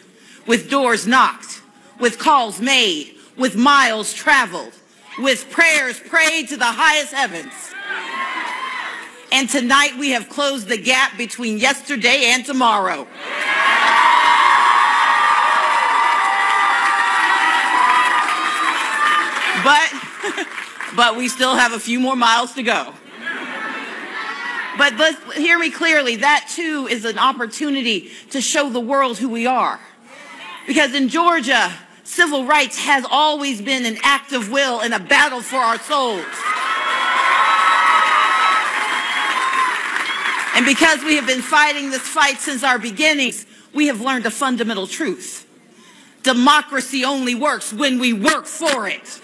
with doors knocked, with calls made, with miles traveled, with prayers prayed to the highest heavens. And tonight we have closed the gap between yesterday and tomorrow. But we still have a few more miles to go. But hear me clearly, that too is an opportunity to show the world who we are. Because in Georgia, civil rights has always been an act of will and a battle for our souls. And because we have been fighting this fight since our beginnings, we have learned a fundamental truth. Democracy only works when we work for it,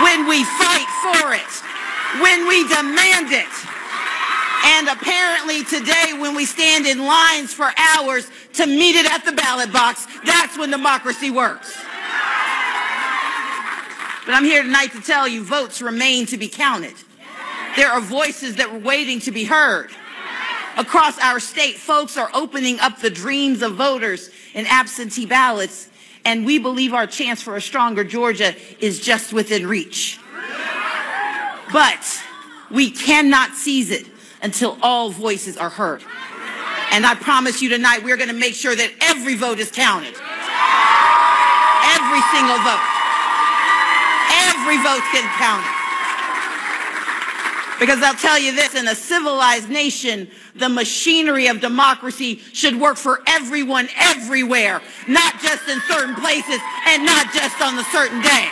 when we fight for it, when we demand it. And apparently today, when we stand in lines for hours to meet it at the ballot box, that's when democracy works. But I'm here tonight to tell you, votes remain to be counted. There are voices that were waiting to be heard. Across our state, folks are opening up the dreams of voters in absentee ballots, and we believe our chance for a stronger Georgia is just within reach. But we cannot seize it until all voices are heard. And I promise you tonight, we're going to make sure that every vote is counted. Every single vote. Every vote's getting counted. Because I'll tell you this, in a civilized nation, the machinery of democracy should work for everyone everywhere, not just in certain places and not just on a certain day.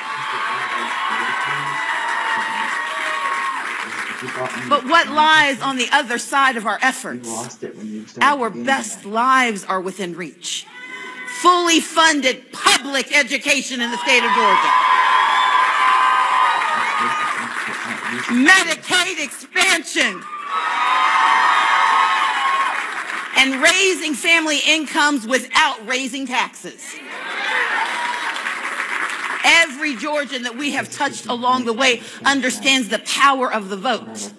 But what lies on the other side of our efforts? Our best lives are within reach. Fully funded public education in the state of Georgia. Medicaid expansion. And raising family incomes without raising taxes. Every Georgian that we have touched along the way understands the power of the vote.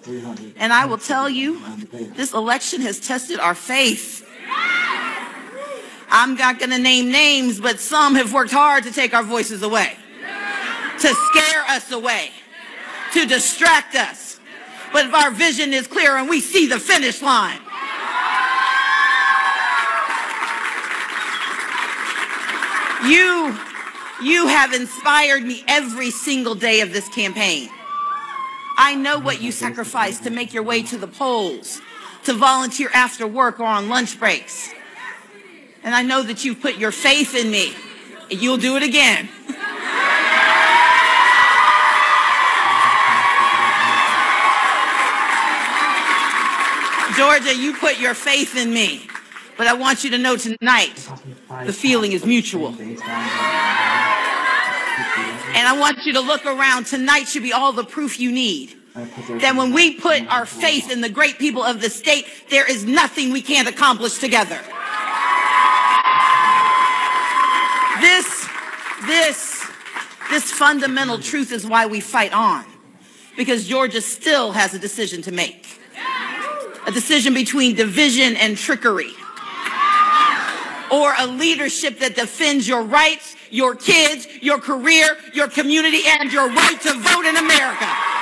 And I will tell you, this election has tested our faith. I'm not going to name names, but some have worked hard to take our voices away, to scare us away, to distract us. But if our vision is clear and we see the finish line, you have inspired me every single day of this campaign. I know what you sacrificed to make your way to the polls, to volunteer after work or on lunch breaks. And I know that you've put your faith in me, and you'll do it again. Georgia, you put your faith in me. But I want you to know tonight, the feeling is mutual. And I want you to look around. Tonight should be all the proof you need. That when we put our faith in the great people of the state, there is nothing we can't accomplish together. This fundamental truth is why we fight on. Because Georgia still has a decision to make. A decision between division and trickery. or a leadership that defends your rights, your kids, your career, your community, and your right to vote in America.